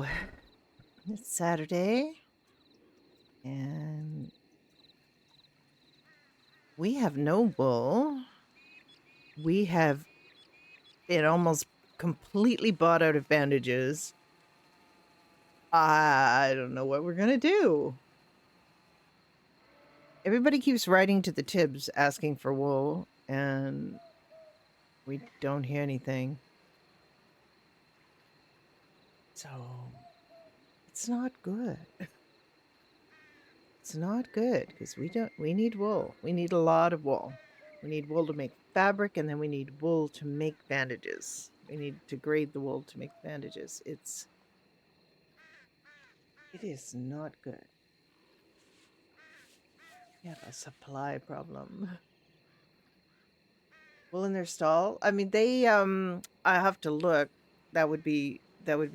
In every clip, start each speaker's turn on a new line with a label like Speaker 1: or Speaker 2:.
Speaker 1: So it's Saturday, and we have no wool. We have it almost completely bought out of bandages. I don't know what we're gonna do. Everybody keeps writing to the Tibbs asking for wool, and we don't hear anything. So it's not good. It's not good because we need wool. We need a lot of wool. We need wool to make fabric, and then we need wool to make bandages. We need to grade the wool to make bandages. It is not good. We have a supply problem. Wool in their stall. I mean, I have to look. That would be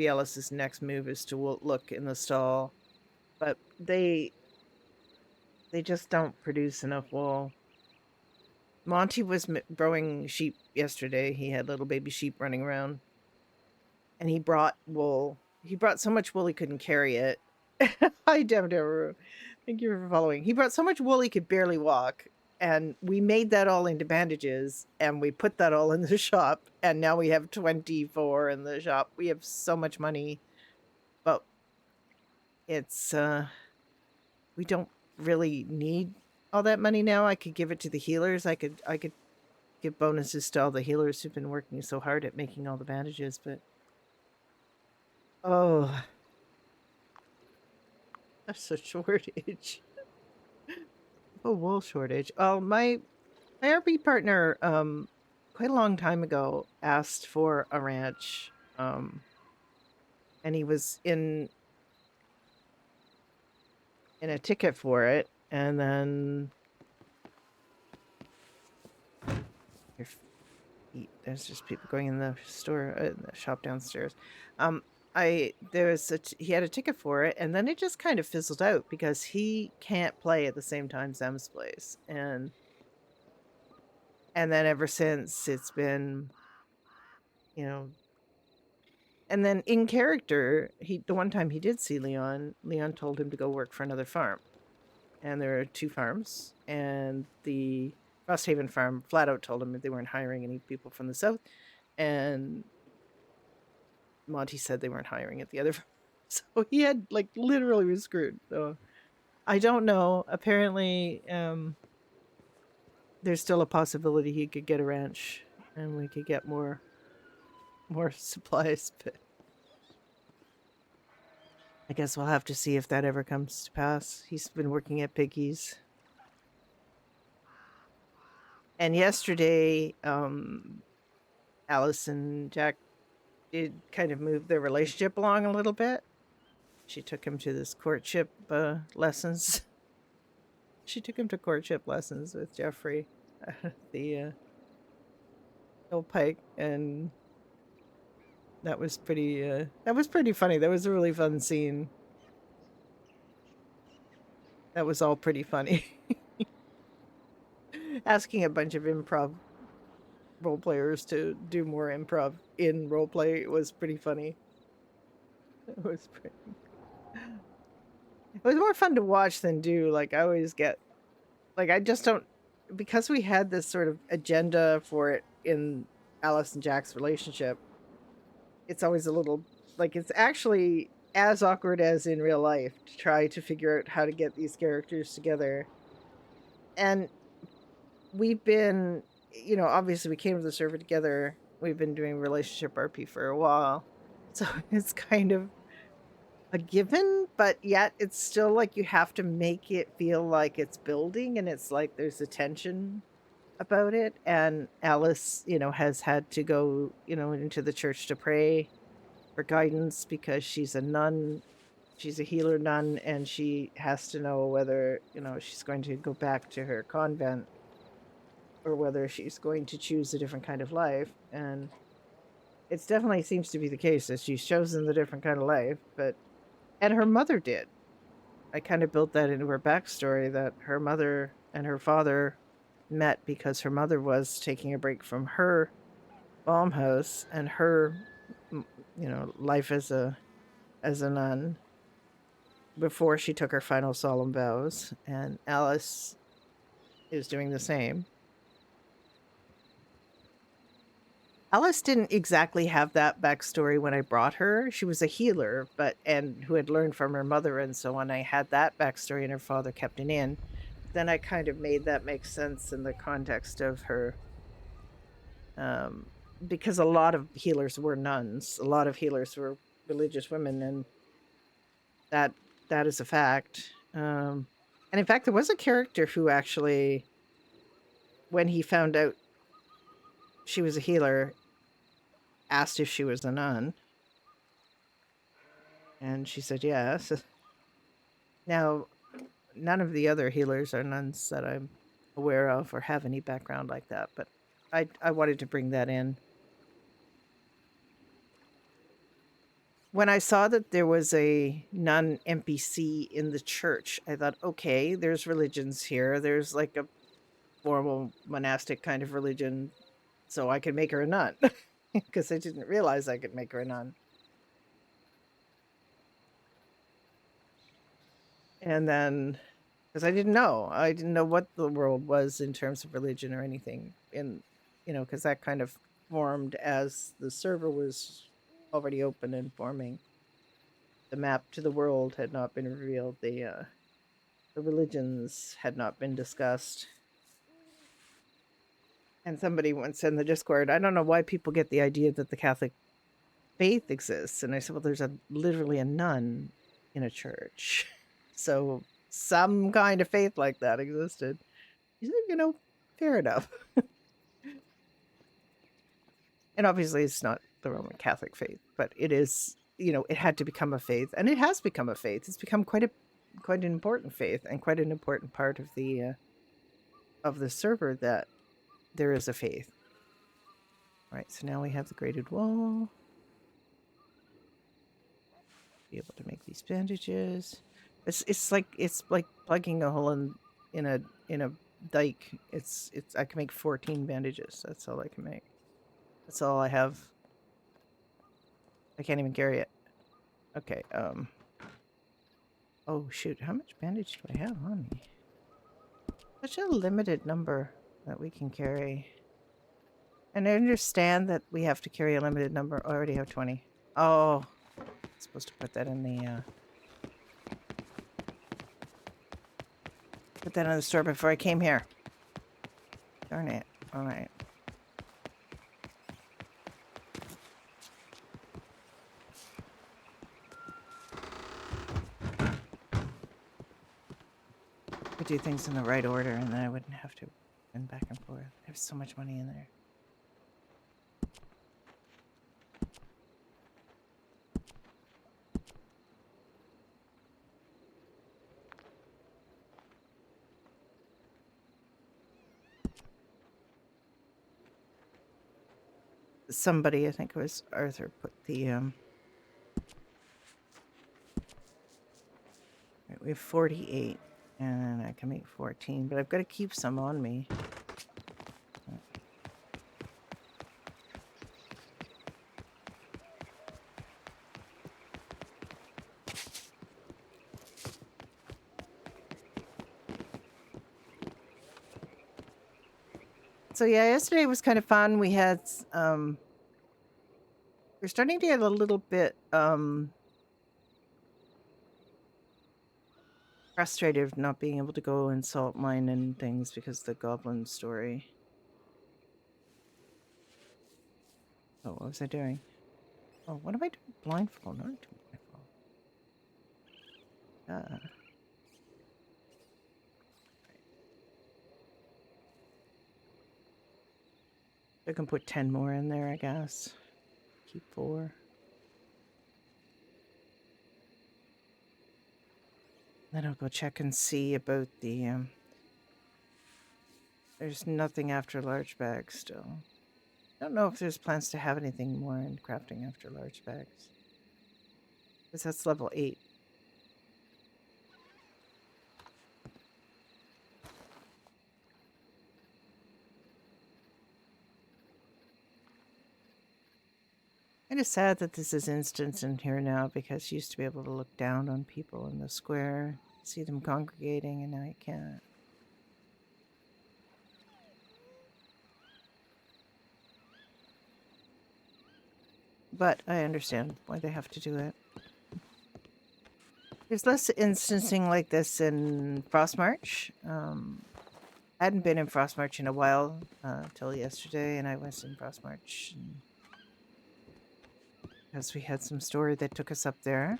Speaker 1: Alice's next move is to look in the stall, but they just don't produce enough wool. Monty was growing sheep yesterday. He had little baby sheep running around, and he brought wool. He brought so much wool he couldn't carry it. Hi, Deborah. Thank you for following. He brought so much wool he could barely walk, and we made that all into bandages, and we put that all in the shop, and now we have 24 in the shop. We have so much money, but it's we don't really need all that money now. I could give it to the healers. I could give bonuses to all the healers who've been working so hard at making all the bandages, but oh, that's a shortage. A wool shortage. Oh, my RP partner, quite a long time ago, asked for a ranch, and he was in a ticket for it, and then there's just people going in the store, in the shop downstairs. He had a ticket for it, and then it just kind of fizzled out because he can't play at the same time Sam's plays, and then ever since it's been, you know, and then in character, the one time he did see Leon told him to go work for another farm, and there are two farms, and the Frosthaven farm flat out told him that they weren't hiring any people from the south, and Monty said they weren't hiring at the other farm. So he had like literally was screwed. So I don't know. Apparently, there's still a possibility he could get a ranch and we could get more supplies, but I guess we'll have to see if that ever comes to pass. He's been working at Piggy's. And yesterday, Alice and Jack did kind of move their relationship along a little bit. She took him to this courtship lessons. She took him to courtship lessons with Jeffrey at the Hill Pike, and that was pretty funny. That was a really fun scene. That was all pretty funny. Asking a bunch of improv role players to do more improv in role play was pretty funny. It was pretty. It was more fun to watch than do. Like I always get, like I just don't, because we had this sort of agenda for it in Alice and Jack's relationship. It's always a little like it's actually as awkward as in real life to try to figure out how to get these characters together. And we've been, obviously we came to the server together. We've been doing relationship RP for a while. So it's kind of a given, but yet it's still like you have to make it feel like it's building and it's like there's a tension about it. And Alice, has had to go, into the church to pray for guidance because she's a nun. She's a healer nun, and she has to know whether, she's going to go back to her convent or whether she's going to choose a different kind of life. And it definitely seems to be the case that she's chosen the different kind of life, and her mother did. I kind of built that into her backstory that her mother and her father met because her mother was taking a break from her bomb house and her, life as a as a nun before she took her final solemn vows, and Alice is doing the same. Alice didn't exactly have that backstory when I brought her. She was a healer, and who had learned from her mother and so on. I had that backstory, and her father kept it in. Then I kind of made that make sense in the context of her, um, because a lot of healers were nuns. A lot of healers were religious women, and that that is a fact. And in fact, there was a character who actually, when he found out she was a healer, asked if she was a nun, and she said yes. Now, none of the other healers are nuns that I'm aware of or have any background like that, but I wanted to bring that in. When I saw that there was a nun NPC in the church, I thought, okay, there's religions here. There's like a formal monastic kind of religion, so I could make her a nun because I didn't realize I could make her a nun. And then, because I didn't know what the world was in terms of religion or anything. Because that kind of formed as the server was already open and forming. The map to the world had not been revealed. The religions had not been discussed. And somebody once said in the Discord, I don't know why people get the idea that the Catholic faith exists. And I said, well, there's literally a nun in a church. So some kind of faith like that existed. Fair enough. And obviously it's not the Roman Catholic faith, but it is, it had to become a faith, and it has become a faith. It's become quite an important faith and quite an important part of the server, that there is a faith. All right, so now we have the graded wall. Be able to make these bandages. It's like plugging a hole in a dike. It's I can make 14 bandages. That's all I can make. That's all I have. I can't even carry it. Okay. Oh shoot! How much bandage do I have on me? Such a limited number that we can carry. And I understand that we have to carry a limited number. I already have 20. Oh, I'm supposed to put that in the store before I came here. Darn it. All right. We do things in the right order, and then I wouldn't have to run back and forth. There's so much money in there. Somebody, I think it was Arthur, put the right, we have 48, and I can make 14, but I've got to keep some on me. So yeah, yesterday was kind of fun. We had we're starting to get a little bit frustrated of not being able to go and salt mine and things because of the goblin story. Oh, what was I doing? Oh, what am I doing? Blindfold, not doing blindfold. I can put 10 more in there, I guess. Keep 4. Then I'll go check and see about the there's nothing after large bags still. I don't know if there's plans to have anything more in crafting after large bags. Because that's level 8. Kind of sad that this is instance in here now because you used to be able to look down on people in the square, see them congregating, and now you can't. But I understand why they have to do it. There's less instancing like this in Frostmarch. I hadn't been in Frostmarch in a while till yesterday, and I was in Frostmarch because we had some story that took us up there.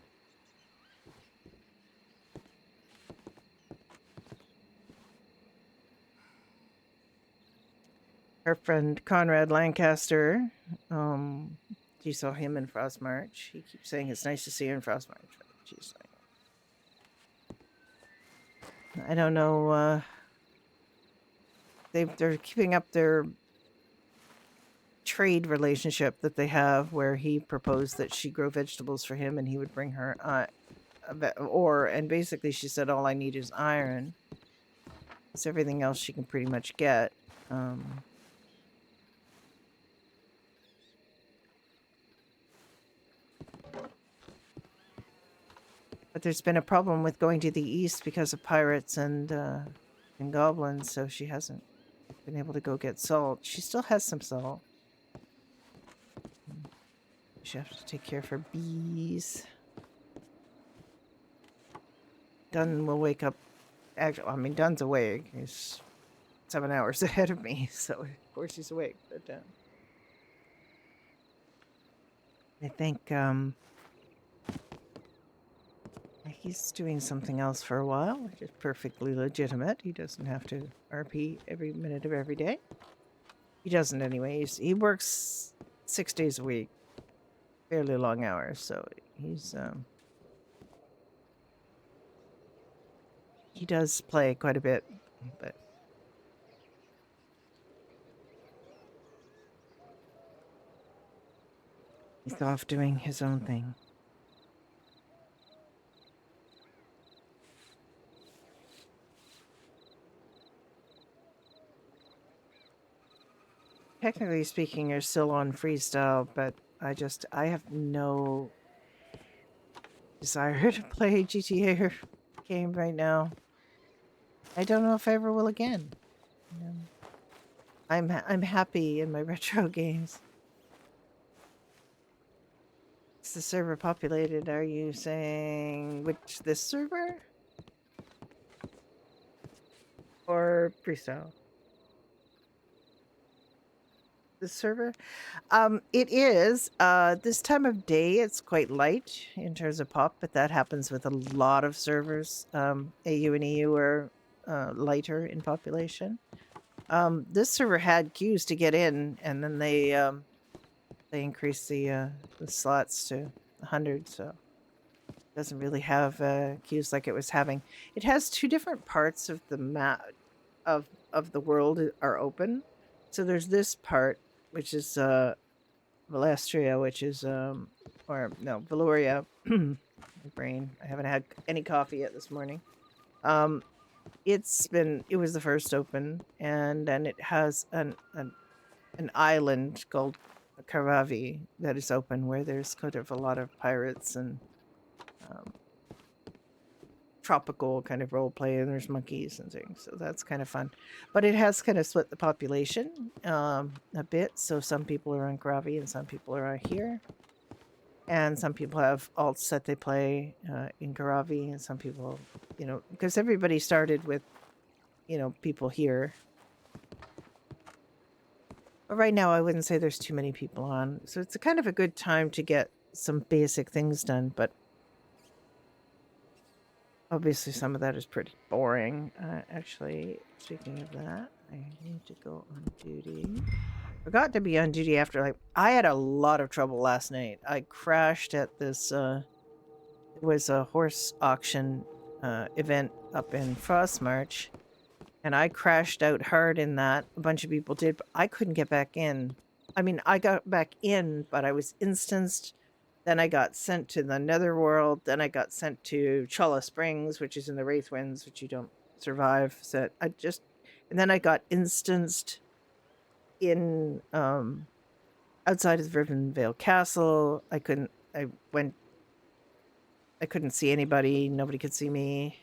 Speaker 1: Our friend Conrad Lancaster, you saw him in Frostmarch. He keeps saying it's nice to see her in Frostmarch. She's like, I don't know. They're keeping up their trade relationship that they have, where he proposed that she grow vegetables for him, and he would bring her ore. And basically, she said, "All I need is iron. It's everything else she can pretty much get." But there's been a problem with going to the east because of pirates and goblins, so she hasn't been able to go get salt. She still has some salt. She has to take care of her bees. Dunn will wake up. Actually, I mean, Dunn's awake. He's 7 hours ahead of me, so of course he's awake. But I think he's doing something else for a while, which is perfectly legitimate. He doesn't have to RP every minute of every day. He doesn't anyway. He works 6 days a week, fairly long hours, so he's he does play quite a bit, but he's off doing his own thing. Technically speaking, you're still on freestyle, but I have no desire to play GTA game right now. I don't know if I ever will again. I'm happy in my retro games. Is the server populated? Are you saying this server or freestyle? This server? It is. This time of day, it's quite light in terms of pop, but that happens with a lot of servers. AU and EU are lighter in population. This server had queues to get in, and then they increased the slots to 100, so it doesn't really have queues like it was having. It has 2 different parts of the map of the world are open. So there's this part, which is Valestria, which is or no, Valoria. My brain. I haven't had any coffee yet this morning. It was the first open, and then it has an island called Karavi that is open, where there's kind of a lot of pirates and tropical kind of role play, and there's monkeys and things, so that's kind of fun. But it has kind of split the population a bit, so some people are on Karavi and some people are out here, and some people have alts that they play in Karavi, and some people, because everybody started with people here. But right now, I wouldn't say there's too many people on. So it's a kind of a good time to get some basic things done. But obviously, some of that is pretty boring. Actually, speaking of that, I need to go on duty. Forgot to be on duty after, I had a lot of trouble last night. I crashed at this, it was a horse auction event up in Frostmarch. And I crashed out hard in that. A bunch of people did, but I couldn't get back in. I mean, I got back in, but I was instanced. Then I got sent to the Netherworld. Then I got sent to Chula Springs, which is in the Wraithwinds, which you don't survive. So and then I got instanced in outside of Rivenvale Castle. I couldn't see anybody. Nobody could see me.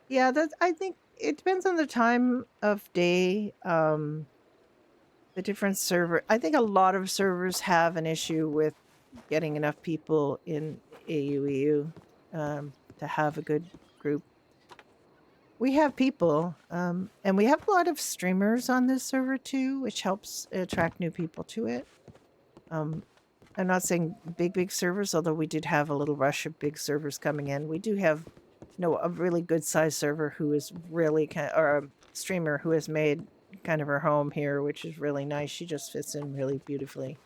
Speaker 1: Yeah, I think it depends on the time of day. The different server. I think a lot of servers have an issue with getting enough people in AUEU to have a good group. We have people, and we have a lot of streamers on this server too, which helps attract new people to it. I'm not saying big servers, although we did have a little rush of big servers coming in. We do have, a really good sized server who is really or a streamer who has made kind of her home here, which is really nice. She just fits in really beautifully.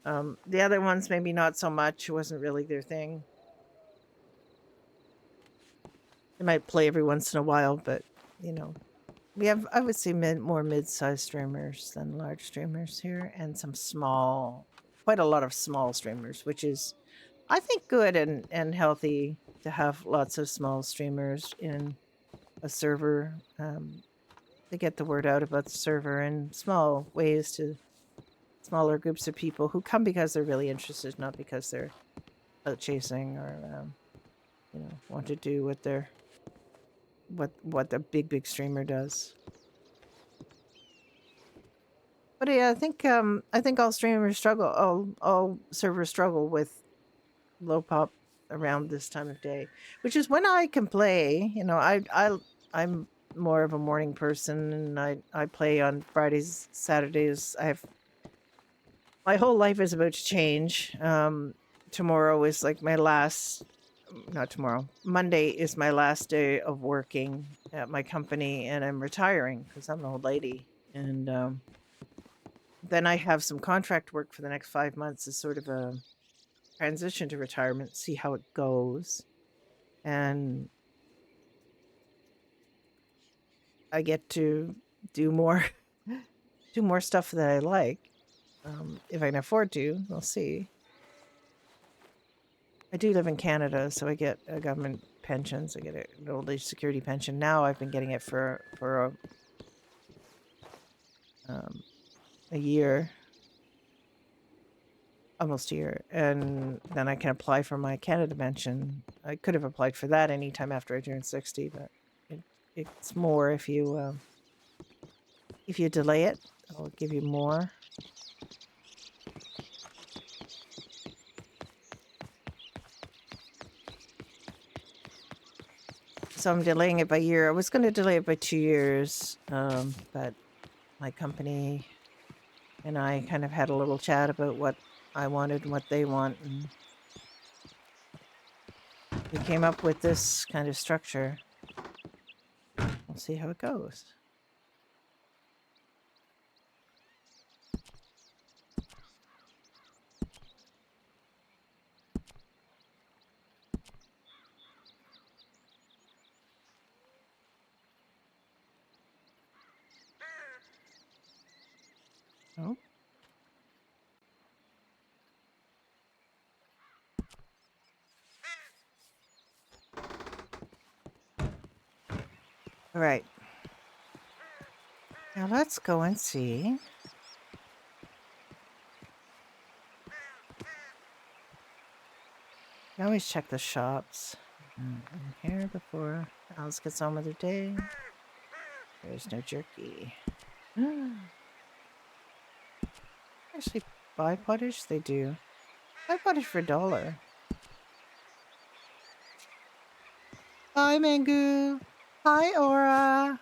Speaker 1: The other ones maybe not so much. It wasn't really their thing. They might play every once in a while, but we have, I would say, more mid-sized streamers than large streamers here, and some quite a lot of small streamers, which is, I think, good and healthy to have lots of small streamers in a server, to get the word out about the server in small ways to smaller groups of people who come because they're really interested, not because they're out chasing or want to do what the big streamer does. But yeah, I think all streamers struggle, all servers struggle with low pop around this time of day, which is when I can play. I'm more of a morning person, and I play on Fridays, Saturdays. My whole life is about to change. Tomorrow is like my last, not tomorrow. Monday is my last day of working at my company, and I'm retiring because I'm an old lady. And then I have some contract work for the next 5 months as sort of a transition to retirement, see how it goes. And I get to do more do more stuff that I like. If I can afford to, we'll see. I do live in Canada, so I get a government pension. So I get an old age security pension. Now I've been getting it for a year, almost a year, and then I can apply for my Canada pension. I could have applied for that anytime after I turned 60, but it's more if you delay it. I'll give you more. So I'm delaying it by a year. I was going to delay it by 2 years, but my company and I kind of had a little chat about what I wanted and what they want, and we came up with this kind of structure. We'll see how it goes. Oh. All right. Now let's go and see. You always check the shops in here before Alice gets on with her day. There's no jerky. Actually, buy pottage? They do. Buy pottage for $1. Hi, Mangu. Hi, Aura.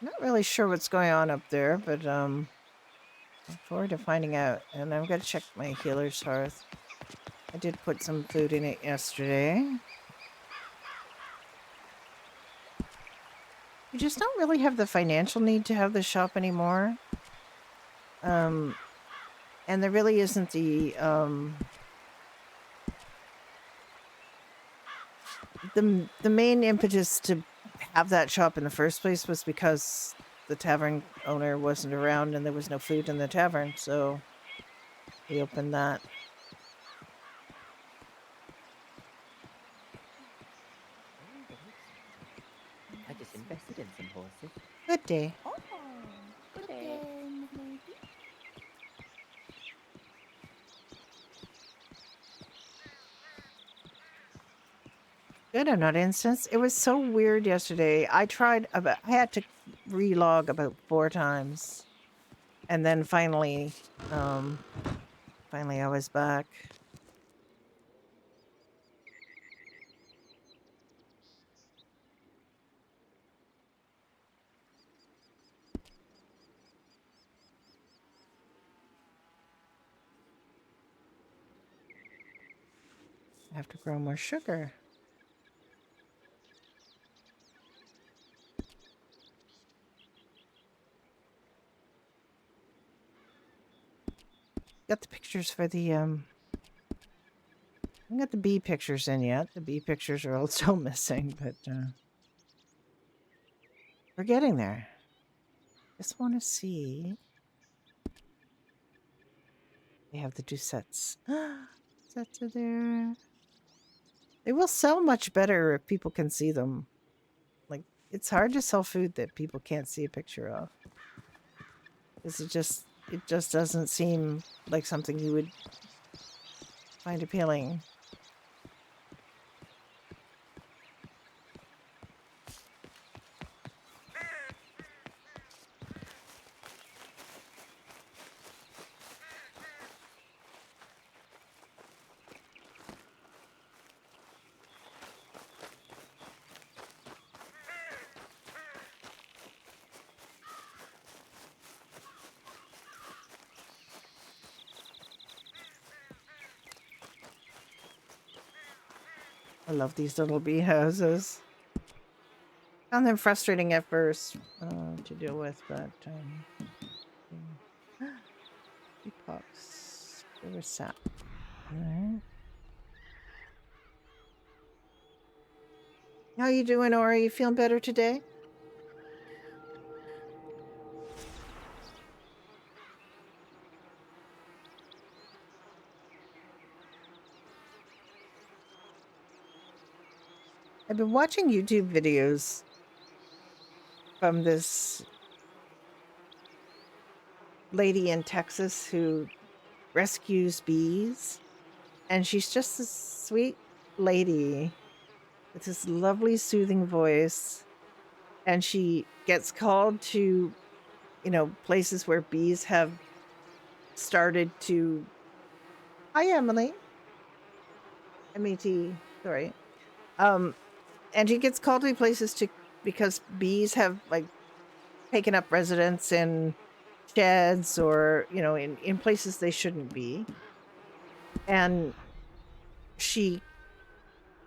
Speaker 1: Not really sure what's going on up there, but look forward to finding out. And I'm gonna check my healer's hearth. I did put some food in it yesterday. You just don't really have the financial need to have the shop anymore. And there really isn't the main impetus to have that shop in the first place was because the tavern owner wasn't around and there was no food in the tavern, so we opened that.
Speaker 2: I just invested in some horses.
Speaker 1: Good day.
Speaker 3: Oh, good day, lady.
Speaker 1: Good, I'm not incensed. It was so weird yesterday. I had to relog about 4 times. And then finally I was back. I have to grow more sugar. Got the pictures for the I haven't got the bee pictures in yet. The bee pictures are all still missing, but we're getting there. Just want to see. They have the 2 sets. Sets are there. They will sell much better if people can see them. Like, it's hard to sell food that people can't see a picture of. Because it just doesn't seem like something you would find appealing. I love these little bee houses. Found them frustrating at first to deal with, but epochs. There was sap. Alright. How you doing, Ori? You feeling better today? I've been watching YouTube videos from this lady in Texas who rescues bees. And she's just this sweet lady with this lovely, soothing voice. And she gets called to, places where bees have started to. Hi, Emily. MET. Sorry. And she gets called to places because bees have like taken up residence in sheds or in places they shouldn't be. And she,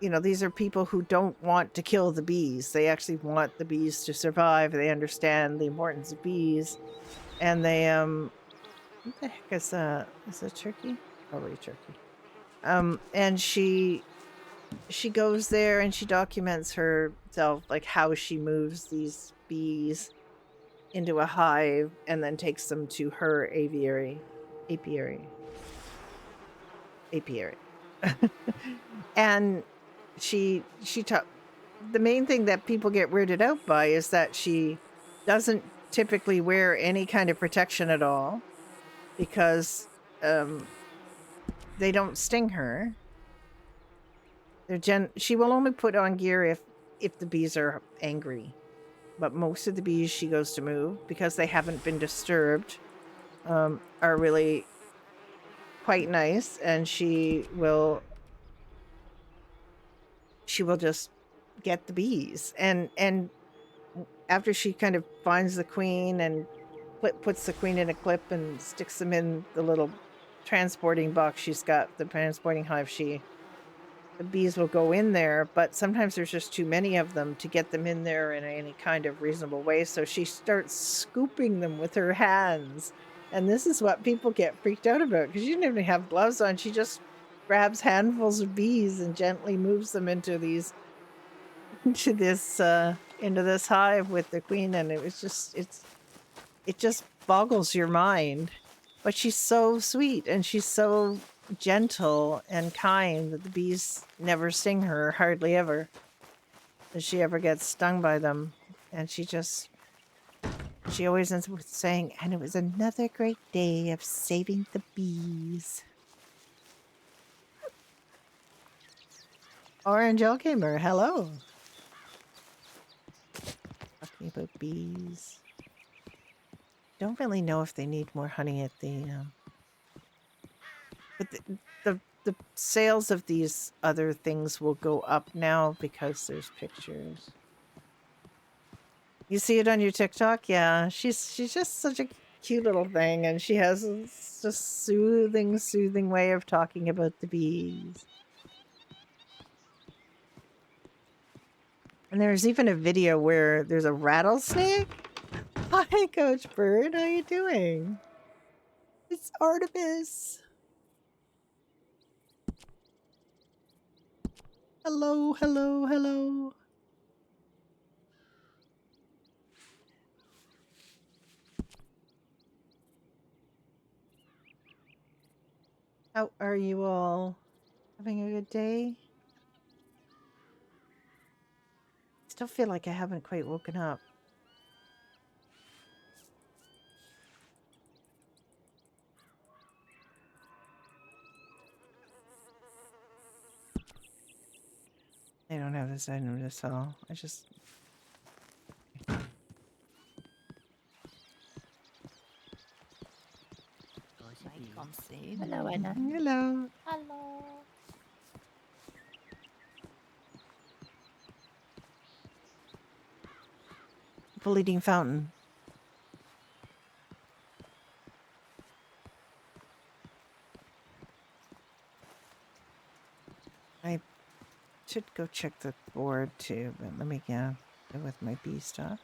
Speaker 1: these are people who don't want to kill the bees. They actually want the bees to survive. They understand the importance of bees, and they what the heck is that? Is that turkey? Probably turkey. And she goes there and she documents herself, like how she moves these bees into a hive and then takes them to her apiary. And she taught the main thing that people get weirded out by is that she doesn't typically wear any kind of protection at all because they don't sting her. She will only put on gear if the bees are angry. But most of the bees she goes to move, because they haven't been disturbed, are really quite nice, and she will just get the bees. And after she kind of finds the queen and puts the queen in a clip and sticks them in the little transporting box she's got, the transporting hive, the bees will go in there, but sometimes there's just too many of them to get them in there in any kind of reasonable way. So she starts scooping them with her hands. And this is what people get freaked out about because she didn't even have gloves on. She just grabs handfuls of bees and gently moves them into this into this hive with the queen, and it was just it just boggles your mind. But she's so sweet and she's so gentle and kind that the bees never sting her, hardly ever. Does she ever get stung by them? And she always ends up with saying, and it was another great day of saving the bees. Orange Gamer, hello. Talking about bees. Don't really know if they need more honey at the but the sales of these other things will go up now because there's pictures. You see it on your TikTok? Yeah, she's just such a cute little thing, and she has this just soothing way of talking about the bees. And there's even a video where there's a rattlesnake. Hi, Coach Bird. How you doing? It's Artemis. Hello, hello, hello. How are you all? Having a good day? Still feel like I haven't quite woken up. I don't have this item to sell. I just...
Speaker 3: Might come soon.
Speaker 2: Hello, Anna.
Speaker 1: Hello.
Speaker 3: Hello.
Speaker 1: Bleeding fountain. I should go check the board too, but let me go with my bee stuff.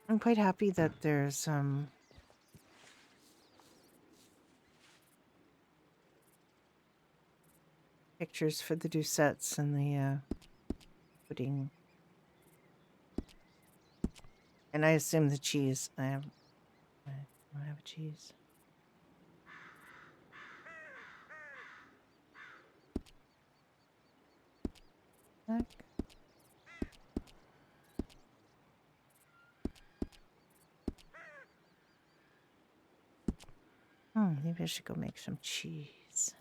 Speaker 1: I'm quite happy that there's pictures for the Doucettes and the pudding. And I assume the cheese. I don't have a cheese. Heck. Maybe I should go make some cheese.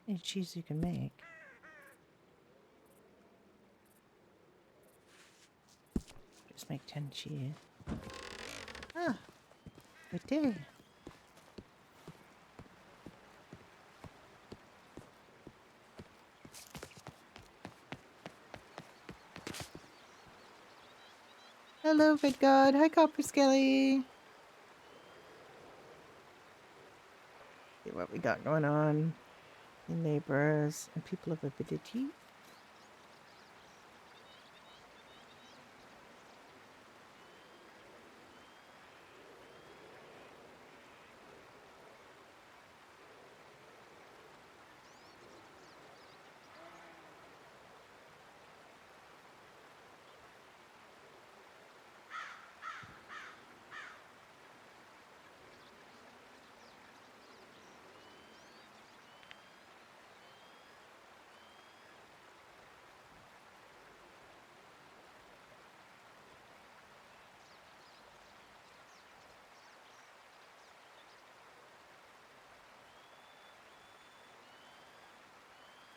Speaker 1: Any cheese you can make. Just make 10 cheese. Ah, good day. Hello, Good God. Hi, Copper Skelly. See what we got going on. The neighbors and people of ability.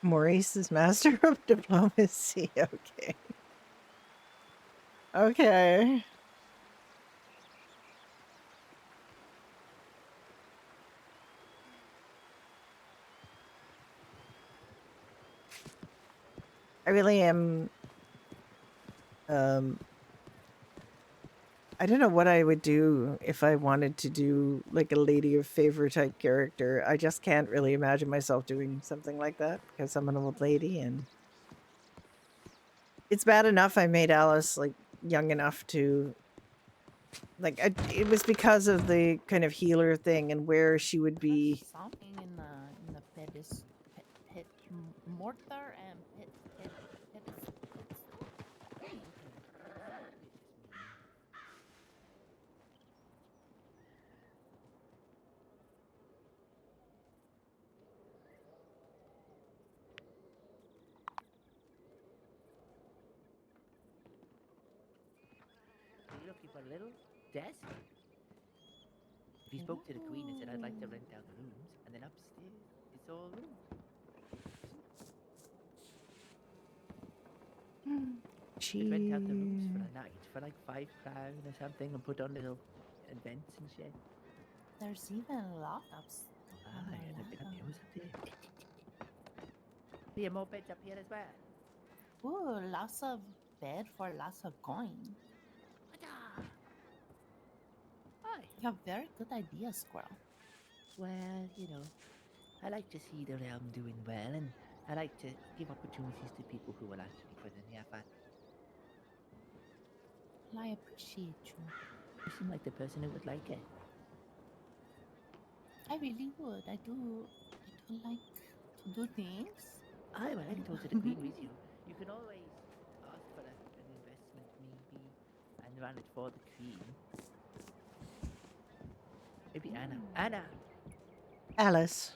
Speaker 1: Maurice is master of diplomacy. Okay. Okay. I really am I don't know what I would do if I wanted to do like a Lady of Favor type character. I just can't really imagine myself doing something like that because I'm an old lady and it's bad enough I made Alice like young enough to like it was because of the kind of healer thing and where she would be.
Speaker 3: There's something in the pet mortar and pedestal.
Speaker 2: Are you looking for a little desk? If you spoke to the queen and said I'd like to rent out the rooms, and then upstairs it's all room. You'd rent out the rooms for
Speaker 1: She
Speaker 2: a night for like £5 or something, and put on little events and shit.
Speaker 3: There's even lockups.
Speaker 2: Ah, yeah, they've been up here, up there. There are more beds up here as well.
Speaker 3: Ooh, lots of bed for lots of coin.
Speaker 2: Hi.
Speaker 3: You have very good idea, Squirrel.
Speaker 2: Well, you know, I like to see the realm doing well, and I like to give opportunities to people who will actually put in the effort.
Speaker 3: Well, I appreciate you.
Speaker 2: You seem like the person who would like it.
Speaker 3: I really would. I do like to do things.
Speaker 2: I will, like I told you, the queen with you. You can always ask for an investment, maybe, and run it for the queen. Maybe Anna. Anna!
Speaker 1: Alice.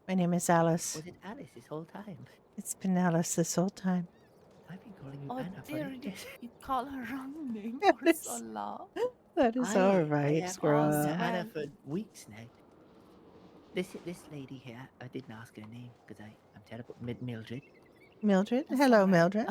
Speaker 1: My name is Alice.
Speaker 2: Was it Alice this whole time?
Speaker 1: It's been Alice this whole time.
Speaker 2: I've been calling you
Speaker 3: Oh
Speaker 2: Anna for
Speaker 3: dear,
Speaker 2: ages.
Speaker 3: you call her wrong name
Speaker 1: That
Speaker 3: for
Speaker 1: is,
Speaker 3: so long.
Speaker 1: that is
Speaker 2: I
Speaker 1: all
Speaker 2: have
Speaker 1: right,
Speaker 2: been
Speaker 1: Squirrel.
Speaker 2: calling her Anna
Speaker 3: Well.
Speaker 2: for weeks now. This lady here, I didn't ask her name because I'm terrible. Mildred.
Speaker 1: Mildred?
Speaker 3: It's
Speaker 1: Hello,
Speaker 3: alright.
Speaker 1: Mildred.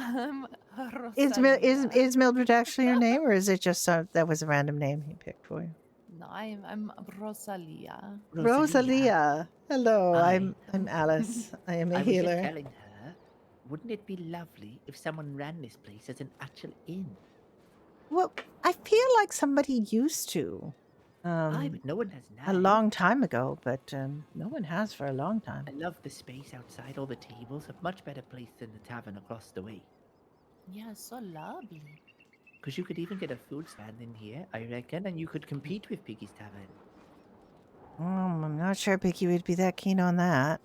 Speaker 3: Rosalia.
Speaker 1: Is Mildred actually your name, or is it just that was a random name he picked for you?
Speaker 3: No, I'm Rosalia.
Speaker 1: Rosalia. Hello,
Speaker 2: Hi.
Speaker 1: I'm Alice. I am a
Speaker 2: I was just
Speaker 1: healer.
Speaker 2: telling her, wouldn't it be lovely if someone ran this place as an actual inn?
Speaker 1: Well, I feel like somebody used to.
Speaker 2: Aye, but no one has now.
Speaker 1: A long time ago, but no one has for a long time.
Speaker 2: I love the space outside, all the tables. A much better place than the tavern across the way.
Speaker 3: Yeah, so lovely.
Speaker 2: Because you could even get a food stand in here, I reckon, and you could compete with Piggy's Tavern.
Speaker 1: I'm not sure Picky would be that keen on that.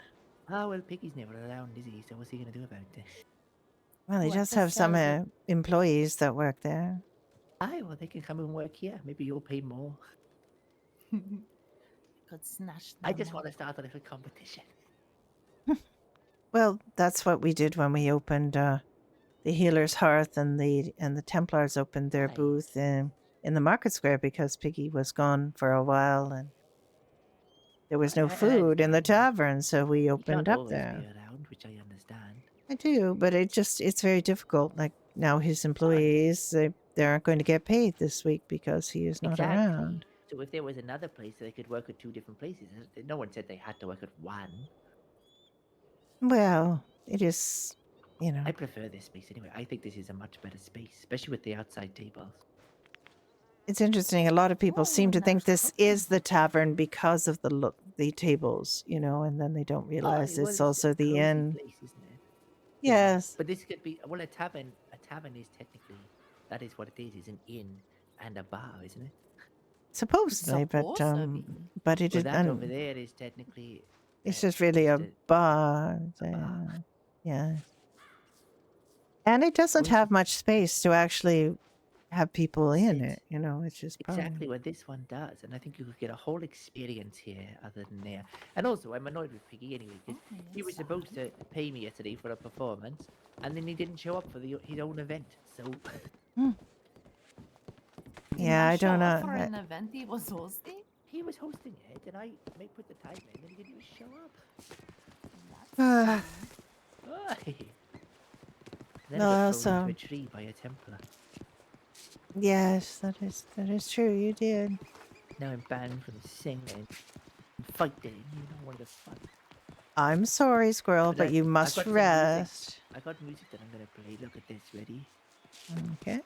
Speaker 2: Ah, well, Piggy's never around, is he? So what's he going to do about it?
Speaker 1: Well, they
Speaker 3: What
Speaker 1: just
Speaker 3: to
Speaker 1: have some
Speaker 3: sell
Speaker 1: employees that work there.
Speaker 2: Aye, well, they can come and work here. Maybe you'll pay more.
Speaker 3: Could snatch them
Speaker 2: I just
Speaker 3: up.
Speaker 2: want to start a little competition.
Speaker 1: Well, that's what we did when we opened the Healer's Hearth and the Templars opened their
Speaker 2: Aye.
Speaker 1: booth in the market square because Piggy was gone for a while and there was no
Speaker 2: I
Speaker 1: food in the
Speaker 2: understand.
Speaker 1: tavern, so we
Speaker 2: You
Speaker 1: opened
Speaker 2: can't
Speaker 1: up
Speaker 2: always
Speaker 1: there.
Speaker 2: be around, which I understand.
Speaker 1: I do, but it's very difficult. Like now his employees, they aren't going to get paid this week because he is not
Speaker 2: Exactly.
Speaker 1: around.
Speaker 2: So if there was another place they could work at two different places, no one said they had to work at one.
Speaker 1: Well, it is, you know.
Speaker 2: I prefer this space anyway. I think this is a much better space, especially with the outside tables.
Speaker 1: It's interesting. A lot of people seem to think
Speaker 3: there's
Speaker 1: this is the tavern because of the tables, you know, and then they don't realize
Speaker 2: well,
Speaker 1: it's also
Speaker 2: a
Speaker 1: the
Speaker 2: cozy
Speaker 1: inn.
Speaker 2: place, isn't it?
Speaker 1: Yes,
Speaker 2: But this could be, well, a tavern. A tavern is technically, that is what it is an inn and a bar, isn't it?
Speaker 1: supposedly,
Speaker 3: supposed to be.
Speaker 1: but it
Speaker 2: Well,
Speaker 1: is,
Speaker 2: that over there is technically.
Speaker 1: it's just really a bar.
Speaker 2: A bar.
Speaker 1: Yeah, and it doesn't
Speaker 2: Well,
Speaker 1: have much space to actually have people in
Speaker 2: sit.
Speaker 1: it. You know, which is
Speaker 2: Exactly what this one does, and I think you could get a whole experience here other than there. And also, I'm annoyed with Piggy anyway because he was supposed to pay me yesterday for a performance, and then he didn't show up for his own event. So
Speaker 1: Yeah, I don't know.
Speaker 3: For an event he was hosting.
Speaker 2: he was hosting it, and I may put the time in, and he didn't show up.
Speaker 1: Uh,
Speaker 2: Aye. Then
Speaker 1: No,
Speaker 2: I got
Speaker 1: also-
Speaker 2: thrown into a tree by a Templar.
Speaker 1: yes, that is true. You did.
Speaker 2: Now I'm banned from singing and fighting. You know, what the fun.
Speaker 1: I'm sorry, Squirrel,
Speaker 2: But
Speaker 1: but you
Speaker 2: I've
Speaker 1: must
Speaker 2: got some music.
Speaker 1: rest.
Speaker 2: I got music that I'm gonna play. Look at this. Ready?
Speaker 1: Okay.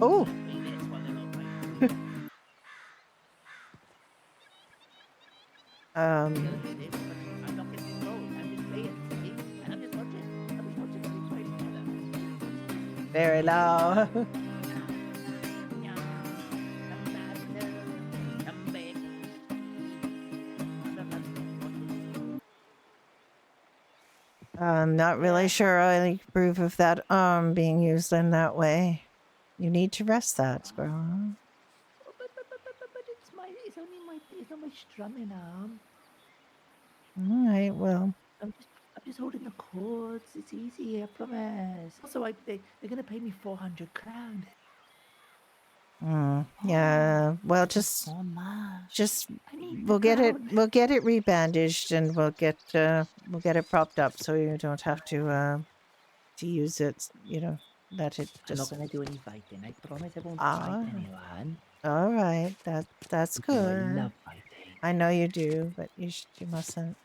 Speaker 1: Oh,
Speaker 2: Wait, that's one of them, right? The other thing is, I'm not getting involved. I'm just playing the game, and I'm just watching. I'm just watching the two fight each other.
Speaker 1: very loud.
Speaker 2: Yeah, come back, come back. I'm not watching.
Speaker 1: I'm not really
Speaker 2: Yeah.
Speaker 1: sure I approve of that arm being used in that way. You need to rest that, Squirrel.
Speaker 2: Oh, but it's not my strumming arm.
Speaker 1: All right, well.
Speaker 2: I'm just holding the chords. It's easy, I promise. Also, they're gonna pay me 400 crown.
Speaker 1: Yeah. Well,
Speaker 3: That is so much.
Speaker 1: just
Speaker 2: I need the
Speaker 1: we'll get it
Speaker 2: crown.
Speaker 1: rebandaged and we'll get it propped up so you don't have to use it, let it
Speaker 2: I'm not
Speaker 1: just
Speaker 2: gonna do any fighting. I promise I won't fight
Speaker 1: ah
Speaker 2: anyone.
Speaker 1: all right. That's
Speaker 2: Even though I
Speaker 1: good.
Speaker 2: love fighting.
Speaker 1: I know you do, but you mustn't.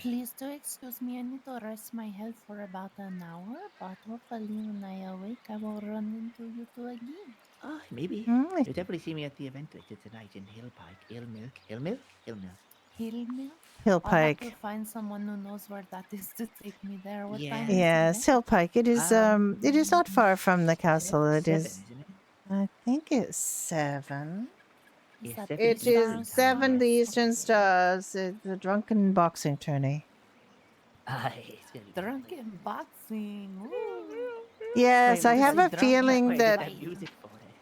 Speaker 3: Please do excuse me. I need to rest my head for about an hour, but hopefully when I awake, I will run into you two again.
Speaker 2: Oh, maybe.
Speaker 1: Mm,
Speaker 2: You'll definitely see me at the event later tonight in Hillpike. Hill Milk. Hill Milk? Hill Milk.
Speaker 3: Hillmill?
Speaker 1: Hill
Speaker 3: I'll have to
Speaker 1: Pike.
Speaker 3: find someone who knows where that is to take me there. What time
Speaker 2: Yeah.
Speaker 3: is the
Speaker 1: Yes,
Speaker 3: event?
Speaker 1: Hill Pike. It is not far from the castle. It
Speaker 2: 7,
Speaker 1: is,
Speaker 2: isn't it?
Speaker 1: I think it's 7.
Speaker 3: Is
Speaker 2: Yeah,
Speaker 3: that
Speaker 2: 7
Speaker 1: It
Speaker 2: Eastern
Speaker 1: is
Speaker 2: time,
Speaker 1: 7
Speaker 2: yeah.
Speaker 1: the
Speaker 3: Stars?
Speaker 1: Eastern Stars. It's the drunken boxing tourney.
Speaker 2: It's gonna be lovely.
Speaker 3: Drunken boxing. Ooh.
Speaker 1: Yes,
Speaker 2: Wait,
Speaker 1: I
Speaker 2: what
Speaker 3: Is
Speaker 2: is
Speaker 1: have
Speaker 2: it?
Speaker 1: a
Speaker 3: it drunken
Speaker 1: feeling
Speaker 2: Wait, is
Speaker 1: that
Speaker 2: there
Speaker 3: fighting?
Speaker 2: music for it?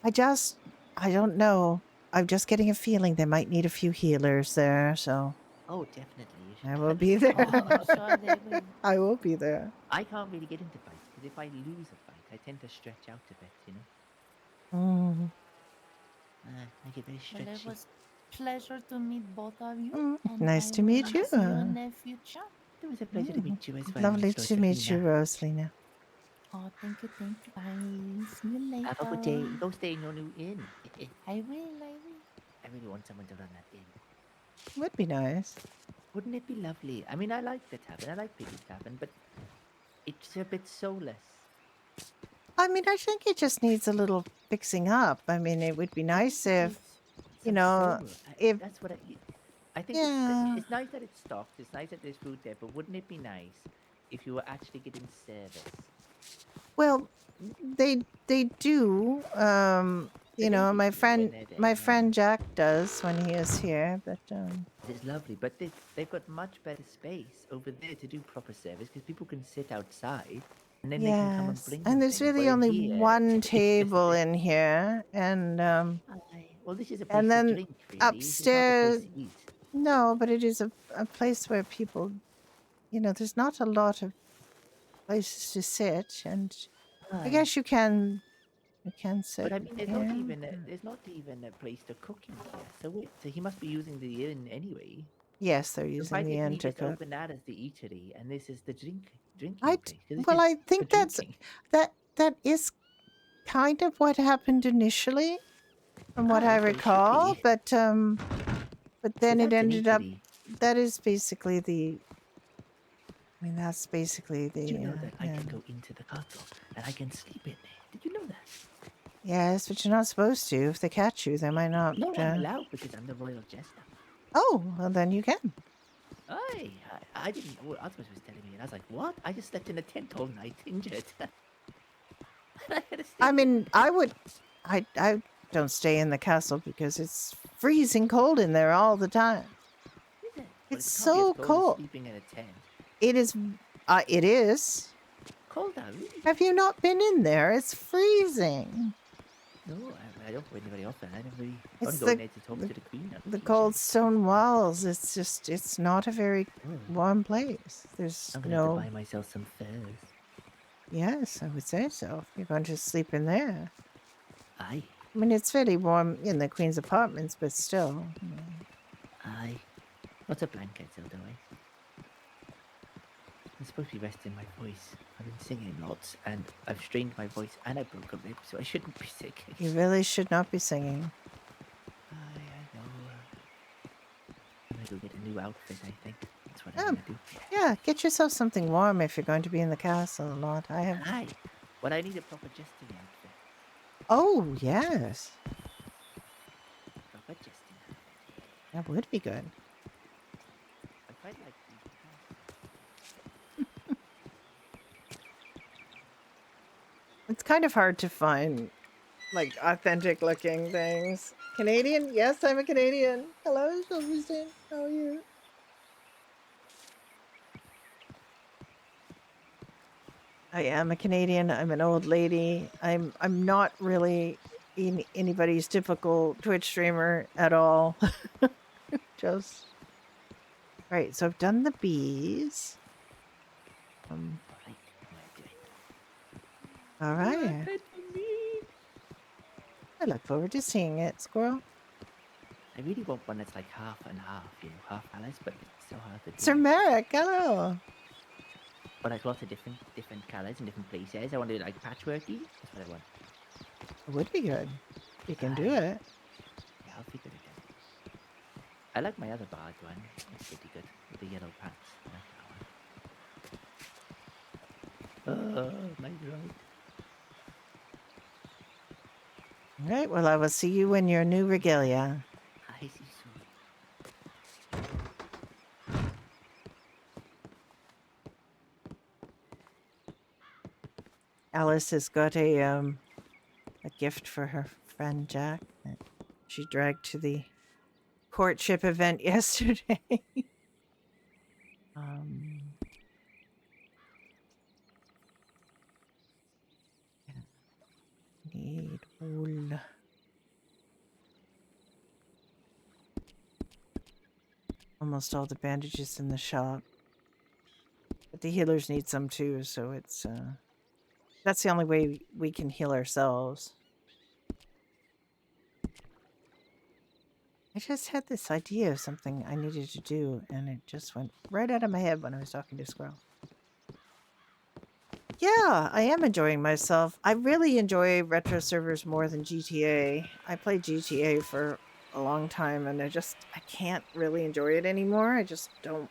Speaker 1: I don't know. I'm just getting a feeling they might need a few healers there, so
Speaker 2: Oh, definitely. You
Speaker 1: I
Speaker 2: should
Speaker 1: will be there.
Speaker 3: Oh, I'm sure they will.
Speaker 1: I will be there.
Speaker 2: I can't really get into fights because if I lose a fight, I tend to stretch out a bit, you know?
Speaker 1: Mm,
Speaker 2: I get very
Speaker 3: Well, it
Speaker 2: stretchy.
Speaker 3: was pleasure to meet both of you, and
Speaker 1: nice
Speaker 3: I
Speaker 1: to
Speaker 3: will
Speaker 1: meet you.
Speaker 3: see you in the future.
Speaker 2: It was a pleasure to meet you as well,
Speaker 1: Lovely
Speaker 2: Miss
Speaker 1: to meet you,
Speaker 2: Rosalina.
Speaker 1: Rosalina.
Speaker 3: Oh, thank you, guys. See you
Speaker 2: Have a good
Speaker 3: later.
Speaker 2: day. Go stay in your new inn.
Speaker 3: I will, I will.
Speaker 2: I really want someone to run that inn.
Speaker 1: Would be nice.
Speaker 2: Wouldn't it be lovely? I mean, I like the tavern. I like Piggy's Tavern, but it's a bit soulless.
Speaker 1: I mean, I think it just needs a little fixing up. I mean, it would be
Speaker 2: I think
Speaker 1: nice
Speaker 2: it
Speaker 1: if,
Speaker 2: needs
Speaker 1: you
Speaker 2: some
Speaker 1: know,
Speaker 2: soul.
Speaker 1: if,
Speaker 2: That's what I think.
Speaker 1: yeah.
Speaker 2: It's nice that it's stocked. It's nice that there's food there. But wouldn't it be nice if you were actually getting service?
Speaker 1: Well, they do.
Speaker 2: The ladies
Speaker 1: My
Speaker 2: do when
Speaker 1: friend
Speaker 2: they're there.
Speaker 1: my
Speaker 2: Yeah,
Speaker 1: friend Jack does when he is here, but
Speaker 2: it's lovely. But they've got much better space over there to do proper service because people can sit outside and then they can come and
Speaker 1: yes.
Speaker 2: bring
Speaker 1: And
Speaker 2: them
Speaker 1: there's
Speaker 2: things.
Speaker 1: really
Speaker 2: Where
Speaker 1: only
Speaker 2: here,
Speaker 1: one
Speaker 2: it's just
Speaker 1: table in here,
Speaker 2: well, this is a place
Speaker 1: and
Speaker 2: to
Speaker 1: then
Speaker 2: drink. Really, this is not a place
Speaker 1: upstairs.
Speaker 2: to eat.
Speaker 1: No, but it is a place where people, there's not a lot of places to sit, and I
Speaker 2: Aye.
Speaker 1: guess you can
Speaker 2: But
Speaker 1: sit
Speaker 2: I mean,
Speaker 1: here.
Speaker 2: there's not even a place to cook in here. So wait, so he must be using the inn anyway.
Speaker 1: Yes, they're
Speaker 2: So
Speaker 1: using
Speaker 2: why
Speaker 1: the
Speaker 2: didn't he
Speaker 1: inn to
Speaker 2: just
Speaker 1: cook.
Speaker 2: open that as the eatery and this is the
Speaker 1: I
Speaker 2: drinking
Speaker 1: d-
Speaker 2: place? Because this
Speaker 1: well,
Speaker 2: is
Speaker 1: I
Speaker 2: for
Speaker 1: think
Speaker 2: drinking.
Speaker 1: that is kind of what happened initially, from what
Speaker 2: Ah,
Speaker 1: I
Speaker 2: that's what it should
Speaker 1: recall.
Speaker 2: be.
Speaker 1: But
Speaker 2: Because
Speaker 1: then it
Speaker 2: that's an
Speaker 1: ended up.
Speaker 2: eatery.
Speaker 1: That is basically the. I mean, that's basically
Speaker 2: Did you
Speaker 1: the.
Speaker 2: know that I
Speaker 1: Yeah.
Speaker 2: can go into the castle and I can sleep in there? Did you know that?
Speaker 1: Yes, but you're not supposed to. If they catch you, they might not.
Speaker 2: No, I'm allowed because I'm the royal jester.
Speaker 1: Oh, well, then you can.
Speaker 2: I didn't know. Osmus was telling me, and I was like, "What? I just slept in a tent all night, injured. I had to stay
Speaker 1: I
Speaker 2: here.
Speaker 1: mean, I would. I don't stay in the castle because it's freezing cold in there all the time.
Speaker 2: Is it? But
Speaker 1: It's
Speaker 2: it can't be as
Speaker 1: so
Speaker 2: cold as
Speaker 1: cold.
Speaker 2: sleeping in a tent.
Speaker 1: It is. It is.
Speaker 2: Cold out, really?
Speaker 1: Have you not been in there? It's freezing.
Speaker 2: No, I don't go in very often. I never really. I only
Speaker 1: It's
Speaker 2: go in there to talk to the queen. Or
Speaker 1: the
Speaker 2: teacher.
Speaker 1: cold stone walls. It's not a very
Speaker 2: Oh,
Speaker 1: warm place. There's
Speaker 2: I'm gonna have to
Speaker 1: no.
Speaker 2: buy myself some furs.
Speaker 1: Yes, I would say so. You're going to sleep in there.
Speaker 2: Aye,
Speaker 1: I mean, it's fairly warm in the queen's apartments, but still.
Speaker 2: aye. Lots of blankets, otherwise. I'm supposed to be resting my voice. I've been singing lots, and I've strained my voice, and I broke a rib, so I shouldn't be singing.
Speaker 1: You really should not be singing.
Speaker 2: Aye, I know. I'm gonna go get a new outfit. I think that's what I'm
Speaker 1: Oh,
Speaker 2: gonna do.
Speaker 1: yeah, get yourself something warm if you're going to be in the castle a lot.
Speaker 2: Aye. But I need a proper jesting outfit.
Speaker 1: Oh, yes.
Speaker 2: Proper jesting outfit.
Speaker 1: That would be good.
Speaker 2: I quite like these pants.
Speaker 1: It's kind of hard to find like authentic looking things. Canadian? Yes, I'm a Canadian. Hello, Silverstein. How are you? I am a Canadian. I'm an old lady. I'm not really anybody's typical Twitch streamer at all. Just right. So I've done the bees.
Speaker 2: Alright, I'm gonna do it.
Speaker 1: All
Speaker 2: You are
Speaker 1: right.
Speaker 2: good for me.
Speaker 1: I look forward to seeing it, Squirrel.
Speaker 2: I really want one that's like half and half, you know, half Alice, but it's so hard to do.
Speaker 1: Sir Merrick, hello.
Speaker 2: But like lots of different colours and different places. I want to do like patchworky. That's what I want.
Speaker 1: It would be good. You can do
Speaker 2: Aye.
Speaker 1: it.
Speaker 2: Yeah, I'll figure it out. I like my other bard one. It's pretty good with the yellow pants. I like that one. Oh, my throat.
Speaker 1: All right. Well, I will see you in your new regalia.
Speaker 2: I see soon.
Speaker 1: Alice has got a gift for her friend Jack that she dragged to the courtship event yesterday. um, yeah, need wool. Almost all the bandages in the shop, but the healers need some too. So it's that's the only way we can heal ourselves. I just had this idea of something I needed to do, and it just went right out of my head when I was talking to Squirrel. Yeah, I am enjoying myself. I really enjoy retro servers more than GTA. I played GTA for a long time, and I can't really enjoy it anymore. I just don't.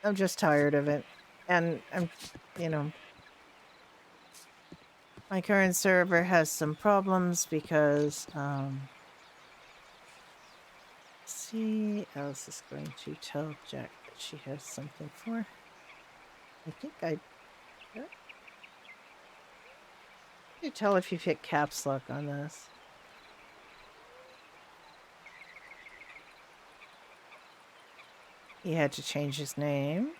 Speaker 1: I'm just tired of it, and you know, my current server has some problems because see, Alice is going to tell Jack that she has something for. I think I. You tell if you've hit caps lock on this. He had to change his name.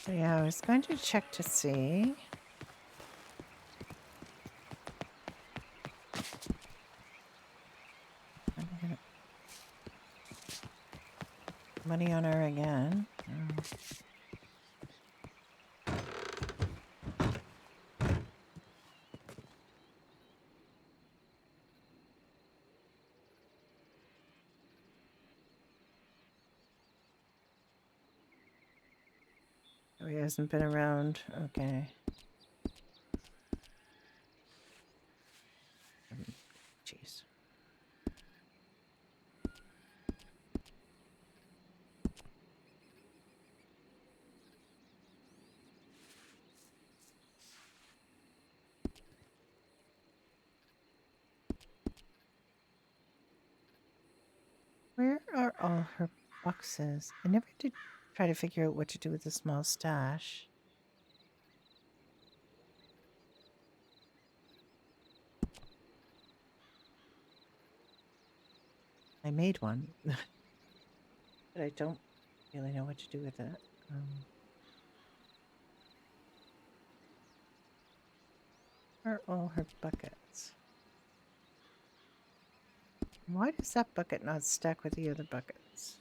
Speaker 1: So yeah, I was going to check to see. I'm gonna money on her again. Oh, he hasn't been around. Okay. Jeez. Where are all her boxes? I never did try to figure out what to do with the small stash. I made one, but I don't really know what to do with it. Where are all her buckets? Why does that bucket not stack with the other buckets?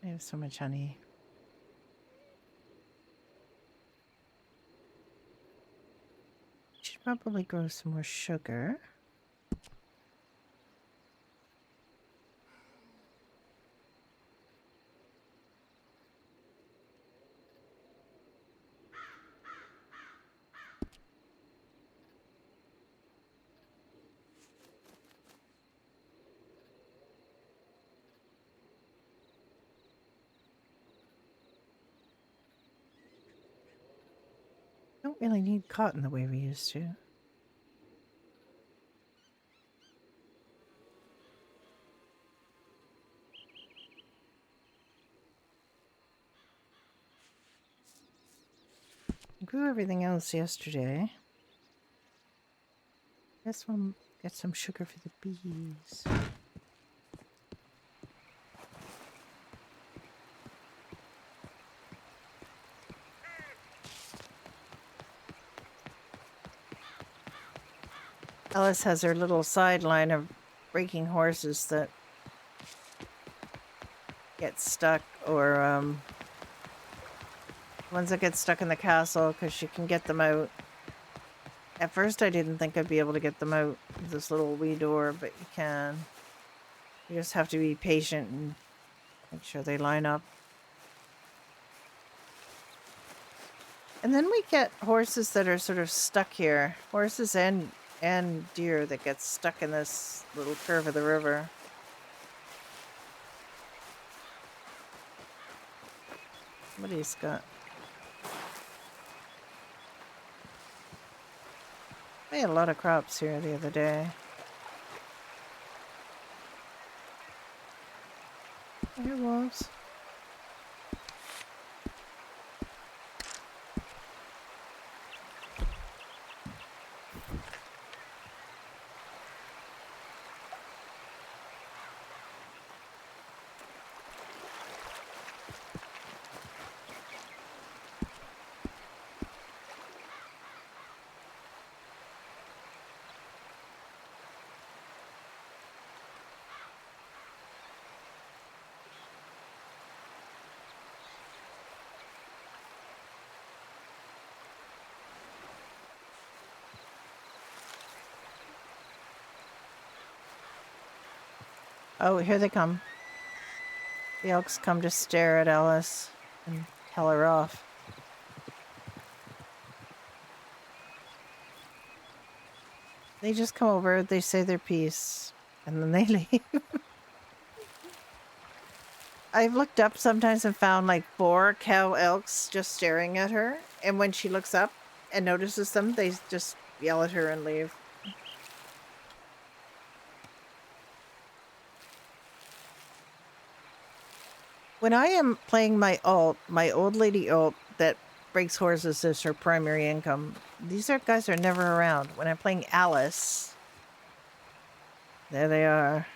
Speaker 1: I have so much honey. Should probably grow some more sugar. Don't really need cotton the way we used to. Grew everything else yesterday. Guess we'll get some sugar for the bees. Alice has her little sideline of breaking horses that get stuck, or ones that get stuck in the castle because she can get them out. At first I didn't think I'd be able to get them out of this little wee door, but you can. You just have to be patient and make sure they line up. And then we get horses that are sort of stuck here. Horses and deer that get stuck in this little curve of the river. Somebody's got... We had a lot of crops here the other day. Here, wolves. Oh, here they come. The elks come to stare at Alice and tell her off. They just come over, they say their piece, and then they leave. I've looked up sometimes and found like 4 cow elks just staring at her, and when she looks up and notices them, they just yell at her and leave. When I am playing my old lady ult that breaks horses as her primary income, these guys are never around. When I'm playing Alice, there they are.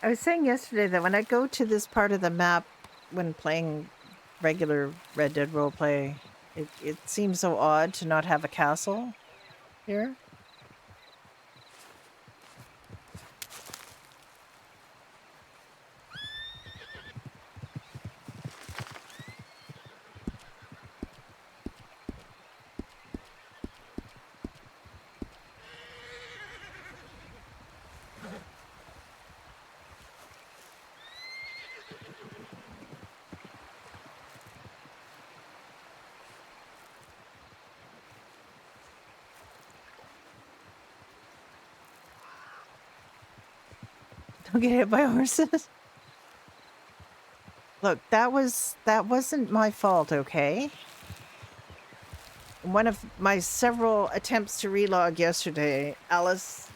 Speaker 1: I was saying yesterday that when I go to this part of the map when playing regular Red Dead roleplay, it seems so odd to not have a castle here. Don't get hit by horses. Look, that wasn't my fault, okay? One of my several attempts to relog yesterday, Alice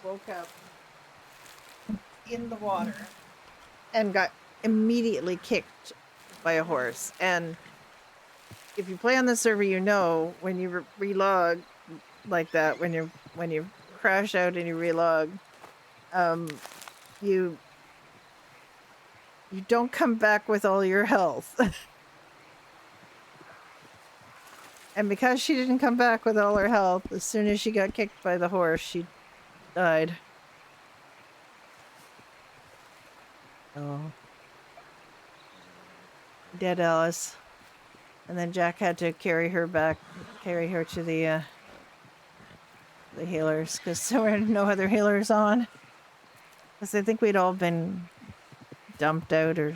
Speaker 1: woke up in the water and got immediately kicked by a horse. And if you play on the server, you know when you relog like that, when you crash out and you relog, you don't come back with all your health. And because she didn't come back with all her health, as soon as she got kicked by the horse, she died. Oh. Dead Alice. And then Jack had to carry her to the healers, because there were no other healers on. Because I think we'd all been dumped out, or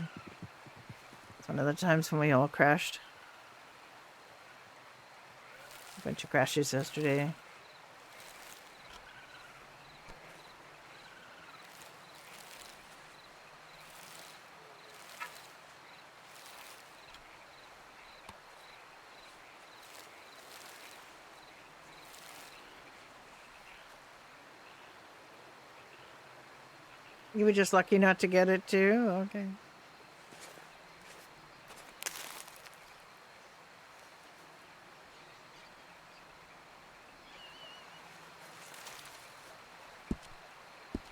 Speaker 1: it's one of the times when we all crashed. A bunch of crashes yesterday. You were just lucky not to get it too? Okay.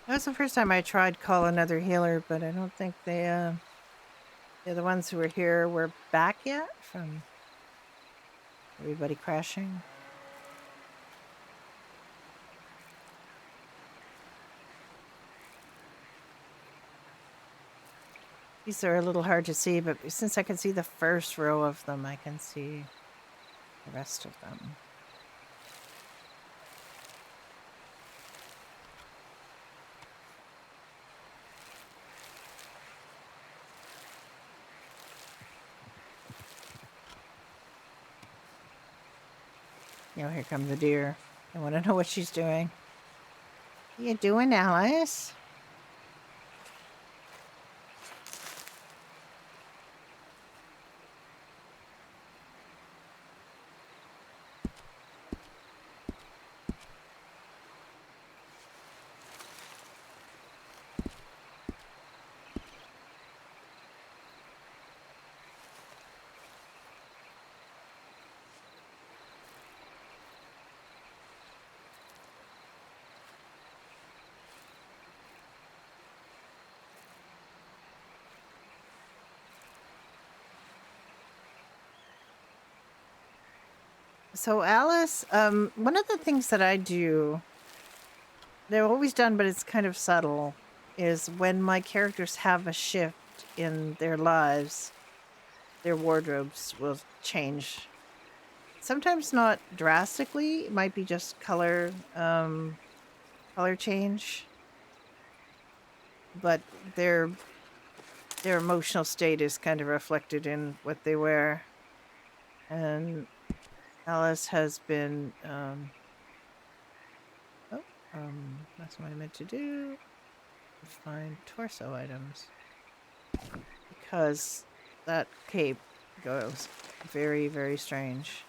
Speaker 1: That was the first time I tried call another healer, but I don't think they're the ones who were here were back yet from everybody crashing. These are a little hard to see, but since I can see the first row of them, I can see the rest of them. Here come the deer. I want to know what she's doing. What you doing, Alice? So Alice, one of the things that I do, they're always done, but it's kind of subtle, is when my characters have a shift in their lives, their wardrobes will change. Sometimes not drastically. It might be just color change. But their emotional state is kind of reflected in what they wear. And Alice has been that's what I meant to do. Find torso items. Because that cape goes very, very strange.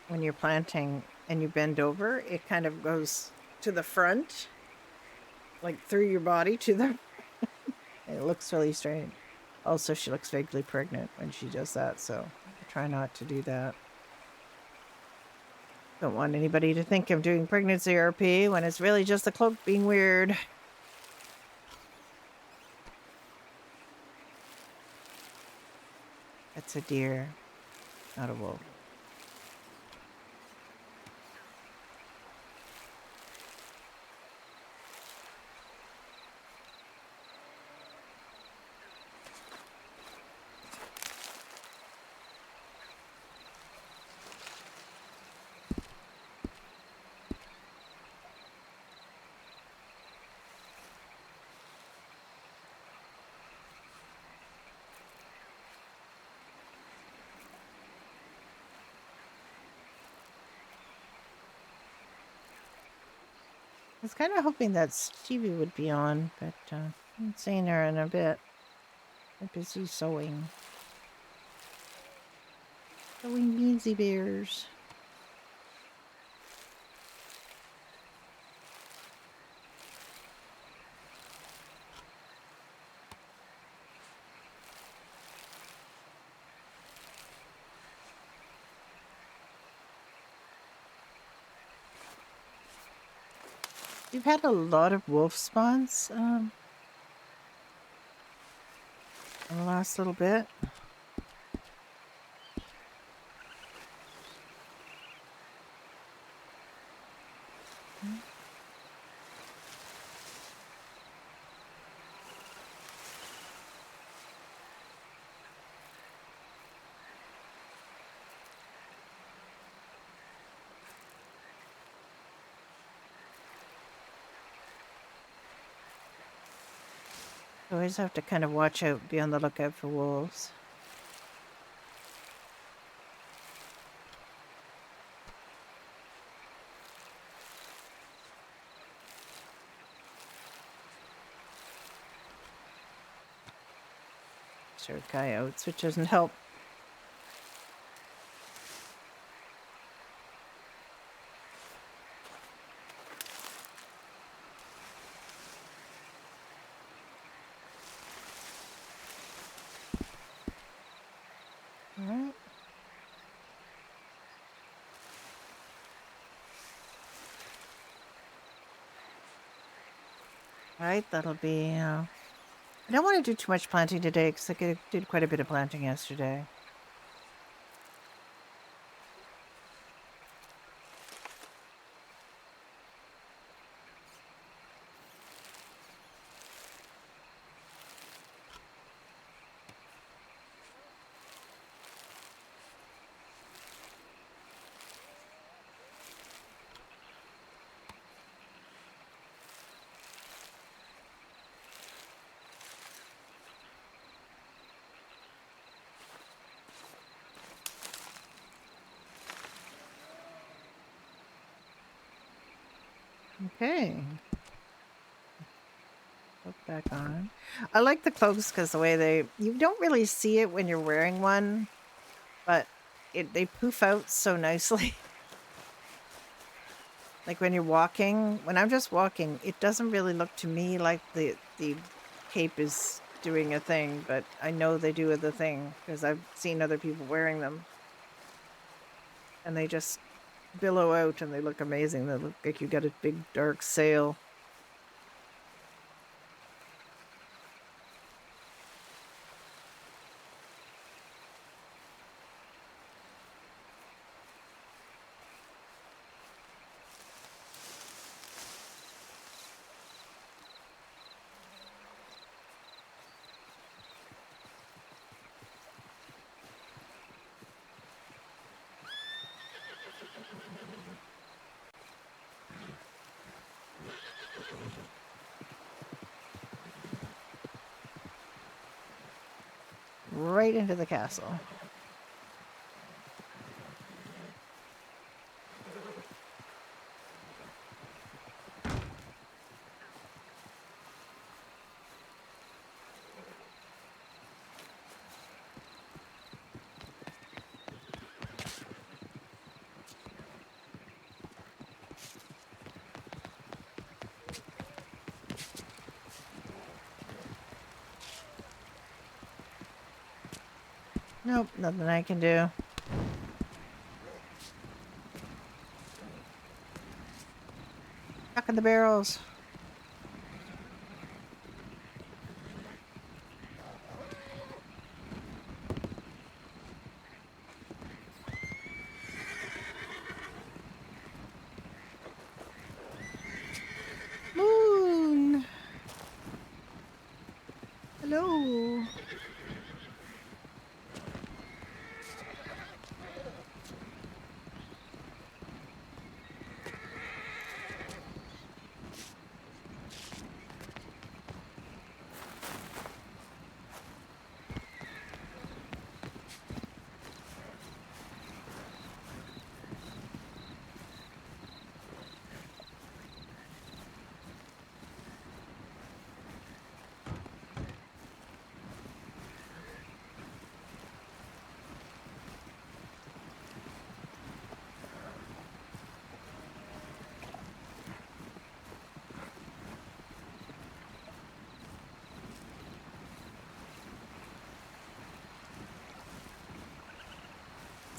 Speaker 1: When you're planting and you bend over, it kind of goes to the front, like through your body to the... It looks really strange. Also, she looks vaguely pregnant when she does that, so I try not to do that. Don't want anybody to think I'm doing pregnancy RP when it's really just the cloak being weird. That's a deer, not a wolf. was kind of hoping that Stevie would be on, but I haven't seen her in a bit. I'm busy sewing. Sewing beansy bears. We've had a lot of wolf spawns in the last little bit. Always have to kind of watch out, be on the lookout for wolves. Sure, coyotes, which doesn't help. Alright. Right, that'll be. I don't want to do too much planting today because I did quite a bit of planting yesterday. Okay. Put back on. I like the cloaks because the way you don't really see it when you're wearing one, but they poof out so nicely. Like when you're walking, when I'm just walking, it doesn't really look to me like the cape is doing a thing, but I know they do the thing because I've seen other people wearing them. And they just billow out and they look amazing. They look like you got a big dark sail. Right into the castle. Nope, nothing I can do. Stuck in the barrels. Moon. Hello.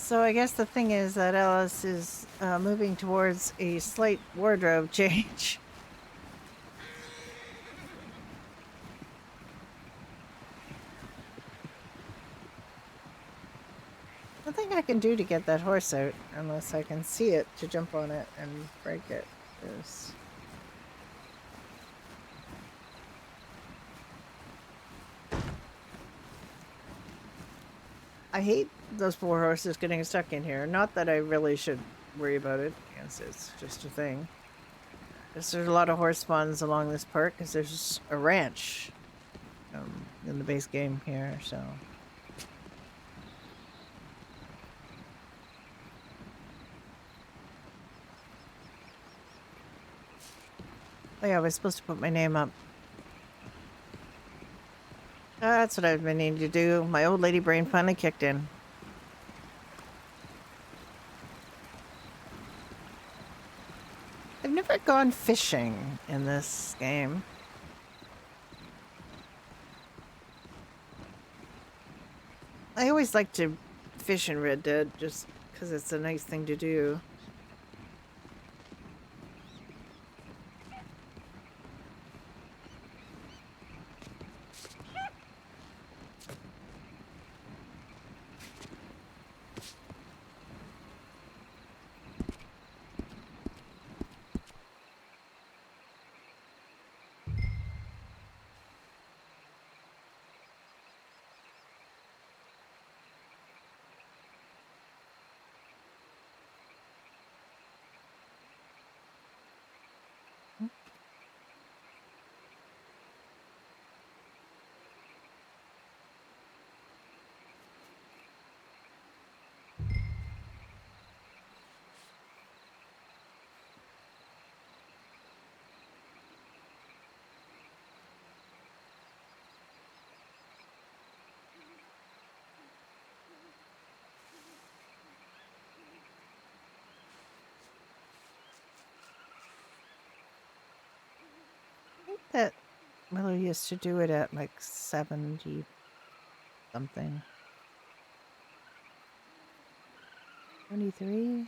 Speaker 1: So I guess the thing is that Alice is moving towards a slight wardrobe change. Nothing I can do to get that horse out unless I can see it to jump on it and break it. 'Cause I hate those poor horses getting stuck in here. Not that I really should worry about it. Yes, it's just a thing. There's a lot of horse spawns along this park because there's a ranch in the base game here, so. Oh yeah, I was supposed to put my name up. That's what I've been needing to do. My old lady brain finally kicked in. I've never gone fishing in this game. I always like to fish in Red Dead just because it's a nice thing to do. I think that Willow used to do it at like 70 something. 23?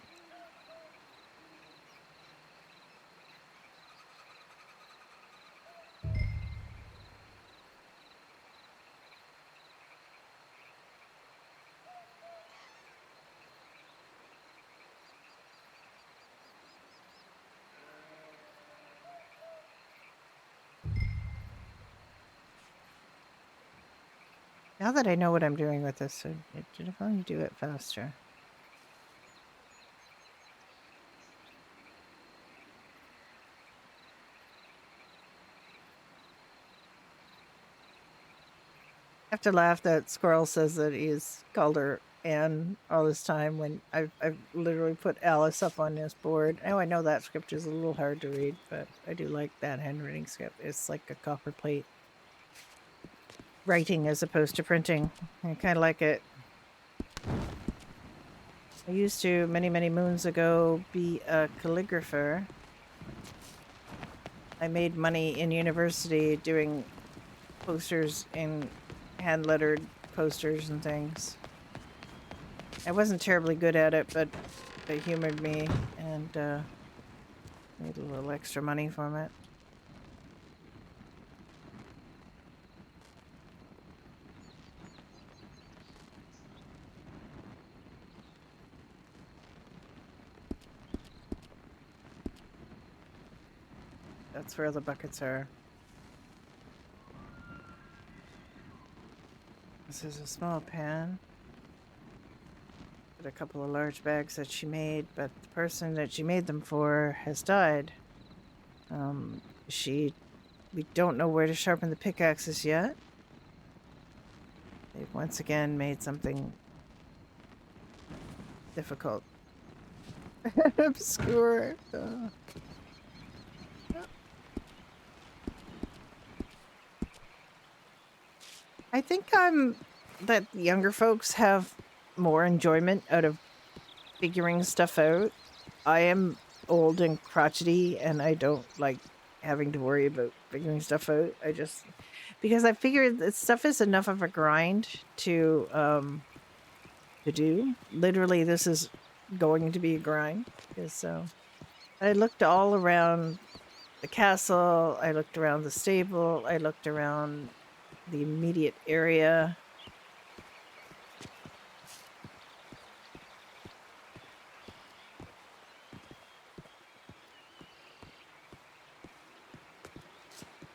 Speaker 1: Now that I know what I'm doing with this, it should definitely do it faster. I have to laugh that Squirrel says that he's called her Anne all this time when I've literally put Alice up on this board. Oh, I know that script is a little hard to read, but I do like that handwriting script. It's like a copper plate writing as opposed to printing. I kind of like it. I used to, many, many moons ago, be a calligrapher. I made money in university doing posters in hand-lettered posters and things. I wasn't terribly good at it, but they humored me and made a little extra money from it. That's where the buckets are. This is a small pan. Got a couple of large bags that she made, but the person that she made them for has died. We don't know where to sharpen the pickaxes yet. They've once again made something difficult. Obscure. I think that younger folks have more enjoyment out of figuring stuff out. I am old and crotchety and I don't like having to worry about figuring stuff out. Because I figure that stuff is enough of a grind to to do. Literally, this is going to be a grind. Because I looked all around the castle, I looked around the stable, I looked around the immediate area.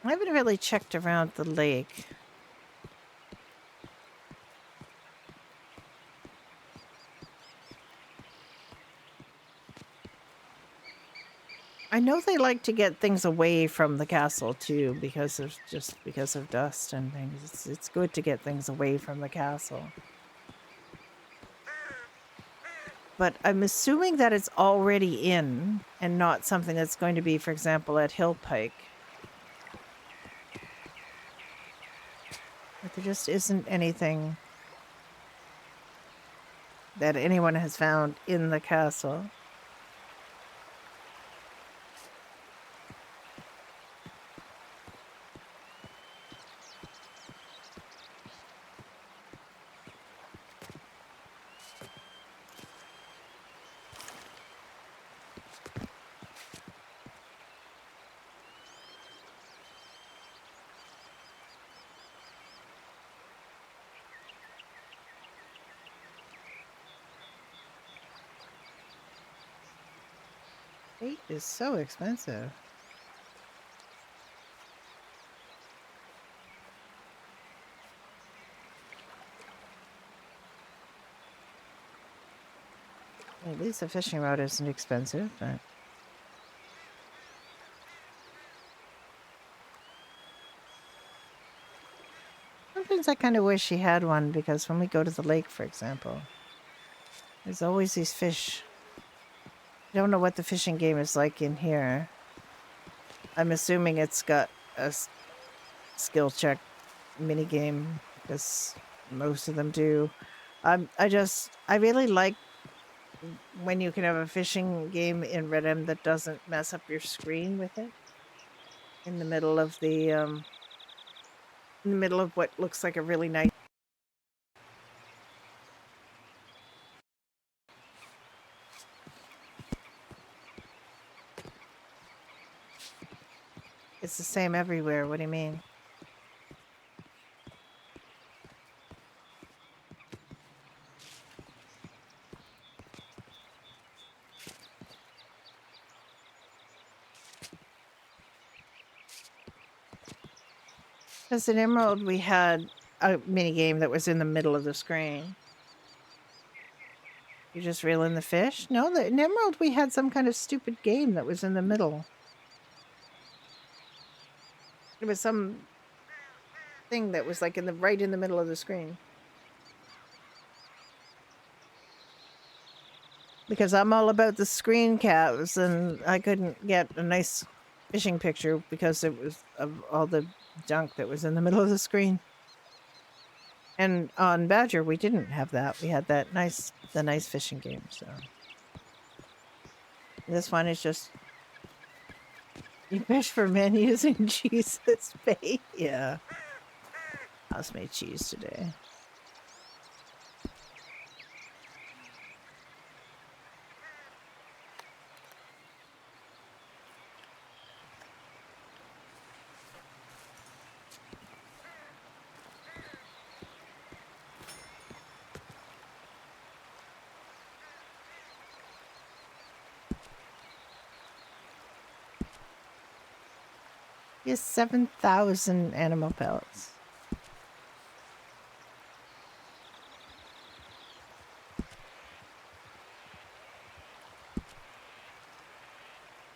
Speaker 1: I haven't really checked around the lake. I know they like to get things away from the castle too, because of dust and things. It's good to get things away from the castle. But I'm assuming that it's already in and not something that's going to be, for example, at Hill Pike. But there just isn't anything that anyone has found in the castle. Bait is so expensive. At least the fishing rod isn't expensive, but sometimes I kind of wish he had one, because when we go to the lake, for example, there's always these fish. I don't know what the fishing game is like in here. I'm assuming it's got a skill check mini game, because most of them do. I really like when you can have a fishing game in Red M that doesn't mess up your screen with it in the middle of what looks like a really nice. It's the same everywhere. What do you mean? Because in Emerald, we had a mini game that was in the middle of the screen. You just reel in the fish? No, in Emerald, we had some kind of stupid game that was in the middle. It was some thing that was like right in the middle of the screen. Because I'm all about the screen caps, and I couldn't get a nice fishing picture because it was of all the junk that was in the middle of the screen. And on Badger, we didn't have that. We had the nice fishing game. So this one is just you fish for men using Jesus bait. Yeah, house made cheese today. He has 7,000 animal pellets.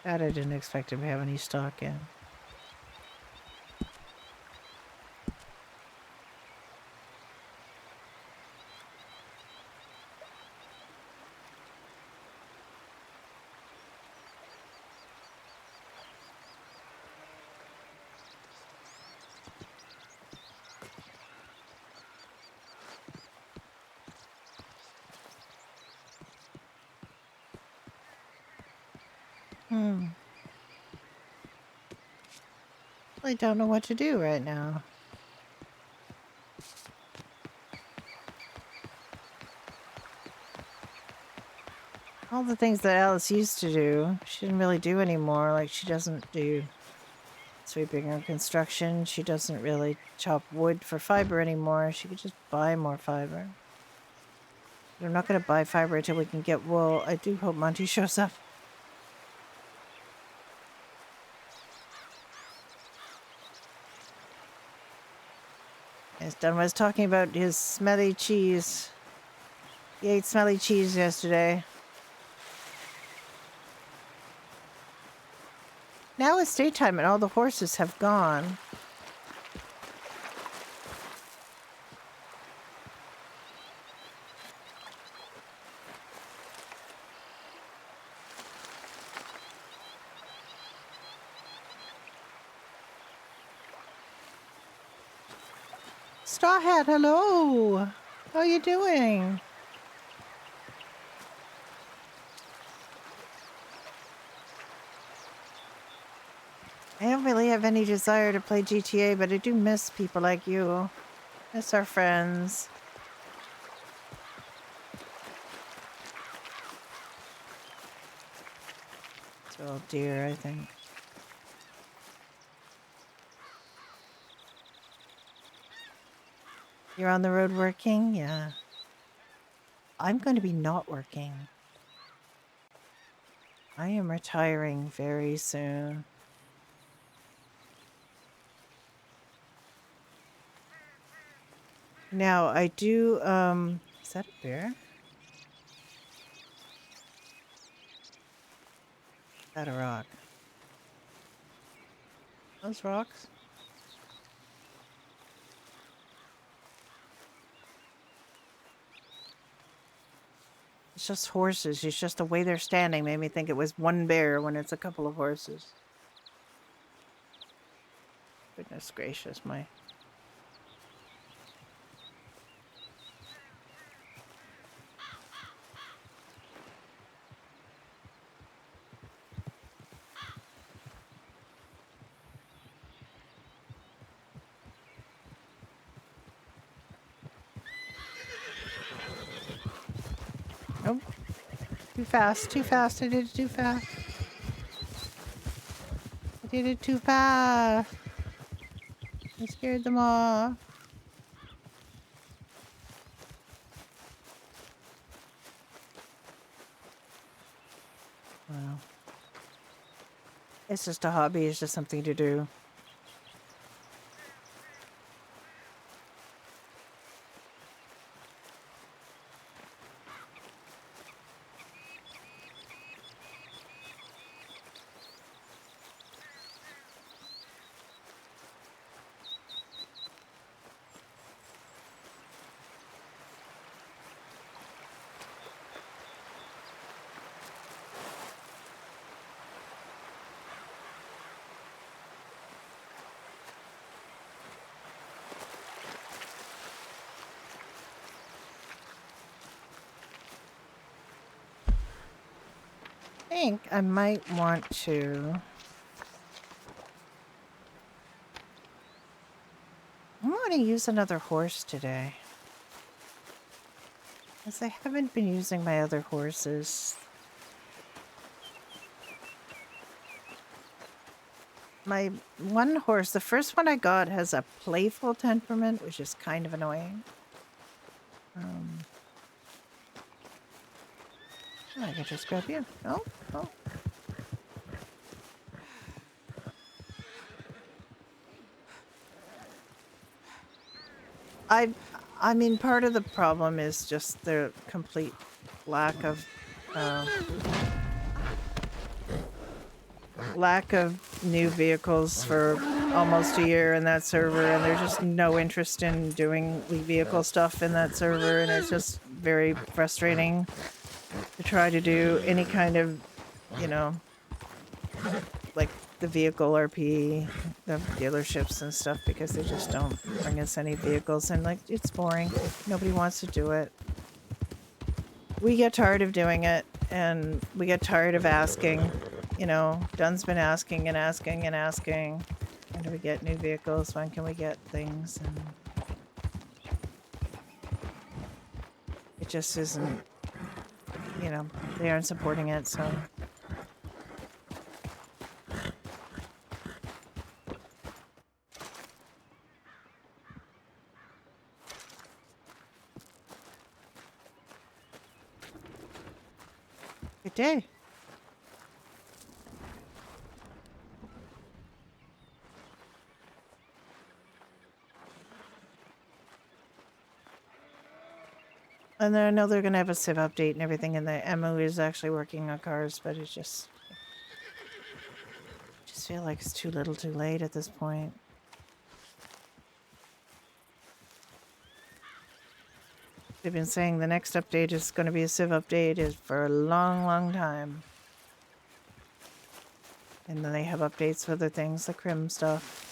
Speaker 1: That I didn't expect him to have any stock in. I don't know what to do right now. All the things that Alice used to do, she didn't really do anymore. Like, she doesn't do sweeping or construction. She doesn't really chop wood for fiber anymore. She could just buy more fiber. But I'm not going to buy fiber until we can get wool. I do hope Monty shows up. As Dunn was talking about his smelly cheese. He ate smelly cheese yesterday. Now it's daytime and all the horses have gone. Straw Hat, hello! How are you doing? I don't really have any desire to play GTA, but I do miss people like you. Miss our friends. It's all deer, I think. You're on the road working? Yeah. I'm going to be not working. I am retiring very soon. Now, I do, is that a bear? Is that a rock? Those rocks? It's just horses. It's just the way they're standing made me think it was one bear when it's a couple of horses. Goodness gracious, my... Nope. Too fast, too fast. I did it too fast. I did it too fast. I scared them off. Well, it's just a hobby. It's just something to do. I think I might want to... I want to use another horse today. Because I haven't been using my other horses. My one horse, the first one I got, has a playful temperament, which is kind of annoying. I can just grab you. Oh, oh. I mean, part of the problem is just the complete lack of new vehicles for almost a year in that server, and there's just no interest in doing vehicle stuff in that server, and it's just very frustrating to try to do any kind of, you know, like the vehicle RP, the dealerships and stuff, because they just don't bring us any vehicles, and like, it's boring. Nobody wants to do it. We get tired of doing it, and we get tired of asking. You know, Dunn's been asking and asking and asking. When do we get new vehicles? When can we get things? And it just isn't you know, they aren't supporting it, so. Good day. And then I know they're gonna have a Civ update and everything, and the MO is actually working on cars, but it's just feel like it's too little too late at this point. They've been saying the next update is going to be a Civ update is for a long, long time. And then they have updates for other things, like Crim stuff.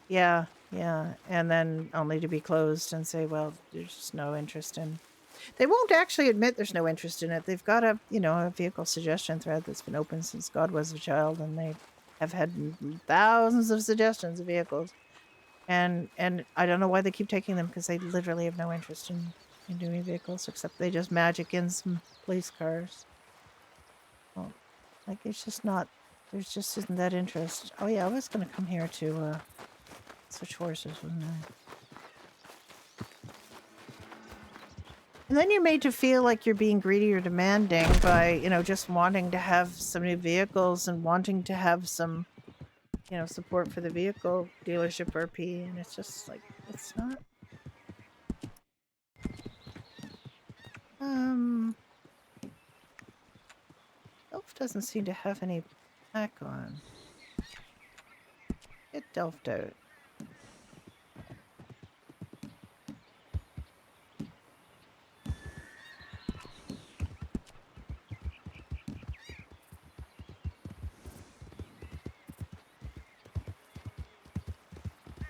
Speaker 1: Yeah, yeah. And then only to be closed and say, well, there's just no interest in... They won't actually admit there's no interest in it. They've got a, you know, a vehicle suggestion thread that's been open since God was a child, and they have had thousands of suggestions of vehicles. And I don't know why they keep taking them, because they literally have no interest in doing vehicles, except they just magic in some police cars. Well, like, it's just not, there's just isn't that interest. Oh yeah, I was going to come here to switch horses, wasn't I? And then you're made to feel like you're being greedy or demanding by, you know, just wanting to have some new vehicles and wanting to have some, you know, support for the vehicle dealership RP. And it's just like, it's not. Delph doesn't seem to have any pack on. Get Delphed out.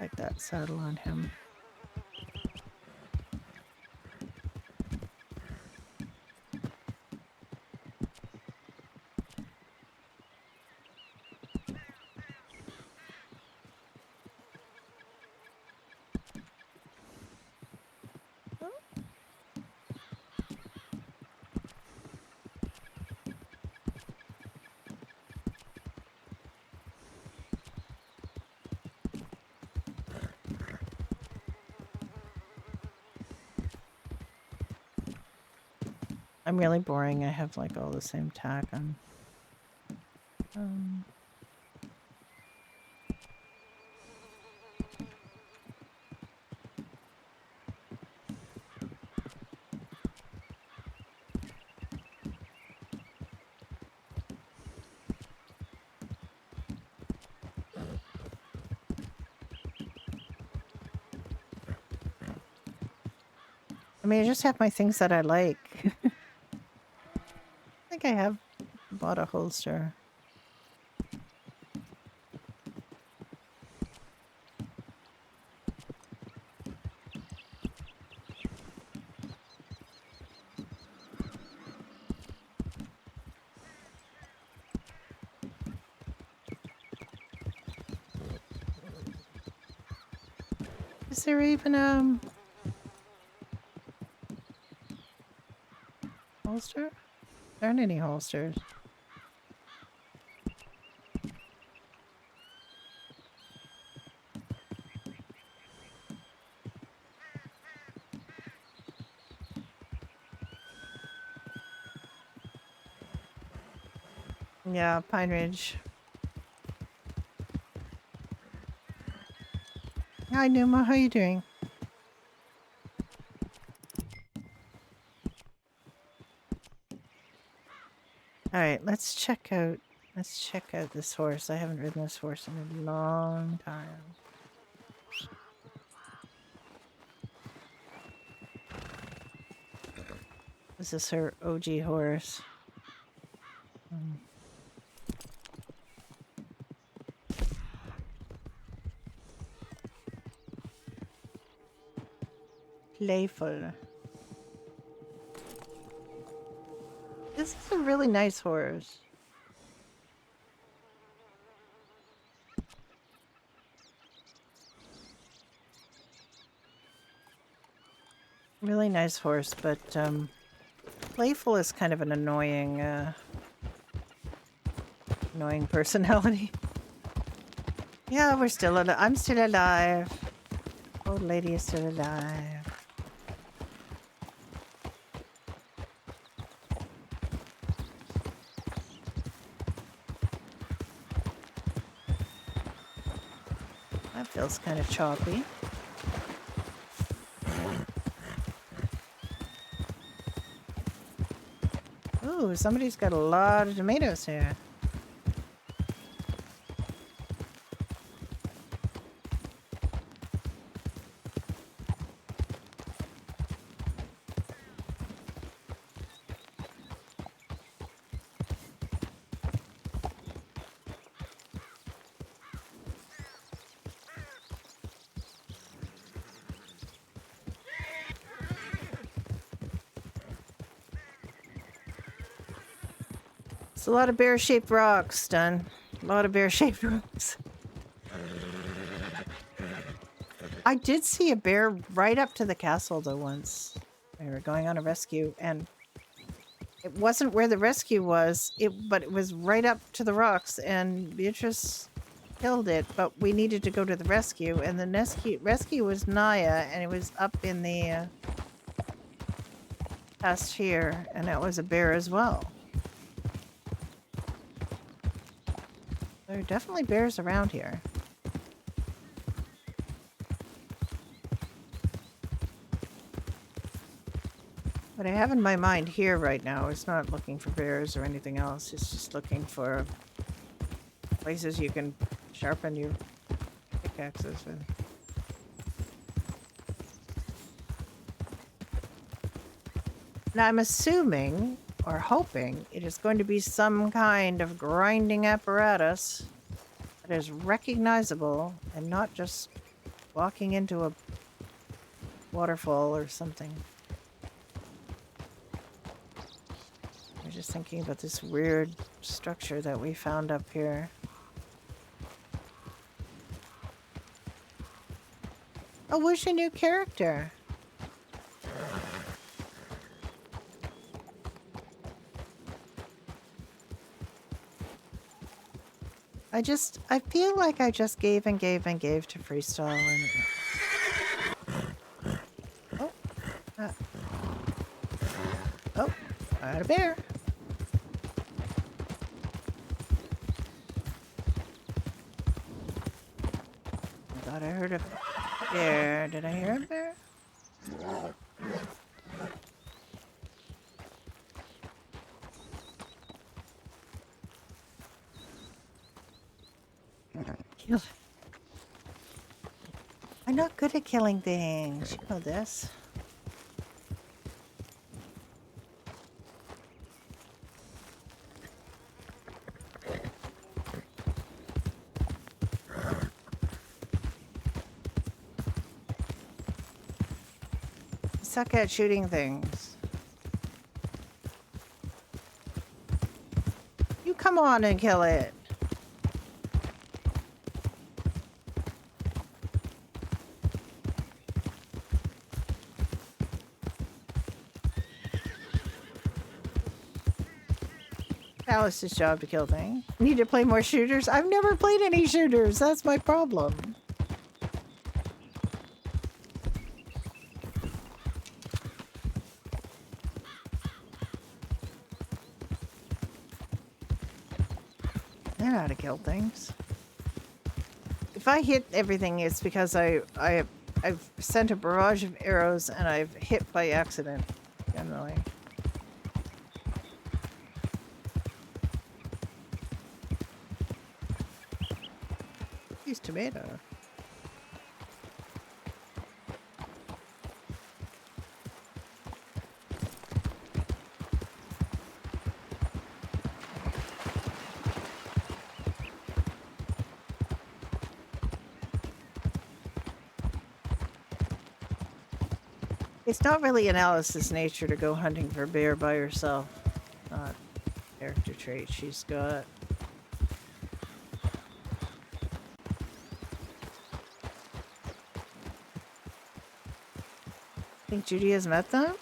Speaker 1: Like that saddle on him. I'm really boring. I have like all the same tack on. I mean, I just have my things that I like. I think I have bought a holster. Is there even holster? There aren't any holsters. Yeah, Pine Ridge. Hi, Numa. How you doing? All right, let's check out this horse. I haven't ridden this horse in a long time. This is her OG horse. Playful. This is a really nice horse. Really nice horse, but Playful is kind of an annoying personality. Yeah, we're still alive. I'm still alive. Old lady is still alive. That feels kind of choppy. Ooh, somebody's got a lot of tomatoes here. It's a lot of bear-shaped rocks, done. A lot of bear-shaped rocks. I did see a bear right up to the castle, though, once. We were going on a rescue, and it wasn't where the rescue was, but it was right up to the rocks, and Beatrice killed it, but we needed to go to the rescue, and the rescue was Naya, and it was up in the past here, and that was a bear as well. There are definitely bears around here. What I have in my mind here right now is not looking for bears or anything else. It's just looking for places you can sharpen your pickaxes with. Now I'm assuming, or hoping, it is going to be some kind of grinding apparatus that is recognizable and not just walking into a waterfall or something. I'm just thinking about this weird structure that we found up here. Oh, where's your new character? I feel like I just gave and gave and gave to Freestyle and... Oh. Oh, I had a bear. I thought I heard a bear. Did I hear a bear? Kill. I'm not good at killing things. You know this. I suck at shooting things. You come on and kill it. Alice's job to kill things. Need to play more shooters? I've never played any shooters. That's my problem. I know how to kill things. If I hit everything, it's because I've sent a barrage of arrows and I've hit by accident, generally. Use tomato. It's not really in Alice's nature to go hunting for bear by herself. Not a character trait she's got. Think Judy has met them?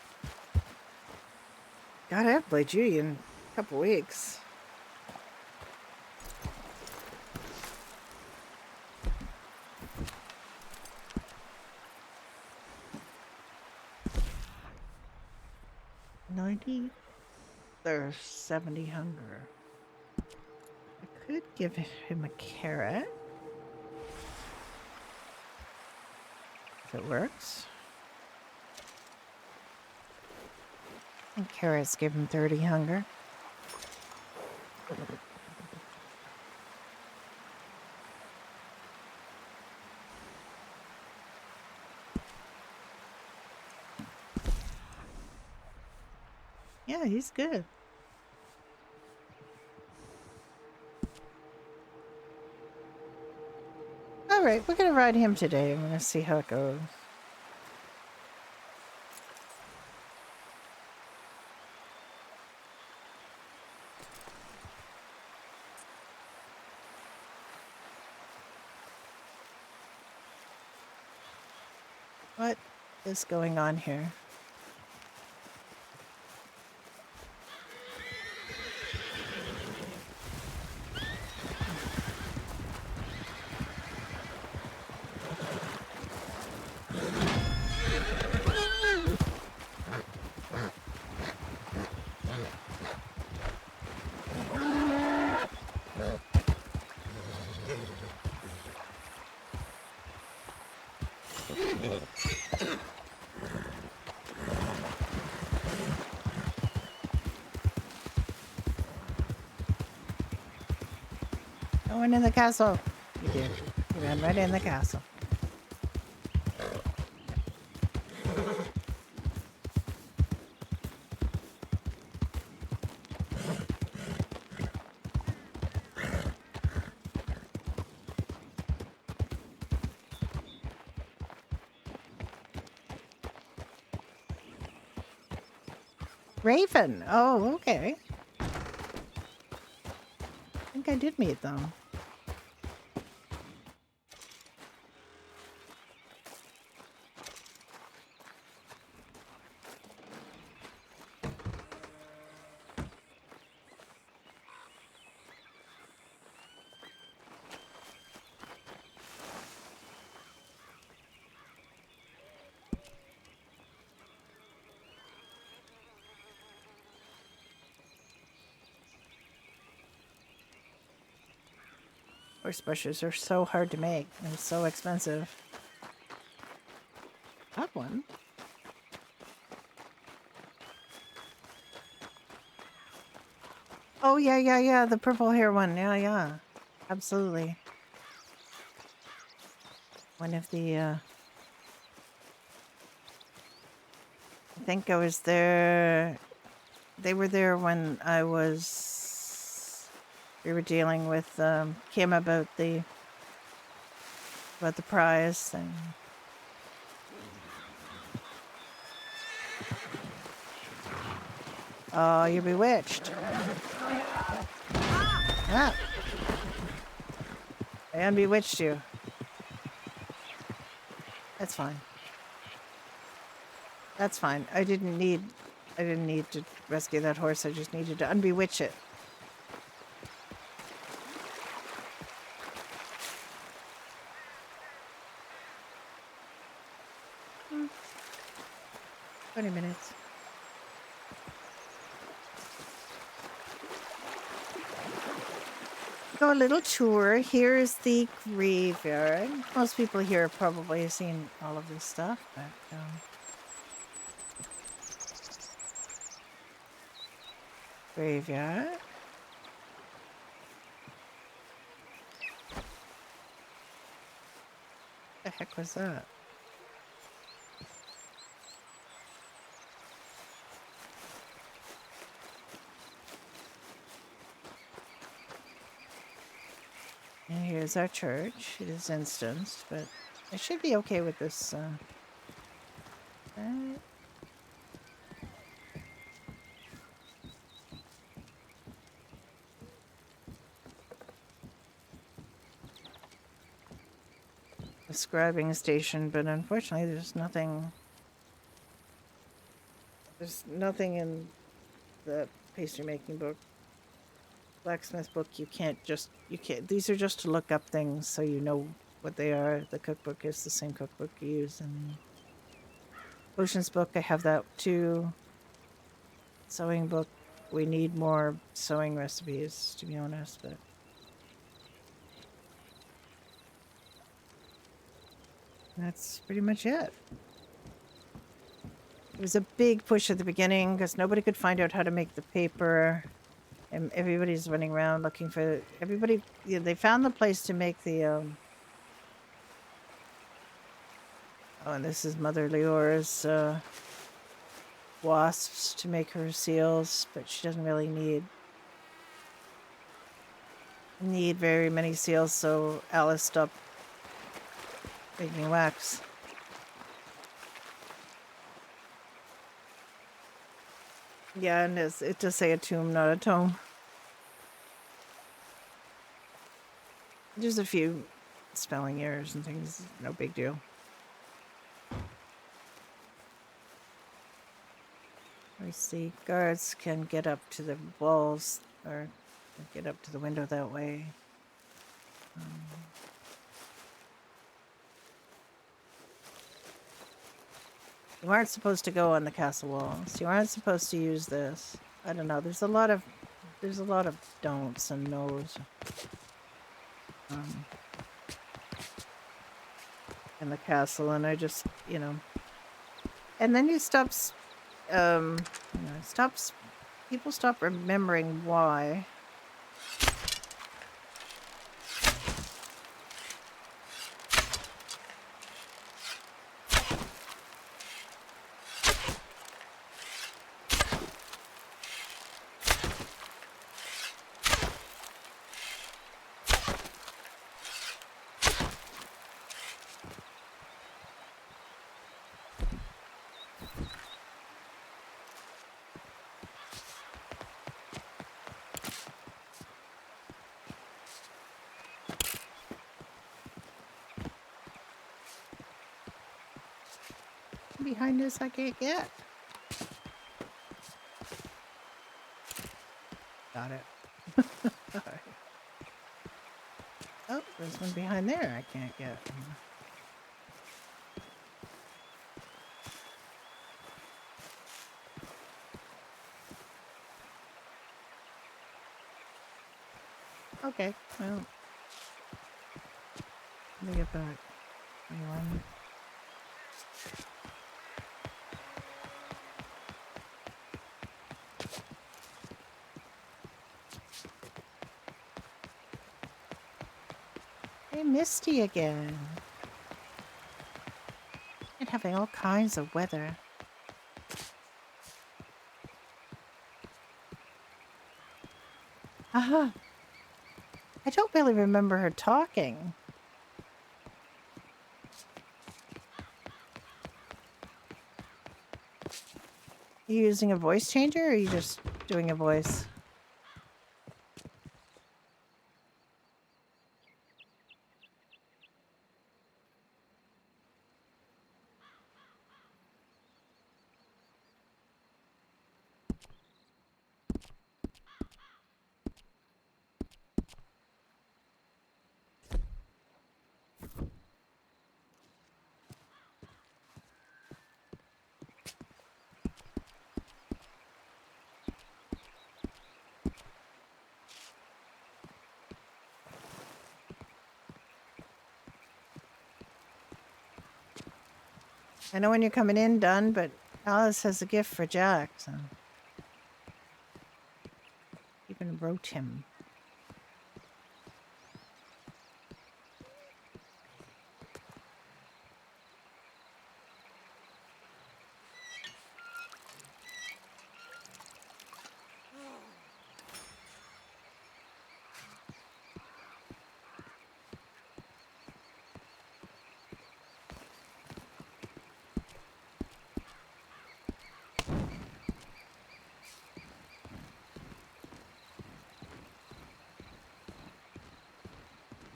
Speaker 1: God, I have to play Judy in a couple weeks. There's 70 hunger. I could give him a carrot. If it works. And carrots give him 30 hunger. Yeah, he's good. All right, we're going to ride him today. I'm going to see how it goes. What is going on here? I went in the castle. You did. You ran right in the castle. Raven. Oh, okay. I think I did meet them. Horse bushes are so hard to make and so expensive. That one. Oh, yeah. The purple hair one. Yeah. Absolutely. One of the, I think I was there. They were there when we were dealing with, Kim about the prize thing. Oh, you're bewitched. Ah. I unbewitched you. That's fine. That's fine. I didn't need to rescue that horse. I just needed to unbewitch it. Hmm. 20 minutes. Go a little tour. Here's the graveyard. Most people here have probably seen all of this stuff, but graveyard. The heck was that? And here's our church. It is instanced, but I should be okay with this. Right. The scribing station, but unfortunately there's nothing There's nothing in the pastry making book. Blacksmith book, you can't. These are just to look up things so you know what they are. The cookbook is the same cookbook you use in the potions book. I have that too. Sewing book. We need more sewing recipes, to be honest, but that's pretty much it. It was a big push at the beginning because nobody could find out how to make the paper. And everybody's running around looking for everybody. Yeah, they found the place to make the oh, and this is Mother Leora's wasps to make her seals, but she doesn't really need very many seals, so Alice stopped making wax. Yeah, and it does say a tomb, not a tome. There's a few spelling errors and things, no big deal. I see guards can get up to the walls or get up to the window that way. You aren't supposed to go on the castle walls. You aren't supposed to use this. I don't know. There's a lot of don'ts and no's in the castle, and I just, and then people stop remembering why. Behind this I can't get. Got it. Alright. Oh, there's one behind there I can't get. Okay, well. Let me get back. Anyone? Hey, Misty again. And having all kinds of weather. Aha! I don't really remember her talking. Are you using a voice changer or are you just doing a voice? I know when you're coming in, done, but Alice has a gift for Jack, so. Even wrote him.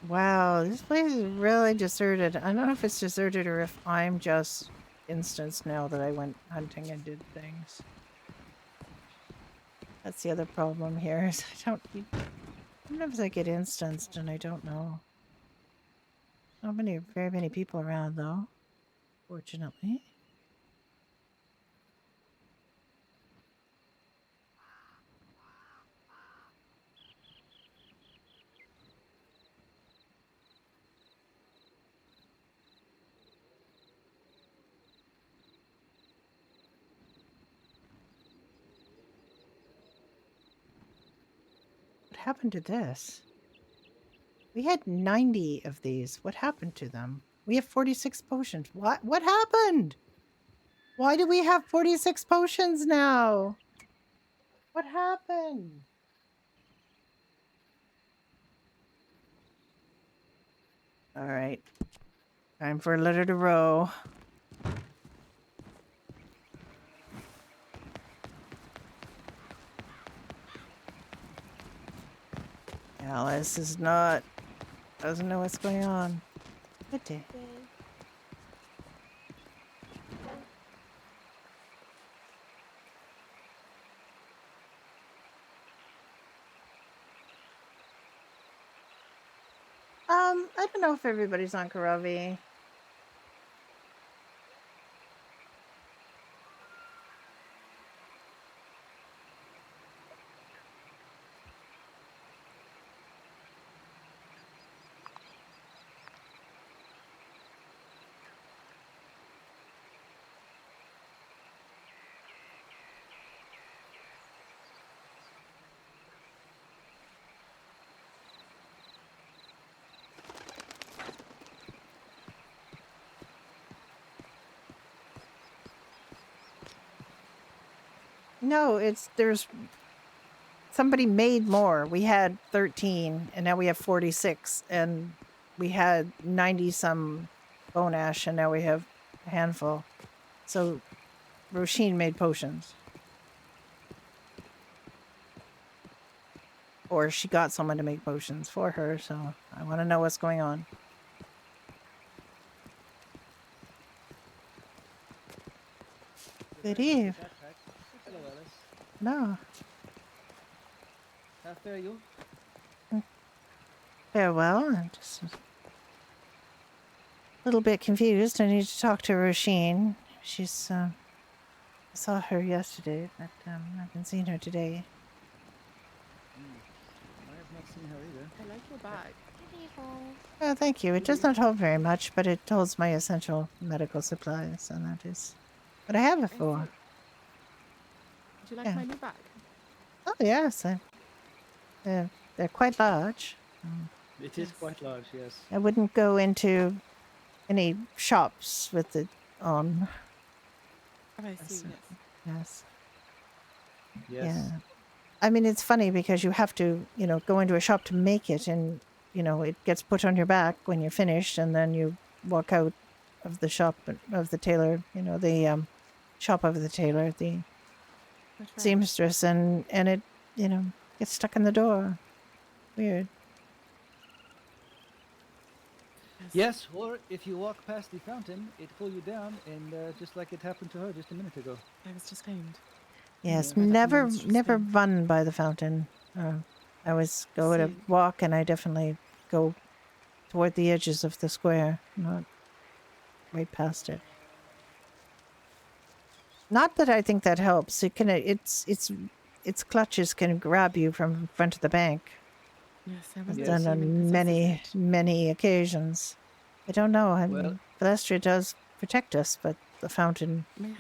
Speaker 1: Wow, this place is really deserted. I don't know if it's deserted or if I'm just instanced now that I went hunting and did things. That's the other problem here is sometimes I get instanced and I don't know. Not very many people around though, fortunately. What happened to this? We had 90 of these. What happened to them? We have 46 potions. What happened? Why do we have 46 potions now? What happened? All right. Time for a letter to row. Alice doesn't know what's going on. Good day. I don't know if everybody's on Karavi. No, there's somebody made more. We had 13 and now we have 46 and we had 90 some bone ash and now we have a handful. So Roisin made potions. Or she got someone to make potions for her, so I want to know what's going on. Good eve.
Speaker 4: Hello, Alice.
Speaker 1: No.
Speaker 4: How fare you?
Speaker 1: Farewell. I'm just a little bit confused. I need to talk to Roisin. She's, I saw her yesterday, but I haven't seen her today.
Speaker 4: I have not seen her either.
Speaker 5: I like your bag.
Speaker 1: Oh, thank you. It does not hold very much, but it holds my essential medical supplies, and that is what I have it
Speaker 5: I
Speaker 1: for.
Speaker 5: see. Would you like
Speaker 1: Yeah.
Speaker 5: my new bag?
Speaker 1: Oh, yes. They're quite large.
Speaker 4: It is
Speaker 5: Yes.
Speaker 4: quite large, yes.
Speaker 1: I wouldn't go into any shops with it on.
Speaker 5: Oh, I
Speaker 1: Yes,
Speaker 5: see. Yes.
Speaker 1: Yes.
Speaker 4: Yes.
Speaker 1: Yeah. I mean, it's funny because you have to, go into a shop to make it, and, it gets put on your back when you're finished, and then you walk out of the shop of the tailor, the shop of the tailor, the
Speaker 5: That's right.
Speaker 1: seamstress, and it, gets stuck in the door. Weird.
Speaker 4: Yes, or if you walk past the fountain, it pull you down, and just like it happened to her just a minute ago.
Speaker 5: I was disclaimed.
Speaker 1: Yes,
Speaker 5: By that
Speaker 1: never
Speaker 5: monstrous thing.
Speaker 1: run by the fountain. I always go to
Speaker 5: See.
Speaker 1: walk, and I definitely go toward the edges of the square, not right past it. Not that I think that helps. Its clutches can grab you from in front of the bank.
Speaker 5: Yes, I
Speaker 1: I've
Speaker 5: was
Speaker 1: done
Speaker 5: assuming
Speaker 1: on many,
Speaker 5: possesses
Speaker 1: many occasions. I don't know. I
Speaker 4: Well-
Speaker 1: mean, Valestria does protect us, but the fountain
Speaker 5: it.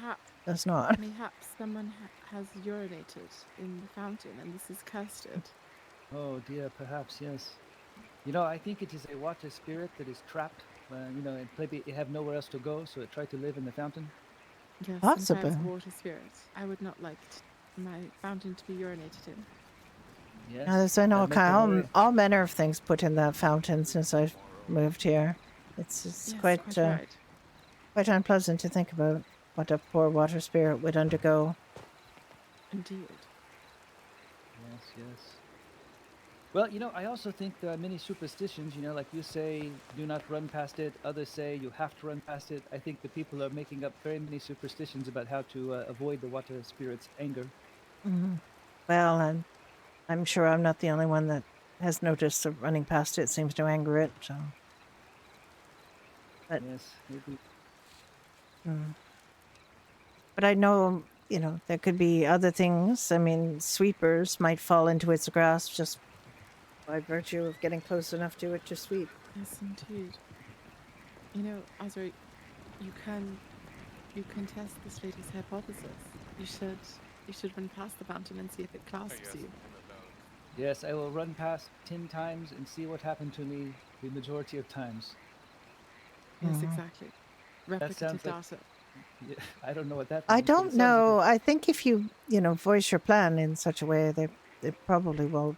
Speaker 1: does not.
Speaker 5: Mayhaps someone has urinated in the fountain, and this is cursed.
Speaker 4: Oh dear, perhaps, yes. You know, I think it is a water spirit that is trapped, and maybe it have nowhere else to go, so it tried to live in the fountain.
Speaker 5: Yes,
Speaker 1: Possible.
Speaker 5: and perhaps water spirits. I would not like my fountain to be urinated in.
Speaker 4: Yes.
Speaker 1: Now, there's been
Speaker 4: that
Speaker 1: all manner of things put in that fountain since I've moved here. It's
Speaker 5: Yes,
Speaker 1: quite
Speaker 5: right.
Speaker 1: quite unpleasant to think about what a poor water spirit would undergo.
Speaker 5: Indeed.
Speaker 4: Yes, yes. Well, I also think there are many superstitions, like you say, do not run past it. Others say you have to run past it. I think the people are making up very many superstitions about how to avoid the water spirit's anger.
Speaker 1: Well, I'm sure I'm not the only one that has noticed that running past it seems to anger it. So, but
Speaker 4: Yes, maybe.
Speaker 1: mm. But I know, there could be other things. I mean, sweepers might fall into its grasp just by virtue of getting close enough to it to sweep.
Speaker 5: Yes, indeed. Azra, you can test this lady's hypothesis. You should run past the fountain and see if it clasps you.
Speaker 4: Yes, I will run past 10 times and see what happened to me the majority of times.
Speaker 5: Yes,
Speaker 1: Mhm.
Speaker 5: exactly.
Speaker 4: That
Speaker 5: Replicative
Speaker 4: sounds like.
Speaker 5: data.
Speaker 4: Yeah, I don't know what that
Speaker 1: I
Speaker 4: means. but it
Speaker 1: don't
Speaker 4: sounds like
Speaker 1: know. I think if you, voice your plan in such a way, they probably will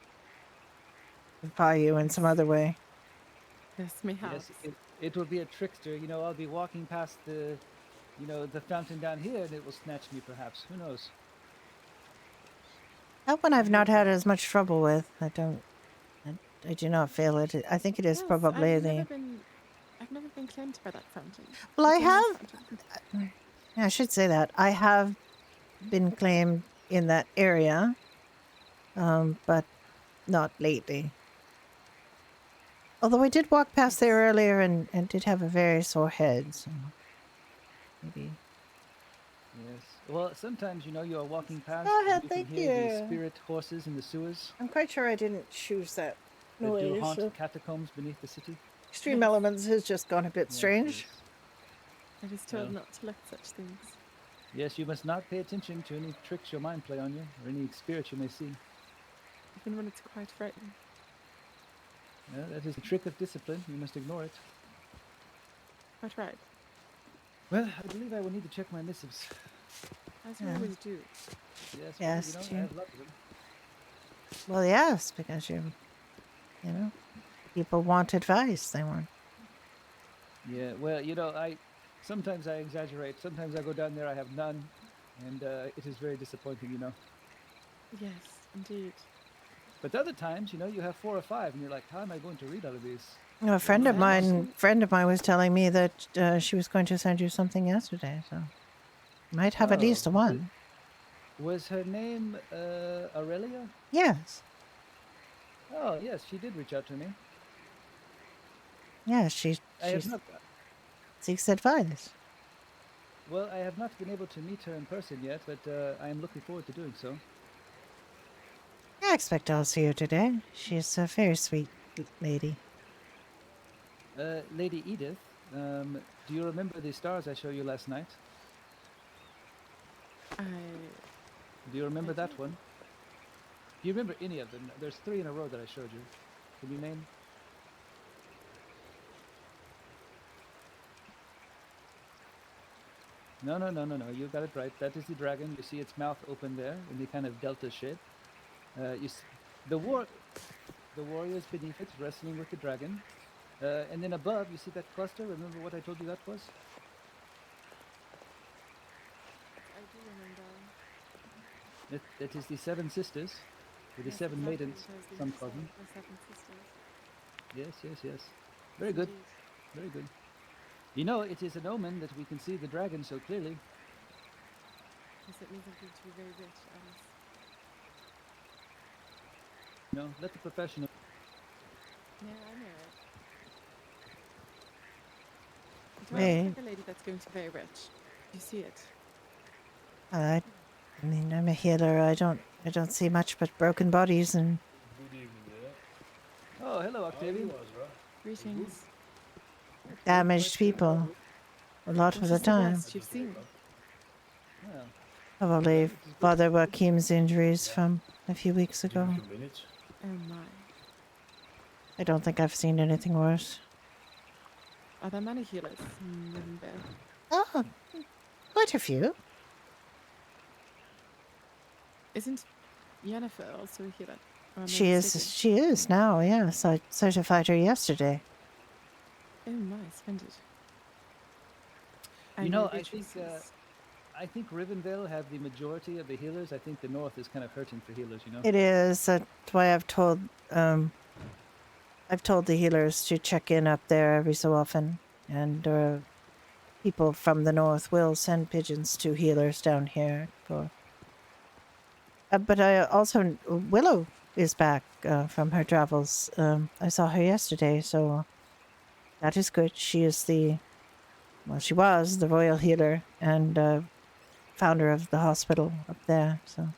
Speaker 1: defy you in some
Speaker 5: Yes.
Speaker 1: other way.
Speaker 5: Yes, mayhaps.
Speaker 4: Yes, it will be a trickster. I'll be walking past the fountain down here, and it will snatch me. Perhaps. Who knows?
Speaker 1: That one
Speaker 5: I
Speaker 1: I've not
Speaker 5: hope
Speaker 1: had
Speaker 5: not.
Speaker 1: as much trouble with. I do not feel it. I think it is
Speaker 5: Yes,
Speaker 1: probably the.
Speaker 5: I've never been claimed by that fountain.
Speaker 1: Well, I
Speaker 5: It's a nice
Speaker 1: have.
Speaker 5: fountain.
Speaker 1: Yeah, I should say that I have been claimed in that area, but not lately. Although I did walk past there
Speaker 5: Yes.
Speaker 1: earlier and did have a very sore head, so maybe.
Speaker 4: Yes. Well, sometimes you are walking past
Speaker 1: Go
Speaker 4: and
Speaker 1: ahead,
Speaker 4: you can
Speaker 1: thank
Speaker 4: hear the
Speaker 1: you.
Speaker 4: spirit horses in the sewers
Speaker 1: I'm quite sure I didn't choose that
Speaker 4: that do
Speaker 1: noise.
Speaker 4: haunt
Speaker 1: So
Speaker 4: catacombs beneath the city.
Speaker 1: Extreme
Speaker 5: Yes.
Speaker 1: Elements has just gone a bit
Speaker 4: Yes,
Speaker 1: strange.
Speaker 4: yes.
Speaker 5: I was told
Speaker 4: Well,
Speaker 5: not to look at such things.
Speaker 4: yes, you must not pay attention to any tricks your mind play on you or any spirits you may see.
Speaker 5: Even when it's quite frightening.
Speaker 4: That is a trick of discipline. You must ignore it.
Speaker 5: Quite right.
Speaker 4: Well, I believe I will need to check my missives.
Speaker 5: As you
Speaker 1: Yeah.
Speaker 5: always do.
Speaker 4: Yes,
Speaker 1: Yes,
Speaker 4: well, I
Speaker 1: Jim.
Speaker 4: have lots of them.
Speaker 1: Well, yes, because people want advice. They want.
Speaker 4: Yeah, well, sometimes I exaggerate. Sometimes I go down there, I have none, and it is very disappointing.
Speaker 5: Yes, indeed.
Speaker 4: But other times, you have 4 or 5, and you're like, how am I going to read all of these?
Speaker 1: A friend of
Speaker 5: Exactly.
Speaker 1: mine was telling me that she was going to send you something yesterday, so you might have at
Speaker 4: Oh,
Speaker 1: least one.
Speaker 4: was her name Aurelia?
Speaker 1: Yes,
Speaker 4: Oh, yes, she did reach out to me.
Speaker 1: yes, she
Speaker 4: I have not.
Speaker 1: seeks advice.
Speaker 4: Well, I have not been able to meet her in person yet, but I am looking forward to doing so.
Speaker 1: I expect I'll see her today. She's a very sweet lady.
Speaker 4: Lady Edith, do you remember the stars I showed you last night?
Speaker 5: I
Speaker 4: Do you remember
Speaker 5: I
Speaker 4: that
Speaker 5: do.
Speaker 4: one? Do you remember any of them? There's 3 in a row that I showed you. Can you name? No. You got it right. That is the dragon. You see its mouth open there in the kind of delta shape. The warriors beneath it wrestling with the dragon. And then above, you see that cluster? Remember what I told you that was?
Speaker 5: do remember.
Speaker 4: That is the 7 sisters, or the
Speaker 5: Yes,
Speaker 4: 7
Speaker 5: exactly
Speaker 4: maidens,
Speaker 5: what I was going
Speaker 4: some
Speaker 5: to
Speaker 4: call
Speaker 5: say.
Speaker 4: them.
Speaker 5: The Seven Sisters.
Speaker 4: Yes. Very good,
Speaker 5: Indeed.
Speaker 4: very good. It is an omen that we can see the dragon so clearly.
Speaker 5: Yes, it means I'm going to be very rich, Alice.
Speaker 4: Let the professional.
Speaker 5: No, I know it. Do I
Speaker 1: Hey.
Speaker 5: look like a lady that's going to be very rich? You see it?
Speaker 1: I mean, I'm a healer. I don't see much but broken bodies and
Speaker 6: Good evening there.
Speaker 4: Oh, hello,
Speaker 6: How are
Speaker 4: Octavian.
Speaker 6: you, Azra?
Speaker 5: Greetings.
Speaker 1: damaged people a lot
Speaker 5: What
Speaker 1: of the
Speaker 5: is the
Speaker 1: time.
Speaker 5: worst you've seen?
Speaker 4: Well,
Speaker 1: Probably
Speaker 4: it is good.
Speaker 1: Father Joachim's injuries from a few weeks
Speaker 6: Give
Speaker 1: ago.
Speaker 6: me 2 minutes.
Speaker 5: Oh my.
Speaker 1: I don't think I've seen anything worse.
Speaker 5: Are there many healers in Limbo?
Speaker 1: Oh, quite a few.
Speaker 5: Isn't Yennefer also a healer? Or am I
Speaker 1: She
Speaker 5: mistaken?
Speaker 1: is now, yes. I certified her yesterday.
Speaker 5: Oh my, splendid.
Speaker 4: I think
Speaker 5: Beatrice's.
Speaker 4: I think Rivendell have the majority of the healers. I think the North is kind of hurting for healers, you know?
Speaker 1: It is. That's why I've told the healers to check in up there every so often, and people from the north will send pigeons to healers down here for. But I also Willow is back from her travels. I saw her yesterday, so that is good. She is she was the royal healer and founder of the hospital up there. So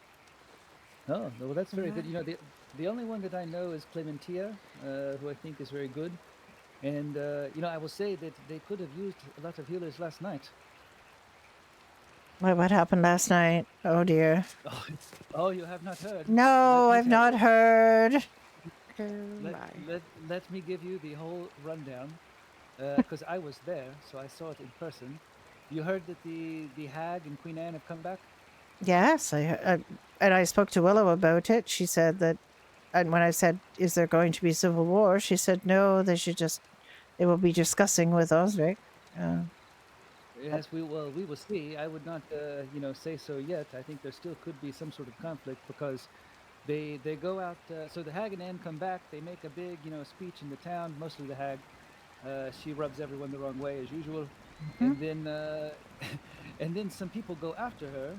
Speaker 4: Oh, well, that's very good.
Speaker 5: Yeah.
Speaker 4: You know, the only one that I know is Clementia, who I think is very good. And, you know, I will say that they could have used a lot of healers last night.
Speaker 1: what happened last night? Oh dear.
Speaker 4: Oh, oh, you have not heard.
Speaker 1: No,
Speaker 4: Let me
Speaker 1: I've
Speaker 4: tell
Speaker 1: not
Speaker 4: you.
Speaker 1: heard.
Speaker 5: Oh
Speaker 4: Let,
Speaker 5: my.
Speaker 4: let me give you the whole rundown, because I was there, so I saw it in person. You heard that the hag and Queen Anne have come back?
Speaker 1: Yes, and I spoke to Willow about it. She said that, and when I said, "Is there going to be civil war?" she said, "No, they will be discussing with Osric." Uh,
Speaker 4: Yes, we will see. I would not, you know, say so yet. I think there still could be some sort of conflict because they go out. So the hag and Anne come back. They make a big, you know, speech in the town. Mostly the hag. She rubs everyone the wrong way as usual,
Speaker 1: mhm.
Speaker 4: and then and then some people go after her,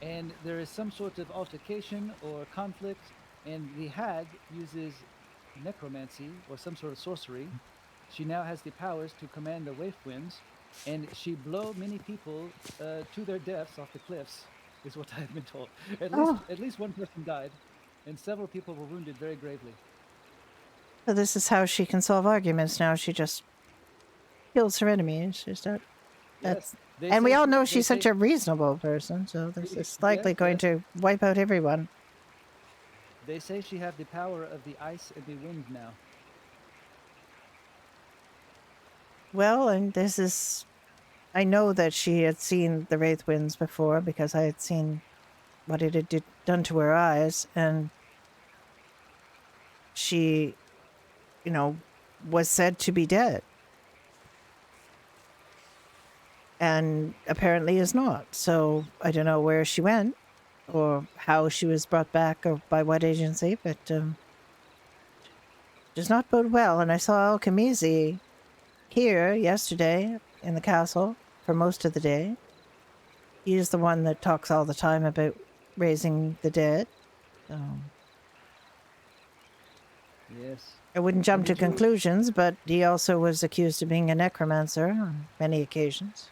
Speaker 4: and there is some sort of altercation or conflict, and the hag uses necromancy or some sort of sorcery. She now has the powers to command the waif winds, and she blow many people to their deaths off the cliffs, is what I've been told.
Speaker 1: Oh,
Speaker 4: At least one person died, and several people were wounded very gravely.
Speaker 1: so this is how she can solve arguments now. She just kills her enemies. She's not.
Speaker 4: Yes,
Speaker 1: That's,
Speaker 4: they
Speaker 1: and we
Speaker 4: say
Speaker 1: all
Speaker 4: she.
Speaker 1: know
Speaker 4: They
Speaker 1: she's such
Speaker 4: say
Speaker 1: a reasonable person. So this is
Speaker 4: yes,
Speaker 1: likely going
Speaker 4: yes.
Speaker 1: to wipe out everyone.
Speaker 4: They say she have the power of the ice and the wind now.
Speaker 1: Well, and this is. I know that she had seen the Wraith Winds before because I had seen what it had done to her eyes, and she, you know, was said to be dead and apparently is not. So I don't know where she went or how she was brought back or by what agency, but does not bode well. And I saw Alchemisi here yesterday in the castle for most of the day. He is the one that talks all the time about raising the dead. So
Speaker 4: Yes.
Speaker 1: I wouldn't
Speaker 4: And
Speaker 1: jump to
Speaker 4: did you?
Speaker 1: conclusions, but he also was accused of being a necromancer on many occasions.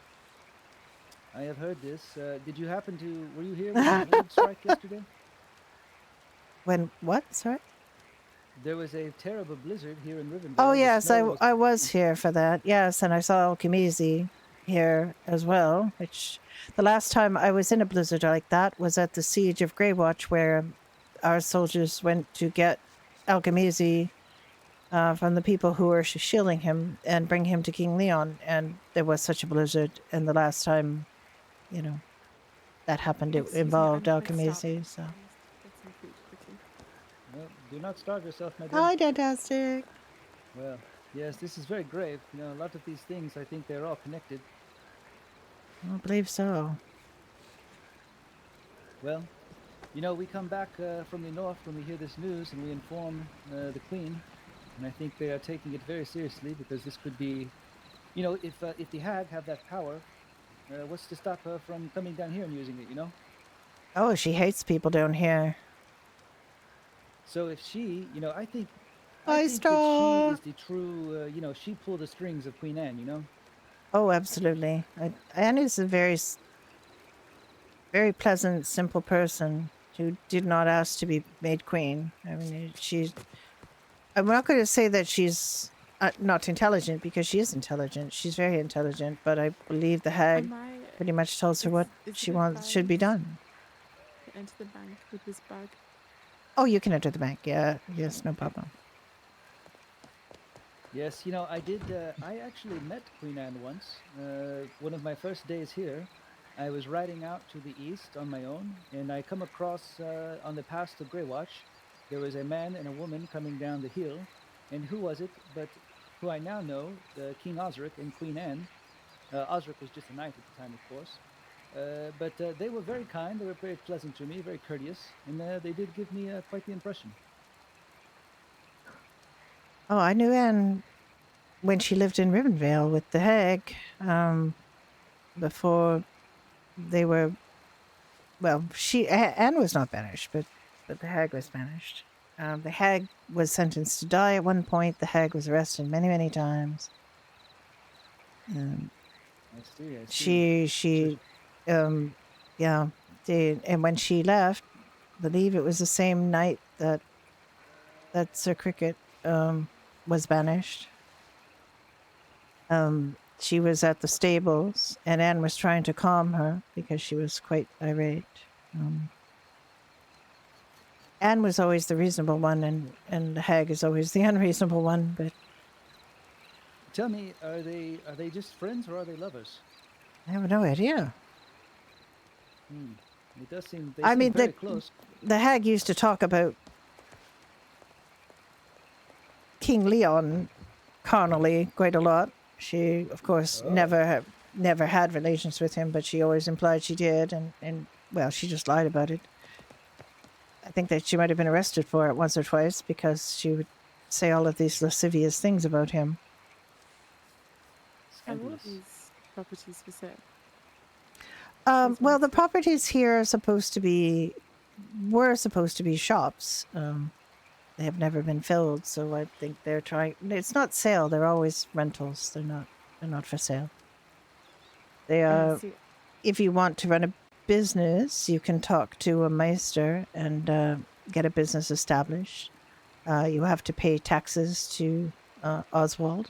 Speaker 4: I have heard this. Did you happen to? Were you here when the blizzard strike yesterday?
Speaker 1: When what? Sorry.
Speaker 4: There was a terrible blizzard here in
Speaker 1: Oh
Speaker 4: Rivendell. The
Speaker 1: yes,
Speaker 4: snow was.
Speaker 1: I was here for that. Yes, and I saw Alchemisi here as well. Which the last time I was in a blizzard like that was at the siege of Greywatch, where our soldiers went to get Alchemisi from the people who were shielding him and bring him to King Leon. And there was such a blizzard. And the last time, you know, that happened, it
Speaker 5: Excuse me,
Speaker 1: involved
Speaker 5: I'm quite starving.
Speaker 1: Alchemisi. So
Speaker 5: I must get some food quickly.
Speaker 4: Well, do not starve yourself, my dear.
Speaker 1: hi, fantastic.
Speaker 4: Well, yes, this is very grave. You know, a lot of these things. I think they're all connected.
Speaker 1: I believe so.
Speaker 4: Well, you know, we come back from the north when we hear this news, and we inform the queen, and I think they are taking it very seriously because this could be, you know, if the hag have that power, what's to stop her from coming down here and using it? You know.
Speaker 1: Oh, she hates people down here.
Speaker 4: So if she, you know, I
Speaker 1: Hi,
Speaker 4: think that she
Speaker 1: Star.
Speaker 4: is the true, you know, she pulled the strings of Queen Anne. You know.
Speaker 1: Oh, absolutely. Anne is a very pleasant, simple person who did not ask to be made queen. I mean, she's. I'm not going to say that she's not intelligent because she is intelligent. She's very intelligent, but I believe the hag
Speaker 5: Am I?
Speaker 1: pretty much tells her what
Speaker 5: Is
Speaker 1: she
Speaker 5: it
Speaker 1: wants should be
Speaker 5: advised
Speaker 1: done.
Speaker 5: to enter the bank with this bag?
Speaker 1: Oh, you can enter the bank. Yeah, yes, no
Speaker 5: Okay.
Speaker 1: problem.
Speaker 4: Yes, you know, I did. I actually met Queen Anne once. One of my first days here, I was riding out to the east on my own, and I come across on the path to Greywatch, there was a man and a woman coming down the hill, and who was it? But who I now know, King Osric and Queen Anne. Osric was just a knight at the time, of course. But they were very kind. They were very pleasant to me, very courteous, and they did give me quite the impression.
Speaker 1: Oh, I knew Anne when she lived in Ribbonvale with the hag. Before they were, well, Anne was not banished, but the hag was banished. The hag was sentenced to die at one point. The hag was arrested many times.
Speaker 4: I see. I see.
Speaker 1: She, yeah, and when she left, I believe it was the same night that Sir Cricket was banished. She was at the stables, and Anne was trying to calm her because she was quite irate. Anne was always the reasonable one, and the hag is always the unreasonable one. But
Speaker 4: Tell me, are they just friends or are they lovers?
Speaker 1: I have no idea.
Speaker 4: It does seem they
Speaker 1: I
Speaker 4: seem
Speaker 1: mean,
Speaker 4: very close.
Speaker 1: the hag used to talk about King Leon carnally quite a lot. She, of course, never had relations with him, but she always implied she did, and well, she just lied about it. I think that she might have been arrested for it once or twice because she would say all of these lascivious things about him.
Speaker 5: Are all of
Speaker 4: Scandalous.
Speaker 5: these properties for sale?
Speaker 1: Well, the properties here are were supposed to be shops. They have never been filled, so I think they're trying. It's not sale; they're always rentals. They're not for sale. They are.
Speaker 5: See,
Speaker 1: If you want to run a business, you can talk to a meister and get a business established. You have to pay taxes to Oswald.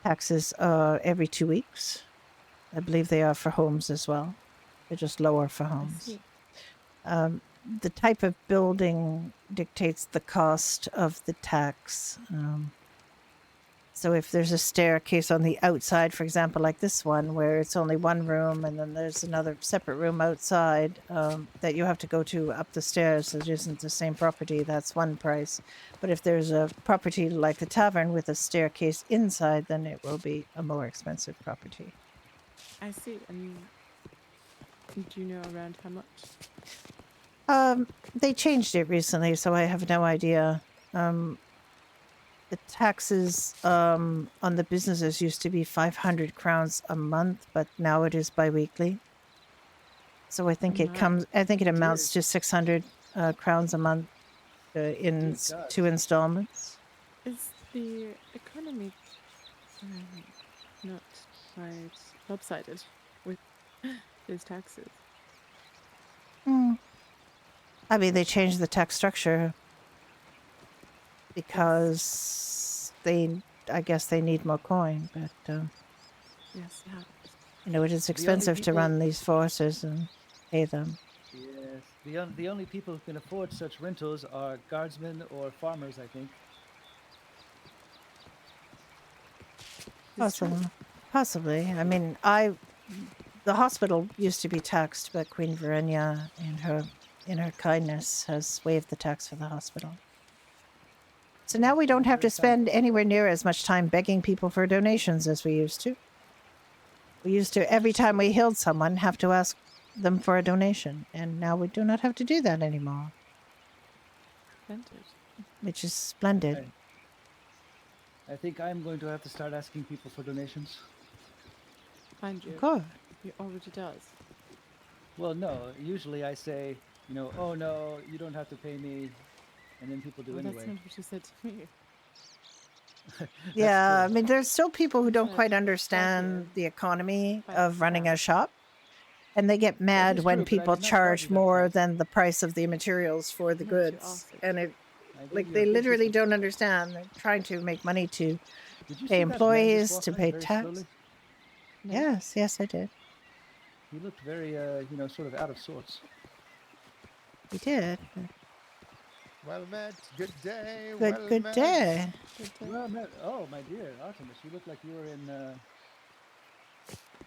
Speaker 1: Taxes every 2 weeks. I believe they are for homes as well. They're just lower for
Speaker 5: I
Speaker 1: homes.
Speaker 5: see.
Speaker 1: The type of building dictates the cost of the tax. So if there's a staircase on the outside, for example, like this one, where it's only one room and then there's another separate room outside that you have to go to up the stairs, it isn't the same property, that's one price. But if there's a property like the tavern with a staircase inside, then it will be a more expensive property.
Speaker 5: I see. And do you know around how much?
Speaker 1: They changed it recently, so I have no idea. The taxes on the businesses used to be 500 crowns a month, but now it is biweekly. So I think it
Speaker 5: My.
Speaker 1: amounts to 600 crowns a month in
Speaker 4: Good God.
Speaker 1: 2 installments.
Speaker 5: Is the economy not quite lopsided with those taxes?
Speaker 1: I mean, they changed the tax structure because I guess they need more coin, but
Speaker 5: Yes, yeah.
Speaker 1: it is expensive to
Speaker 4: people-
Speaker 1: run these forces and pay them.
Speaker 4: Yes. The only people who can afford such rentals are guardsmen or farmers, I think.
Speaker 5: It's true.
Speaker 1: Possibly. I mean, the hospital used to be taxed, but Queen Verenia, in her kindness, has waived the tax for the hospital. So now we don't have to spend anywhere near as much time begging people for donations as we used to. We used to, every time we healed someone, have to ask them for a donation, and now we do not have to do that anymore,
Speaker 5: Splendid.
Speaker 1: which is splendid.
Speaker 4: I think I'm going to have to start asking people for donations.
Speaker 5: Mind you,
Speaker 1: Good.
Speaker 5: he already does.
Speaker 4: Well, no. Usually I say, oh no, you don't have to pay me, and then people do
Speaker 5: Well,
Speaker 4: anyway.
Speaker 5: that's not what you said to me.
Speaker 1: Yeah, I
Speaker 4: true.
Speaker 1: mean, there's still people who don't
Speaker 5: Said,
Speaker 1: quite
Speaker 5: "Thank
Speaker 1: understand
Speaker 5: you."
Speaker 1: the economy
Speaker 5: But,
Speaker 1: of running
Speaker 5: yeah.
Speaker 1: a shop. And they get mad
Speaker 4: is
Speaker 1: when
Speaker 4: true, but I
Speaker 1: people
Speaker 4: did not
Speaker 1: charge
Speaker 4: charge you that
Speaker 1: more
Speaker 4: price.
Speaker 1: than the price of the materials for the
Speaker 5: Not you
Speaker 1: goods.
Speaker 5: asked it.
Speaker 1: And it,
Speaker 4: I gave
Speaker 1: like,
Speaker 4: you a
Speaker 1: they
Speaker 4: big
Speaker 1: literally
Speaker 4: discount.
Speaker 1: don't understand. They're trying to make money to
Speaker 4: Did you
Speaker 1: pay
Speaker 4: see that man just
Speaker 1: employees,
Speaker 4: walk
Speaker 1: to
Speaker 4: by
Speaker 1: pay
Speaker 4: very
Speaker 1: tax.
Speaker 4: slowly?
Speaker 5: No.
Speaker 1: Yes, I did.
Speaker 4: He looked very, sort of out of sorts.
Speaker 1: We did.
Speaker 6: Well met. Good day.
Speaker 1: Good,
Speaker 6: well
Speaker 1: good
Speaker 6: met.
Speaker 1: day.
Speaker 5: Good day.
Speaker 4: Well, oh my dear Artemis, you look like you were in.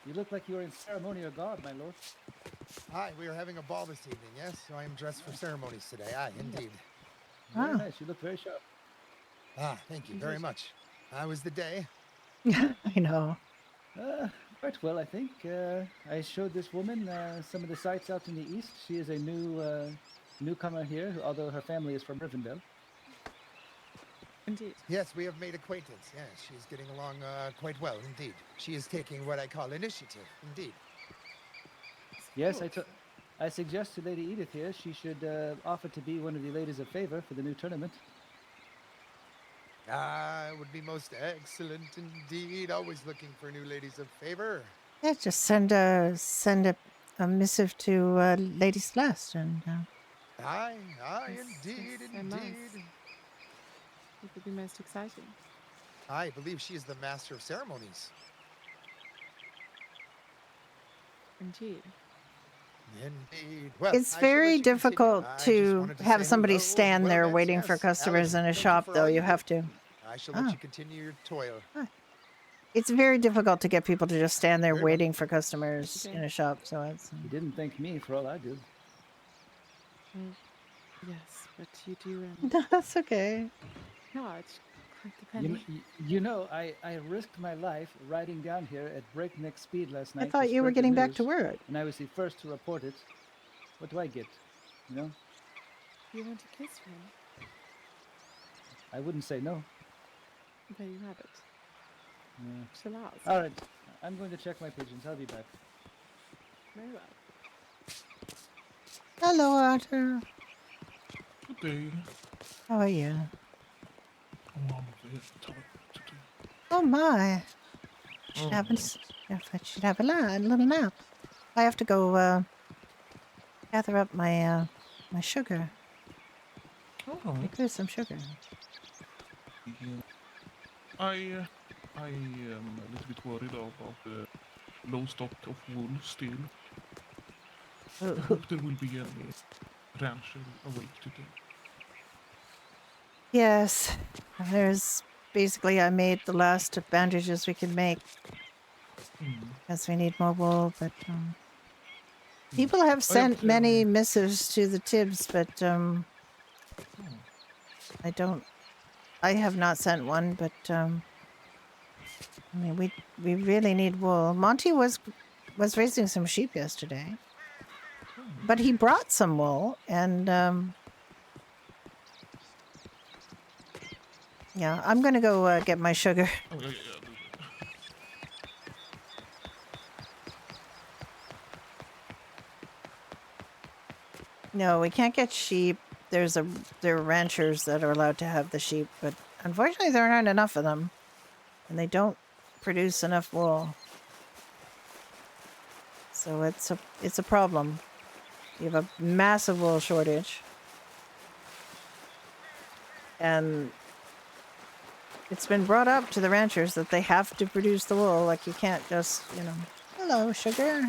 Speaker 4: You look like you were in ceremony of God, my lord.
Speaker 6: Hi, we are having a ball this evening, yes? So I am dressed for ceremonies today. Aye, indeed.
Speaker 4: Very
Speaker 1: Ah.
Speaker 4: nice. You look very sharp.
Speaker 6: Ah, thank you very much. How was the day?
Speaker 1: I know.
Speaker 4: Quite well, I think. I showed this woman some of the sights out in the east. She is a newcomer here, although her family is from Rivendell.
Speaker 5: Indeed.
Speaker 6: Yes, we have made acquaintance. Yes, she's getting along quite well, indeed. She is taking what I call initiative, indeed.
Speaker 4: Yes, I suggest to Lady Edith here she should offer to be one of the ladies of favor for the new tournament.
Speaker 6: Ah, it would be most excellent indeed. Always looking for new ladies of favor.
Speaker 1: Yeah, just send a missive to Lady Celeste, and
Speaker 6: Aye,
Speaker 5: Yes,
Speaker 6: indeed,
Speaker 5: yes, I must.
Speaker 6: indeed.
Speaker 5: It would be most exciting.
Speaker 6: I believe she is the master of ceremonies.
Speaker 5: Indeed.
Speaker 6: Indeed. Well,
Speaker 1: it's
Speaker 6: I shall let
Speaker 1: very
Speaker 6: you continue.
Speaker 1: difficult
Speaker 6: I just
Speaker 1: to
Speaker 6: wanted to
Speaker 1: have
Speaker 6: say
Speaker 1: somebody
Speaker 6: hello and
Speaker 1: stand
Speaker 6: well
Speaker 1: there
Speaker 6: met.
Speaker 1: waiting for
Speaker 6: Yes,
Speaker 1: customers
Speaker 6: Allison,
Speaker 1: in a
Speaker 6: thank you
Speaker 1: shop,
Speaker 6: for
Speaker 1: though.
Speaker 6: all
Speaker 1: You
Speaker 6: do.
Speaker 1: have to.
Speaker 6: I shall let
Speaker 1: Oh.
Speaker 6: you continue your toil.
Speaker 1: It's very difficult to get people to just stand there
Speaker 6: Very well.
Speaker 1: waiting for customers
Speaker 5: Okay.
Speaker 1: in a shop. So it's.
Speaker 4: You didn't thank me for all I do.
Speaker 5: Well, yes, but you do
Speaker 1: That's okay.
Speaker 5: charge quite the penny.
Speaker 4: You know, I risked my life riding down here at breakneck speed last night.
Speaker 1: I thought
Speaker 4: to
Speaker 1: you were
Speaker 4: spread the
Speaker 1: getting back to
Speaker 4: news,
Speaker 1: work.
Speaker 4: and I was the first to report it. What do I get? You know,
Speaker 5: You want a kiss from him?
Speaker 4: I wouldn't say no.
Speaker 5: There you have it.
Speaker 4: Yeah.
Speaker 5: Shall ask.
Speaker 4: All right, I'm going to check my pigeons. I'll be back.
Speaker 5: Very well.
Speaker 1: Hello, Arthur.
Speaker 7: Good day.
Speaker 1: How are you?
Speaker 7: Oh, I'm very tired today.
Speaker 1: Oh my! Should
Speaker 7: Oh,
Speaker 1: have a little nap. I have to go gather up my my sugar.
Speaker 7: oh,
Speaker 1: Make her some sugar.
Speaker 7: yeah. I am a little bit worried about the low stock of wool still. I hope there will be any rancher awake today.
Speaker 1: Yes, there's basically I made the last of bandages we can make because we need more wool. But people have sent many missives to the Tibbs, but I have not sent one. But I mean, we really need wool. Monty was raising some sheep yesterday, but he brought some wool, and yeah, I'm gonna go get my sugar.
Speaker 7: Oh, yeah, do that.
Speaker 1: No, we can't get sheep. There are ranchers that are allowed to have the sheep, but unfortunately there aren't enough of them, and they don't produce enough wool. So it's a problem. You have a massive wool shortage, and it's been brought up to the ranchers that they have to produce the wool. Like, you can't just, hello, sugar.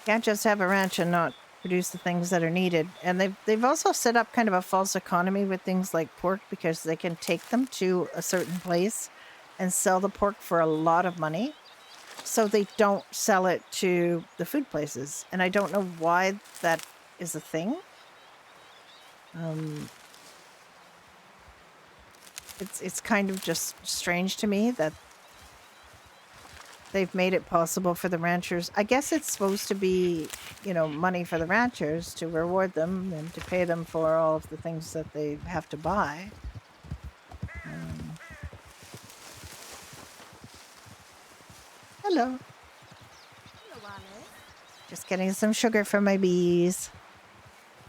Speaker 1: Can't just have a ranch and not produce the things that are needed. And they've also set up kind of a false economy with things like pork, because they can take them to a certain place and sell the pork for a lot of money. So they don't sell it to the food places. And I don't know why that is a thing. It's kind of just strange to me that they've made it possible for the ranchers. I guess it's supposed to be, money for the ranchers to reward them and to pay them for all of the things that they have to buy. Hello.
Speaker 8: Hello, Alice.
Speaker 1: Just getting some sugar for my bees.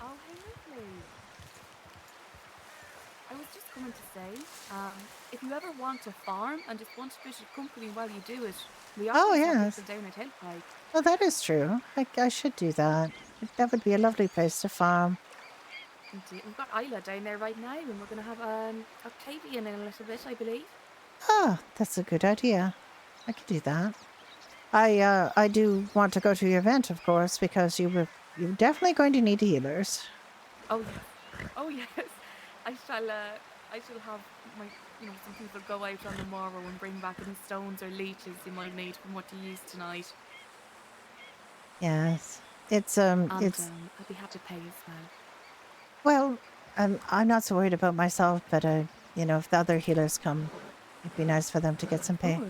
Speaker 8: Oh, hey, lovely. I was just coming to say, if you ever want to farm and just want a bit of company while you do it, we
Speaker 1: Oh,
Speaker 8: always have
Speaker 1: yes.
Speaker 8: people down at Hillpike.
Speaker 1: Oh, that is true. I should do that. That would be a lovely place to farm.
Speaker 8: Indeed. We've got Isla down there right now, and we're going to have Octavian in a little bit, I believe.
Speaker 1: Oh, that's a good idea. I could do that. I do want to go to your event, of course, because you're definitely going to need healers.
Speaker 8: Oh, yes. Oh, yes. I shall have some people go out on the morrow and bring back any stones or leeches you might need from what you used tonight.
Speaker 1: Yes, it's
Speaker 8: And I'd be happy to pay as well.
Speaker 1: well, I'm not so worried about myself, but if the other healers come,
Speaker 9: It'd be nice for them to get some pay.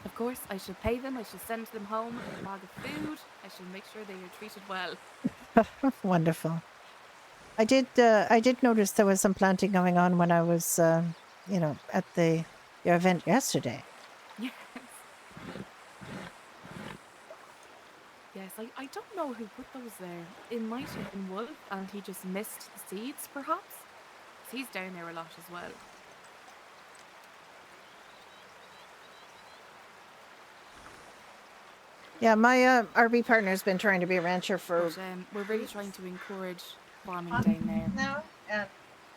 Speaker 8: Of course, I shall pay them. I shall send them home a bag of food. I shall make sure they are treated well.
Speaker 9: Wonderful. I did notice there was some planting going on when I was, at your event yesterday.
Speaker 8: Yes. Yes, I don't know who put those there. It might have been Wolf, and he just missed the seeds, perhaps. 'Cause he's down there a lot as well.
Speaker 9: Yeah, my RB partner's been trying to be a rancher for
Speaker 8: But we're really trying to encourage farming down there.
Speaker 9: now, and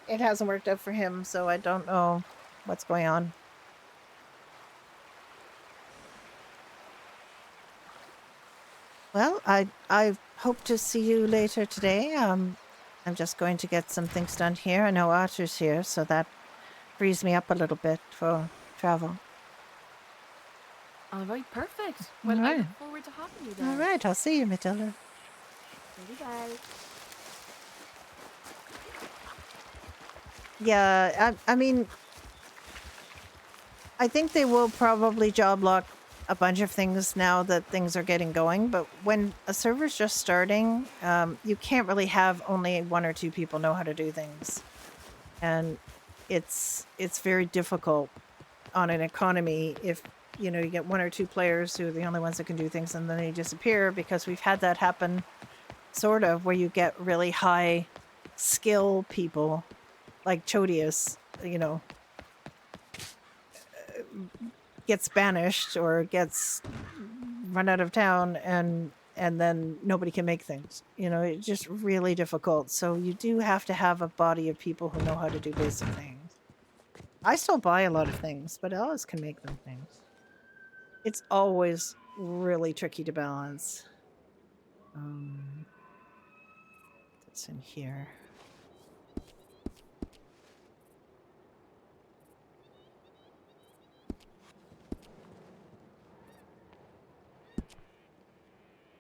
Speaker 9: it hasn't worked out for him, so I don't know what's going on. Well, I hope to see you later today. I'm just going to get some things done here. I know Arthur's here, so that frees me up a little bit for travel.
Speaker 8: All right, perfect. Well,
Speaker 9: All
Speaker 8: I
Speaker 9: right.
Speaker 8: look forward to having you there.
Speaker 9: All right, I'll see you, Matilda.
Speaker 8: Very well.
Speaker 9: Yeah, I mean, I think they will probably job lock a bunch of things now that things are getting going. But when a server's just starting, you can't really have only one or two people know how to do things, and it's very difficult on an economy if you get one or two players who are the only ones that can do things, and then they disappear, because we've had that happen, sort of, where you get really high skill people like Chodius, gets banished or gets run out of town, and then nobody can make things. It's just really difficult. So you do have to have a body of people who know how to do basic things. I still buy a lot of things, but Alice can make them things. It's always really tricky to balance. That's in here.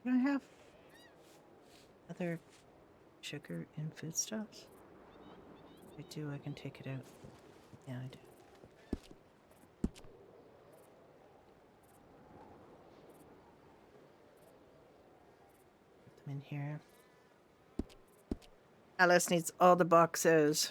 Speaker 9: Do I have other sugar in foodstuffs? I do. I can take it out. Yeah, I do. Put them in here. Alice needs all the boxes.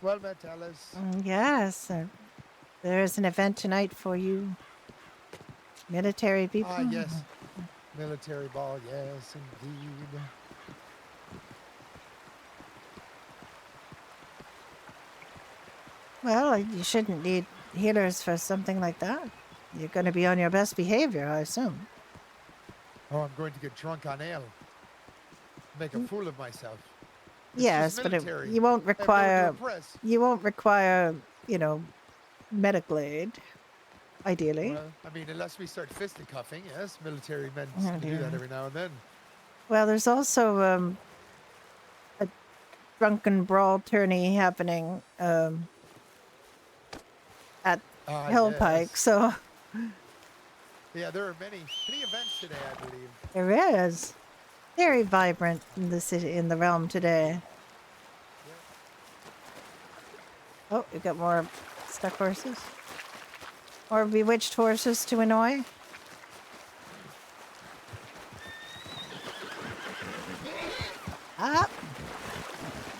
Speaker 6: Well met, Alice.
Speaker 9: Yes, there's an event tonight for you military people.
Speaker 6: Ah, yes. Military ball, yes, indeed.
Speaker 9: Well, you shouldn't need healers for something like that. You're going to be on your best behavior, I assume.
Speaker 6: Oh, I'm going to get drunk on ale. Make a fool of myself. It's
Speaker 9: Yes,
Speaker 6: just
Speaker 9: but
Speaker 6: military.
Speaker 9: you won't
Speaker 6: I have no one to
Speaker 9: require.
Speaker 6: impress.
Speaker 9: Medical aid. Ideally.
Speaker 6: Well, I mean, unless we start fisticuffing, yes, military men
Speaker 9: Oh,
Speaker 6: do
Speaker 9: dear.
Speaker 6: that every now and then.
Speaker 9: Well, there's also a drunken brawl tourney happening at
Speaker 6: Ah,
Speaker 9: Hillpike,
Speaker 6: yes.
Speaker 9: so
Speaker 6: Yeah, there are many events today, I believe.
Speaker 9: there is very vibrant in the city, in the realm today. Oh, you got more stuck horses, or bewitched horses to annoy. Ah,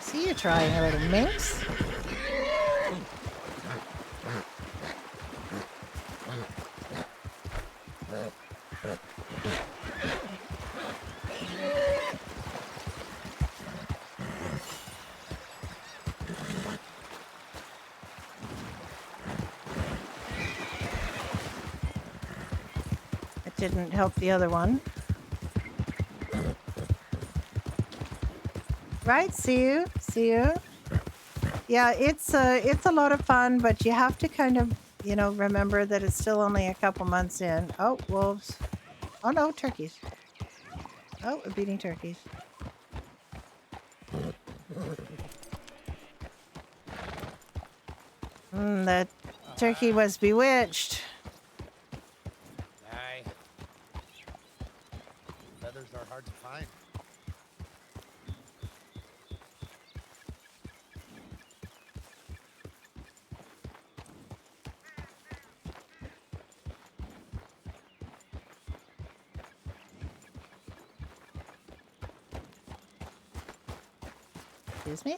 Speaker 9: see you trying, a little minx. It didn't help the other one. Right, see you. Yeah, it's a lot of fun, but you have to kind of, remember that it's still only a couple months in. Oh, wolves. Oh no, turkeys. Oh, we're beating turkeys. That Turkey was bewitched.
Speaker 6: Aye. Feathers are hard to find.
Speaker 9: Excuse me?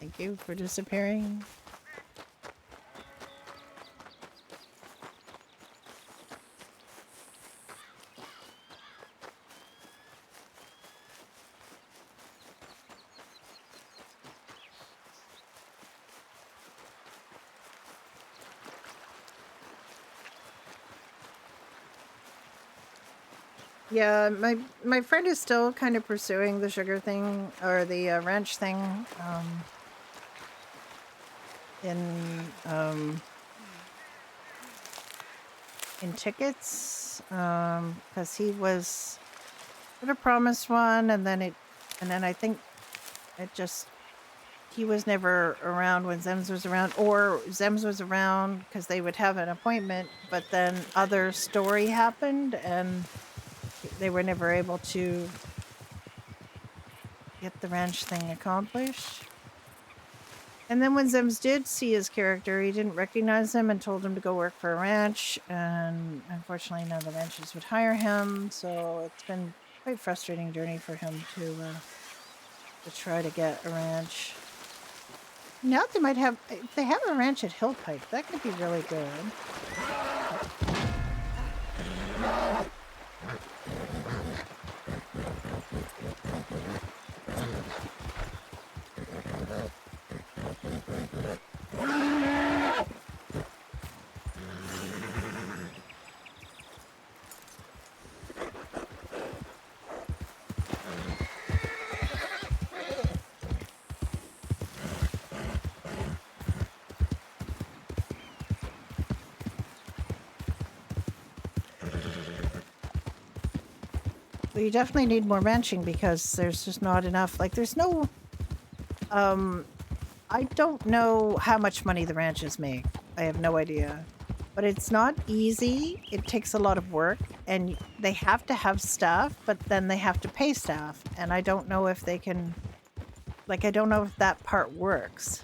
Speaker 9: Thank you for disappearing. Yeah, my friend is still kind of pursuing the sugar thing or the ranch thing in tickets because he was sort of promised one, and then I think it just he was never around when Zems was around, or Zems was around because they would have an appointment, but then other story happened and they were never able to get the ranch thing accomplished. And then when Zems did see his character, he didn't recognize him and told him to go work for a ranch. And unfortunately, none of the ranches would hire him. So it's been quite frustrating journey for him to try to get a ranch. Now they might have, if they have a ranch at Hill Pike, that could be really good. We definitely need more ranching because there's just not enough. Like, there's no, I don't know how much money the ranches make. I have no idea. But it's not easy. It takes a lot of work, and they have to have staff, but then they have to pay staff. And I don't know if they can, like, I don't know if that part works.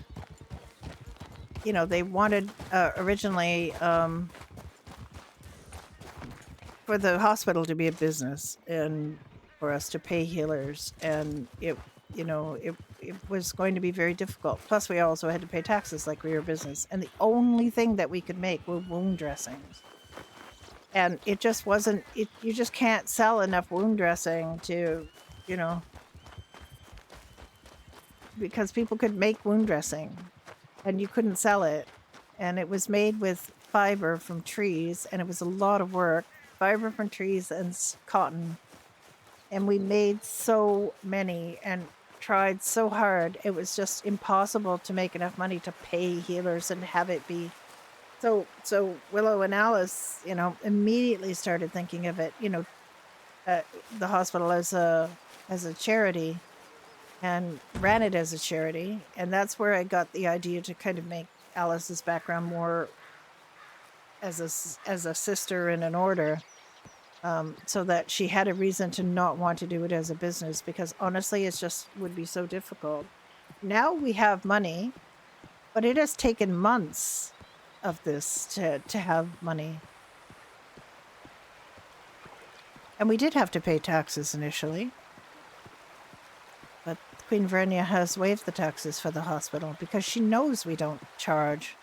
Speaker 9: You know, they wanted originally for the hospital to be a business and for us to pay healers, and it was going to be very difficult. Plus we also had to pay taxes like we were a business, and the only thing that we could make were wound dressings, and it just wasn't you just can't sell enough wound dressing to, because people could make wound dressing and you couldn't sell it, and it was made with fiber from trees, and it was a lot of work. Fiber from trees and cotton, and we made so many and tried so hard. It was just impossible to make enough money to pay healers and have it be so Willow and Alice immediately started thinking of it, the hospital as a charity, and ran it as a charity. And that's where I got the idea to kind of make Alice's background more as a sister in an order, so that she had a reason to not want to do it as a business, because honestly it's just would be so difficult. Now we have money, but it has taken months of this to have money. And we did have to pay taxes initially, but Queen Vernia has waived the taxes for the hospital because she knows we don't charge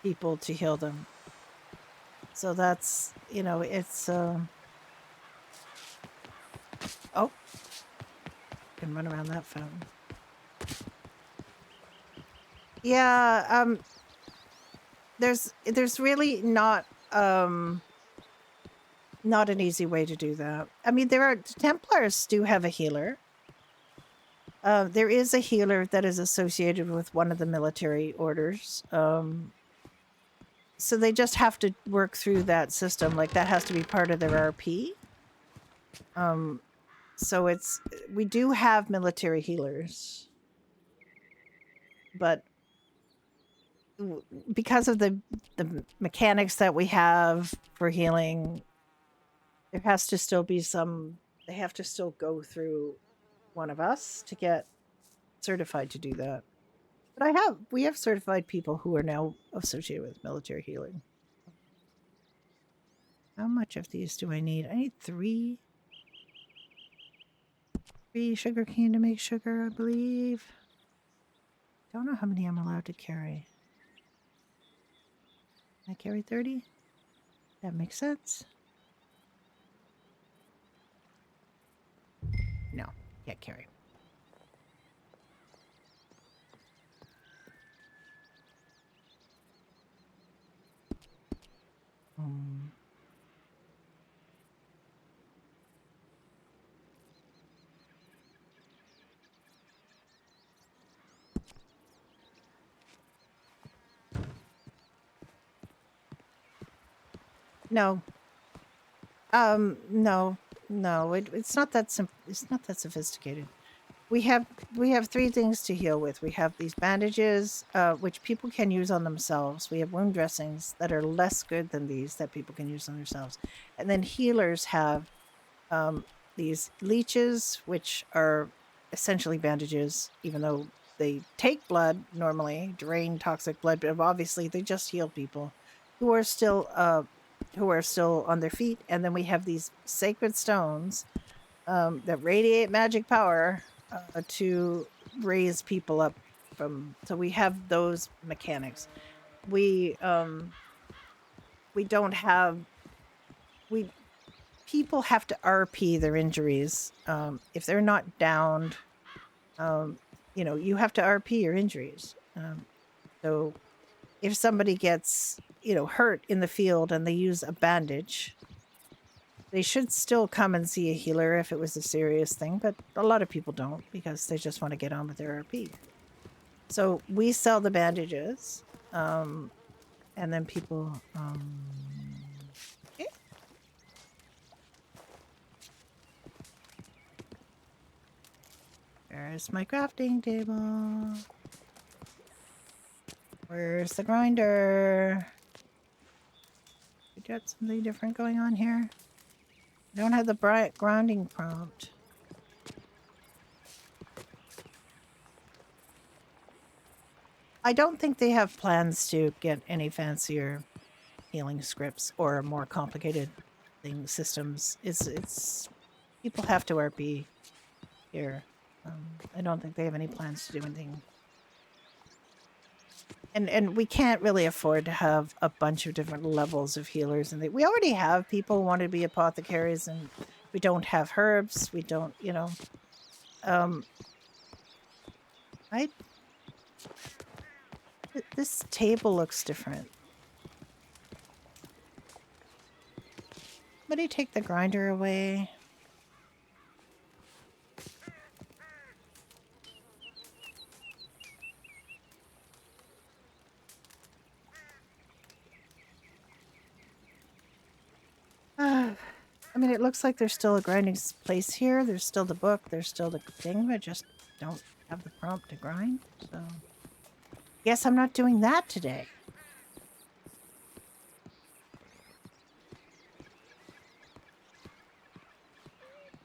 Speaker 9: people to heal them. So that's, it's, oh, can run around that fountain. Yeah, there's really not an easy way to do that. I mean, Templars do have a healer. There is a healer that is associated with one of the military orders. So they just have to work through that system. Like that has to be part of their RP. So we do have military healers, but because of the mechanics that we have for healing, there has to still be some. They have to still go through one of us to get certified to do that. But we have certified people who are now associated with military healing. How much of these do I need? I need 3 sugar cane to make sugar, I believe. Don't know how many I'm allowed to carry. Can I carry 30? That makes sense. No, can't carry. No. No. It's not that it's not that sophisticated. We have 3 things to heal with. We have these bandages, which people can use on themselves. We have wound dressings that are less good than these that people can use on themselves. And then healers have these leeches, which are essentially bandages, even though they take blood normally, drain toxic blood, but obviously they just heal people who are still on their feet. And then we have these sacred stones that radiate magic power to raise people up from. So we have those mechanics. We don't have people have to RP their injuries. If they're not downed, you have to RP your injuries. So if somebody gets, hurt in the field and they use a bandage, they should still come and see a healer if it was a serious thing, but a lot of people don't because they just want to get on with their RP. So we sell the bandages, and then people... Where's my crafting table? Where's the grinder? We got something different going on here. I don't have the bright grinding prompt. I don't think they have plans to get any fancier healing scripts or more complicated systems. It's people have to RP here. I don't think they have any plans to do anything. And we can't really afford to have a bunch of different levels of healers. And we already have people who want to be apothecaries, and we don't have herbs. We don't, this table looks different. Somebody take the grinder away. I mean, it looks like there's still a grinding place here. There's still the book. There's still the thing, but I just don't have the prompt to grind. So, guess I'm not doing that today.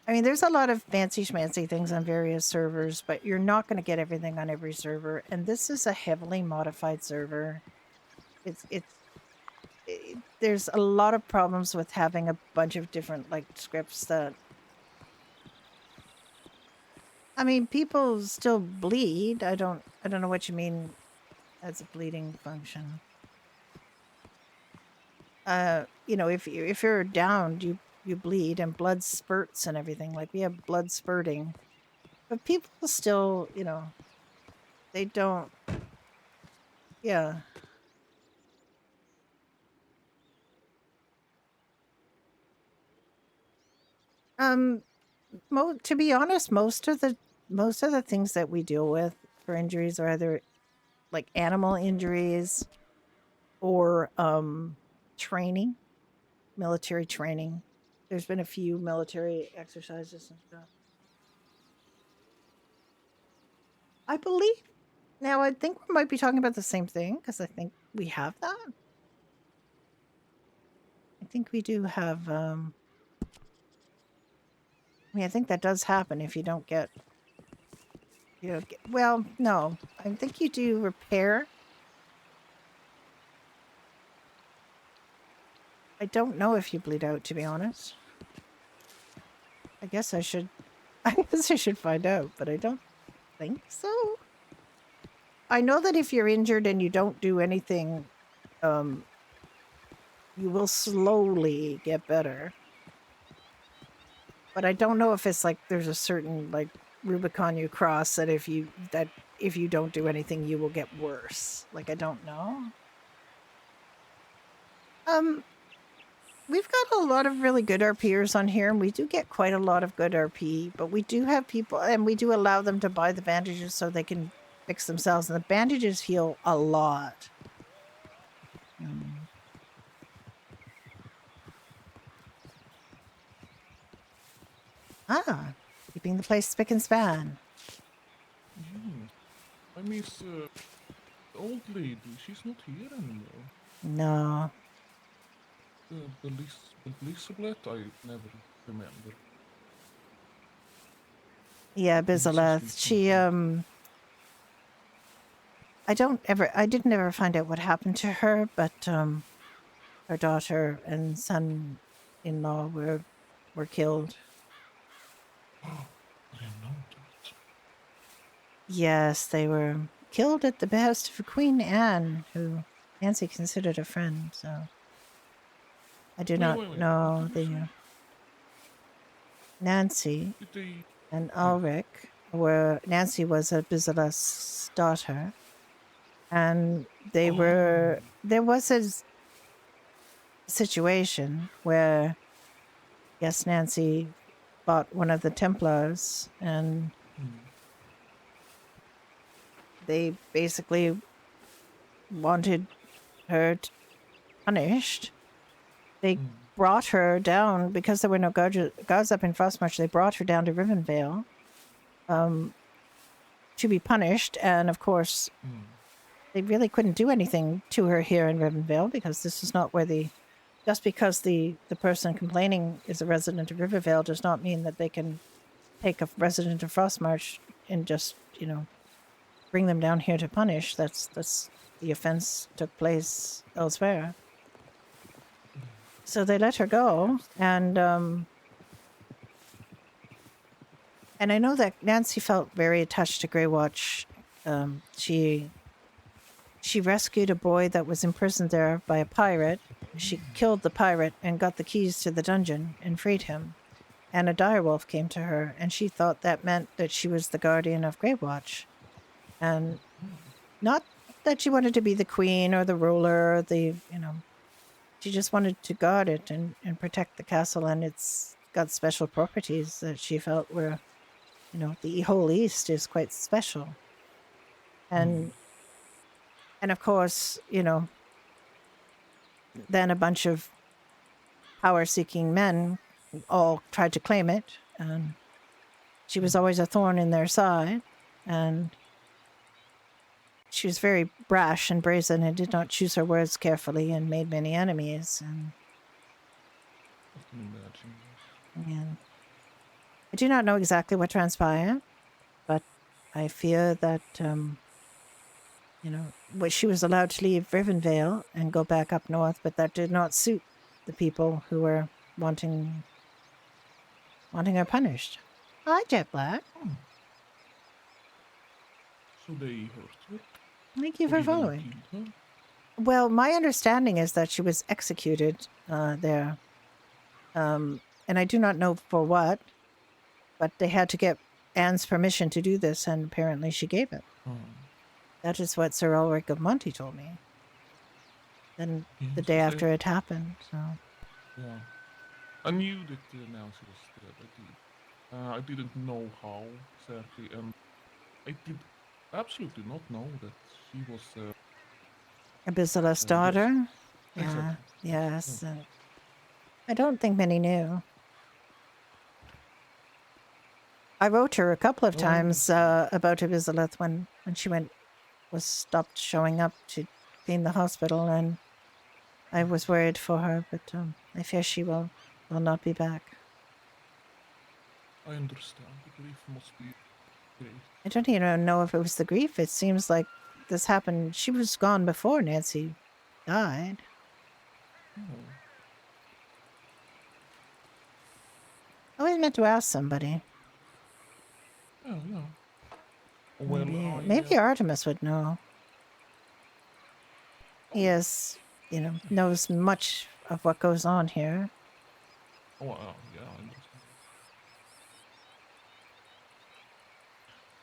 Speaker 9: I mean, there's a lot of fancy schmancy things on various servers, but you're not going to get everything on every server. And this is a heavily modified server. There's a lot of problems with having a bunch of different scripts that. I mean, people still bleed. I don't know what you mean as a bleeding function. If you're downed, you bleed and blood spurts and everything. Like we have blood spurting, but people still, they don't. Yeah. To be honest, most of the most of the things that we deal with for injuries are either like animal injuries or training, military training. There's been a few military exercises and stuff. I believe now. I think we might be talking about the same thing because I think we have that. I think we do have. I mean, I think that does happen if you don't get. You know, well, no, I think you do repair. I don't know if you bleed out, to be honest. I guess I should. I guess I should find out, but I don't think so. I know that if you're injured and you don't do anything, you will slowly get better. But I don't know if it's like there's a certain like Rubicon you cross that if you don't do anything, you will get worse. Like I don't know. We've got a lot of really good RPers on here, and we do get quite a lot of good RP, but we do have people, and we do allow them to buy the bandages so they can fix themselves, and the bandages heal a lot. Keeping the place spick and span.
Speaker 7: I miss the old lady. She's not here anymore.
Speaker 9: No.
Speaker 7: Elizabeth, I never remember.
Speaker 9: Yeah, Bizaleth. She I didn't ever find out what happened to her, but her daughter and son-in-law were killed.
Speaker 7: I didn't know that.
Speaker 9: Yes, they were killed at the behest of Queen Anne, who Nancy considered a friend. So I do not know the Nancy and Ulrich were. Nancy was a Bizaleth's daughter, and they were. There was a situation where, yes, Nancy bought one of the Templars, and they basically wanted her punished. They brought her down because there were no gods up in Frostmarch. They brought her down to Rivenvale to be punished, and of course, they really couldn't do anything to her here in Rivenvale because this is not where just because the person complaining is a resident of Rivervale does not mean that they can take a resident of Frostmarch and just, bring them down here to punish. That's the offense took place elsewhere. So they let her go, and I know that Nancy felt very attached to Greywatch. She rescued a boy that was imprisoned there by a pirate. She killed the pirate and got the keys to the dungeon and freed him. And a direwolf came to her, and she thought that meant that she was the guardian of Greywatch. And not that she wanted to be the queen or the ruler, she just wanted to guard it and protect the castle, and it's got special properties that she felt were, the whole East is quite special. And of course, then a bunch of power-seeking men all tried to claim it, and she was always a thorn in their side, and she was very brash and brazen and did not choose her words carefully and made many enemies. And
Speaker 7: I can imagine.
Speaker 9: And I do not know exactly what transpired, but I fear that, she was allowed to leave Rivenvale and go back up north, but that did not suit the people who were wanting her punished. Hi, Jet Black.
Speaker 7: So they hurt her?
Speaker 9: Thank you for following. Well, my understanding is that she was executed there. And I do not know for what, but they had to get Anne's permission to do this, and apparently she gave it. That is what Sir Ulrich of Monty told me. Then the day after it happened, so...
Speaker 7: Yeah. I knew that Nancy was dead. I I didn't know how exactly, and I did absolutely not know that she was.
Speaker 9: Abisila's
Speaker 7: Yes,
Speaker 9: daughter? Yeah,
Speaker 7: exactly.
Speaker 9: yes. I don't think many knew. I wrote her a couple of
Speaker 7: No, I
Speaker 9: times
Speaker 7: understand.
Speaker 9: about Abisilith when she was stopped showing up to clean the hospital, and I was worried for her, but I fear she will not be back.
Speaker 7: I understand. The grief must be great.
Speaker 9: I don't even know if it was the grief. It seems like this happened. She was gone before Nancy died.
Speaker 7: Oh,
Speaker 9: I was meant to ask somebody.
Speaker 7: yeah, yeah. Well,
Speaker 9: Maybe Artemis would know. He is, knows much of what goes on here.
Speaker 7: oh, yeah, I understand.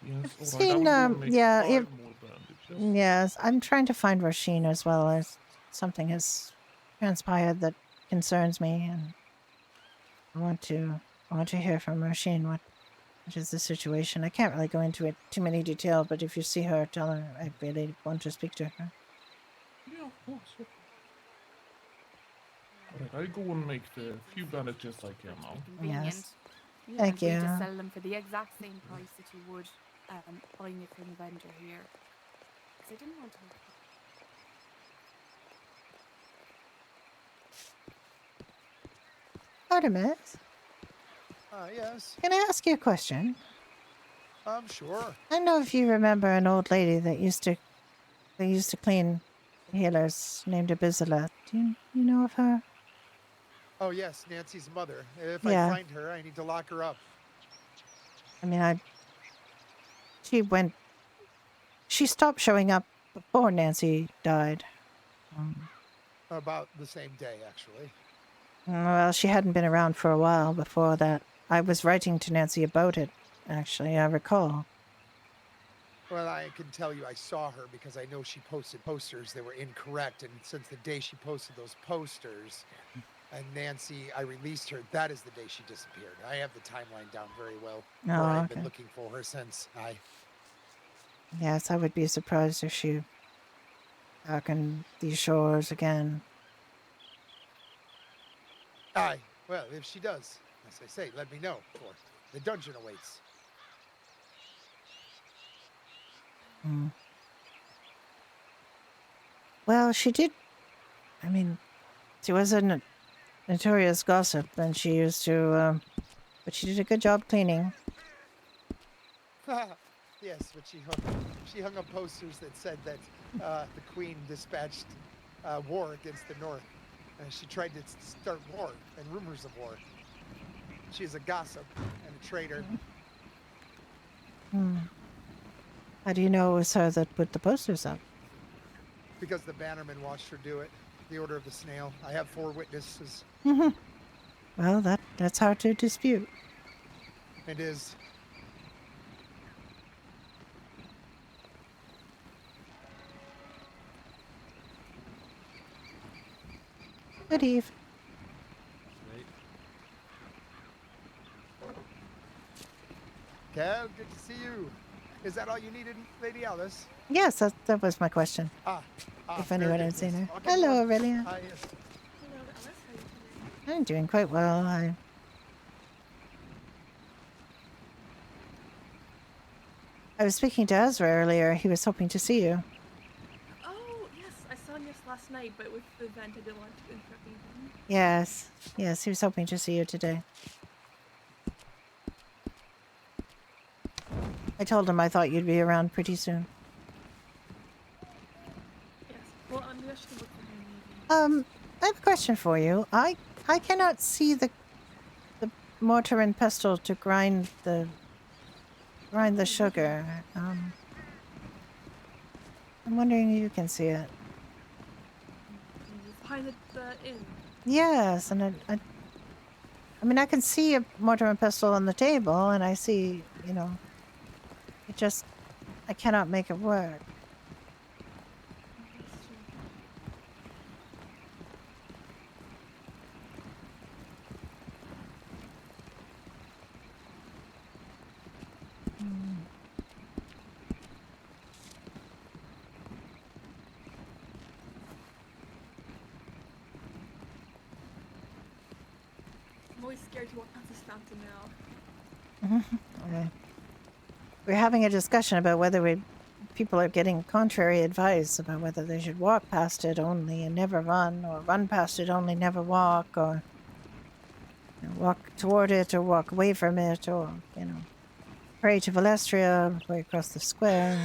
Speaker 7: Yes,
Speaker 9: I've
Speaker 7: all right. I will
Speaker 9: seen,
Speaker 7: go and make
Speaker 9: yeah,
Speaker 7: 5 more bandages.
Speaker 9: yes, I'm trying to find Roshin as well as something has transpired that concerns me, and I want to hear from Roshin what is the situation. I can't really go into it too many detail, but if you see her, tell her I really want to speak to her.
Speaker 7: Yeah, of course. All right, I'll go and make the few bandages I can
Speaker 8: Pretty
Speaker 7: now.
Speaker 8: convenient.
Speaker 9: Yes.
Speaker 8: Yeah,
Speaker 9: Thank
Speaker 8: and we just
Speaker 9: you.
Speaker 8: sell them for the exact same price that you would buying it from the vendor here. Because I didn't want to.
Speaker 9: Artemis,
Speaker 6: Yes.
Speaker 9: can I ask you a question?
Speaker 6: Sure.
Speaker 9: I don't know if you remember an old lady that used to clean healers named Abisila. Do you know of her?
Speaker 6: Oh, yes, Nancy's mother. If I
Speaker 9: Yeah.
Speaker 6: find her, I need to lock her up.
Speaker 9: I mean, she stopped showing up before Nancy died.
Speaker 6: About the same day, actually.
Speaker 9: Well, she hadn't been around for a while before that. I was writing to Nancy about it, actually, I recall.
Speaker 6: Well, I can tell you I saw her because I know she posted posters that were incorrect. And since the day she posted those posters, and Nancy, I released her, that is the day she disappeared. I have the timeline down very well. For
Speaker 9: Oh,
Speaker 6: I've
Speaker 9: okay.
Speaker 6: been looking for her since.
Speaker 9: Yes, I would be surprised if she back on these shores again.
Speaker 6: Aye. Well, if she does, as I say, let me know, for the dungeon awaits.
Speaker 9: Well, she did. I mean, she was a notorious gossip, and she used to. But she did a good job cleaning.
Speaker 6: Yes, but she hung up posters that said that the Queen dispatched war against the North. She tried to start war and rumors of war. She is a gossip and a traitor.
Speaker 9: How do you know it was her that put the posters up?
Speaker 6: Because the bannerman watched her do it. The Order of the Snail. I have 4 witnesses.
Speaker 9: Well, that's hard to dispute.
Speaker 6: It is.
Speaker 9: Good eve.
Speaker 6: Cal, good to see you. Is that all you needed, Lady Alice?
Speaker 9: Yes, that was my question. If
Speaker 6: Very
Speaker 9: anyone
Speaker 6: good,
Speaker 9: had seen
Speaker 6: yes.
Speaker 9: her.
Speaker 6: Walk in,
Speaker 9: Hello,
Speaker 6: Lord.
Speaker 9: Aurelia.
Speaker 6: Yes.
Speaker 8: Hello, Alice. How are you doing?
Speaker 9: I'm doing quite well. I was speaking to Ezra earlier. He was hoping to see you.
Speaker 10: Oh, yes, I saw Ness last night, but with the event, I didn't want to interrupt anything.
Speaker 9: Yes, he was hoping to see you today. I told him I thought you'd be around pretty soon.
Speaker 10: Yes, well, I'm actually looking for him maybe.
Speaker 9: I have a question for you. I cannot see the mortar and pestle to grind the sugar. I'm wondering if you can see it.
Speaker 10: Behind the inn.
Speaker 9: Yes, and I mean, I can see a mortar and pestle on the table, and I see, I cannot make it work.
Speaker 10: I'm always scared to walk past this fountain now.
Speaker 9: We're having a discussion about whether people are getting contrary advice about whether they should walk past it only and never run, or run past it only, never walk, or walk toward it or walk away from it, or, pray to Valestria way across the square.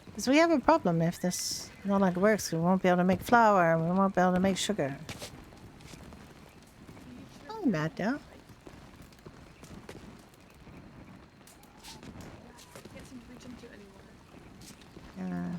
Speaker 9: Because we have a problem if this no longer works. We won't be able to make flour, and we won't be able to make sugar. Oh, Madda.
Speaker 10: Can't seem to reach into it anymore.
Speaker 9: Yeah.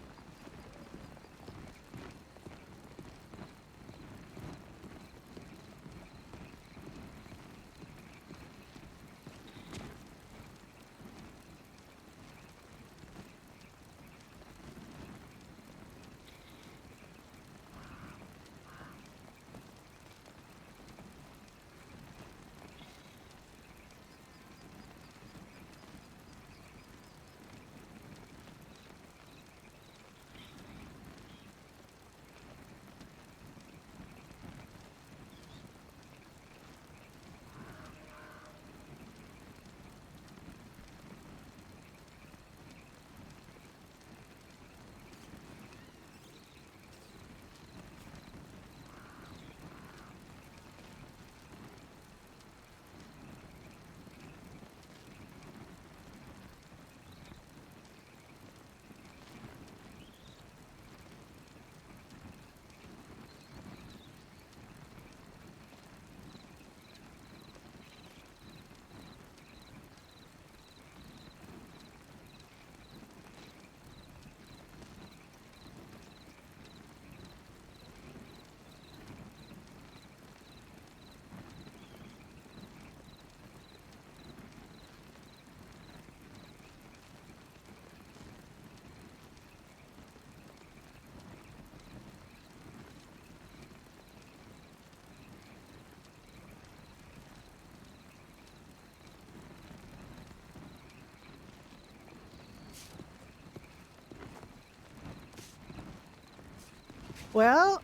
Speaker 9: Well,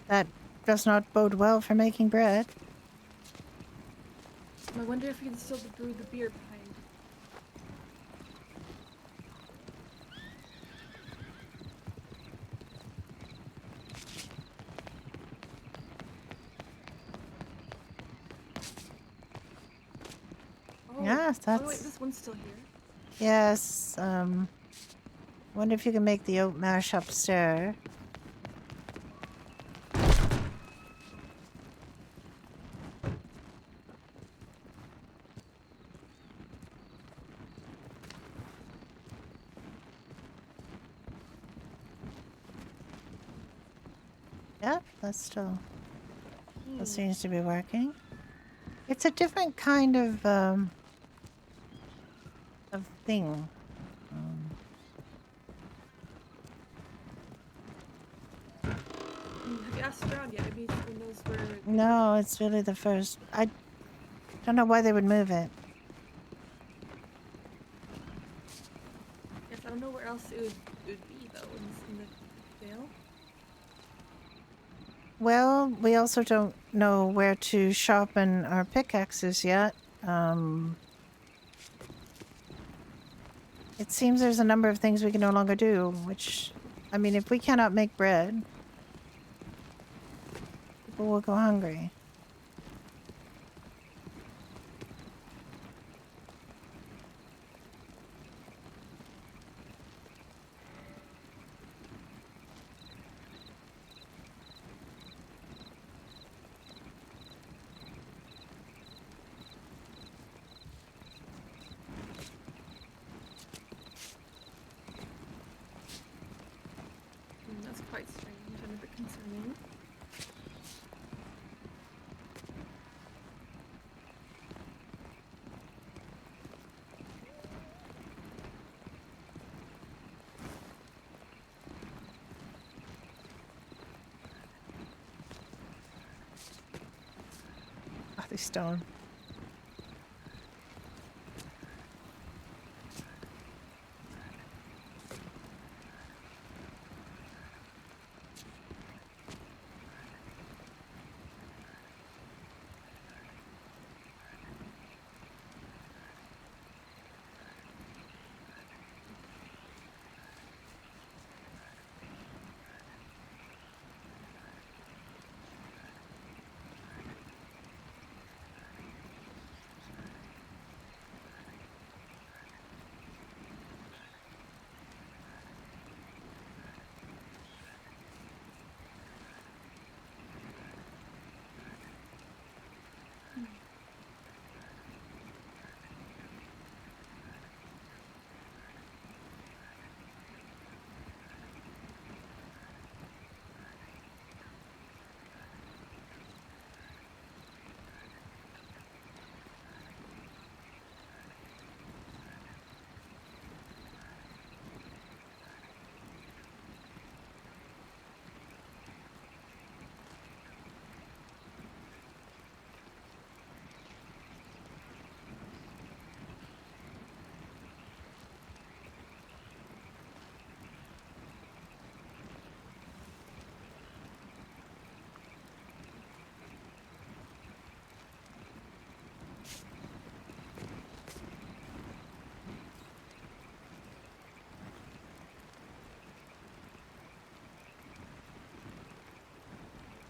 Speaker 9: that does not bode well for making bread.
Speaker 10: I wonder if we can still brew the beer behind. Oh.
Speaker 9: Yes,
Speaker 10: Oh, wait,
Speaker 9: that's...
Speaker 10: this one's still here.
Speaker 9: Yes, wonder if you can make the oat mash upstairs. Yep, that still seems to be working. It's a different kind of thing.
Speaker 10: Have you asked around yet? Maybe someone knows where.
Speaker 9: No, it's really the first. I don't know why they would move it.
Speaker 10: Yes, I don't know where else it would be though. In the Vale.
Speaker 9: Well, we also don't know where to sharpen our pickaxes yet. It seems there's a number of things we can no longer do, which, I mean, if we cannot make bread, people will go hungry.
Speaker 10: That's quite strange and a bit concerning.
Speaker 9: Oh, the stone.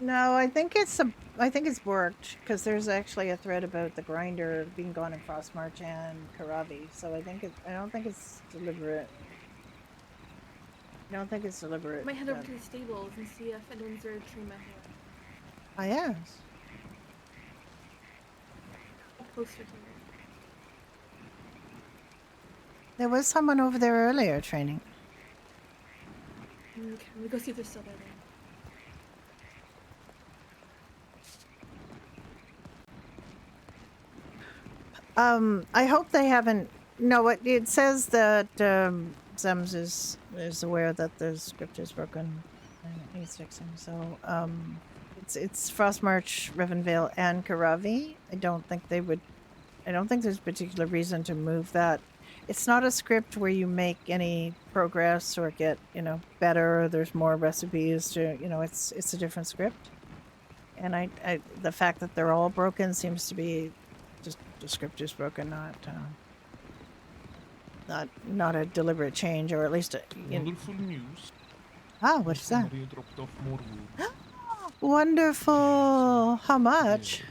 Speaker 9: No, I think it's worked because there's actually a thread about the grinder being gone in Frostmarch and Karavi. So I don't think it's deliberate. I don't think it's
Speaker 10: I
Speaker 9: deliberate.
Speaker 10: might head over to the stables and see if anyone's there to trim my hair.
Speaker 9: Ah, yes.
Speaker 10: I'll post it here.
Speaker 9: There was someone over there earlier training.
Speaker 10: Okay, let me go see if they're still there then.
Speaker 9: I hope they haven't. No, it says that Zems is aware that the script is broken and it needs fixing. So it's Frostmarch, Rivenvale, and Karavi. I don't think there's a particular reason to move that. It's not a script where you make any progress or get better. Or there's more recipes to it's a different script. And I the fact that they're all broken seems to be just the script is broken, not a deliberate change, or at least
Speaker 7: Wonderful news.
Speaker 9: Ah, what's that?
Speaker 7: Somebody dropped off more wood.
Speaker 9: Wonderful. How much?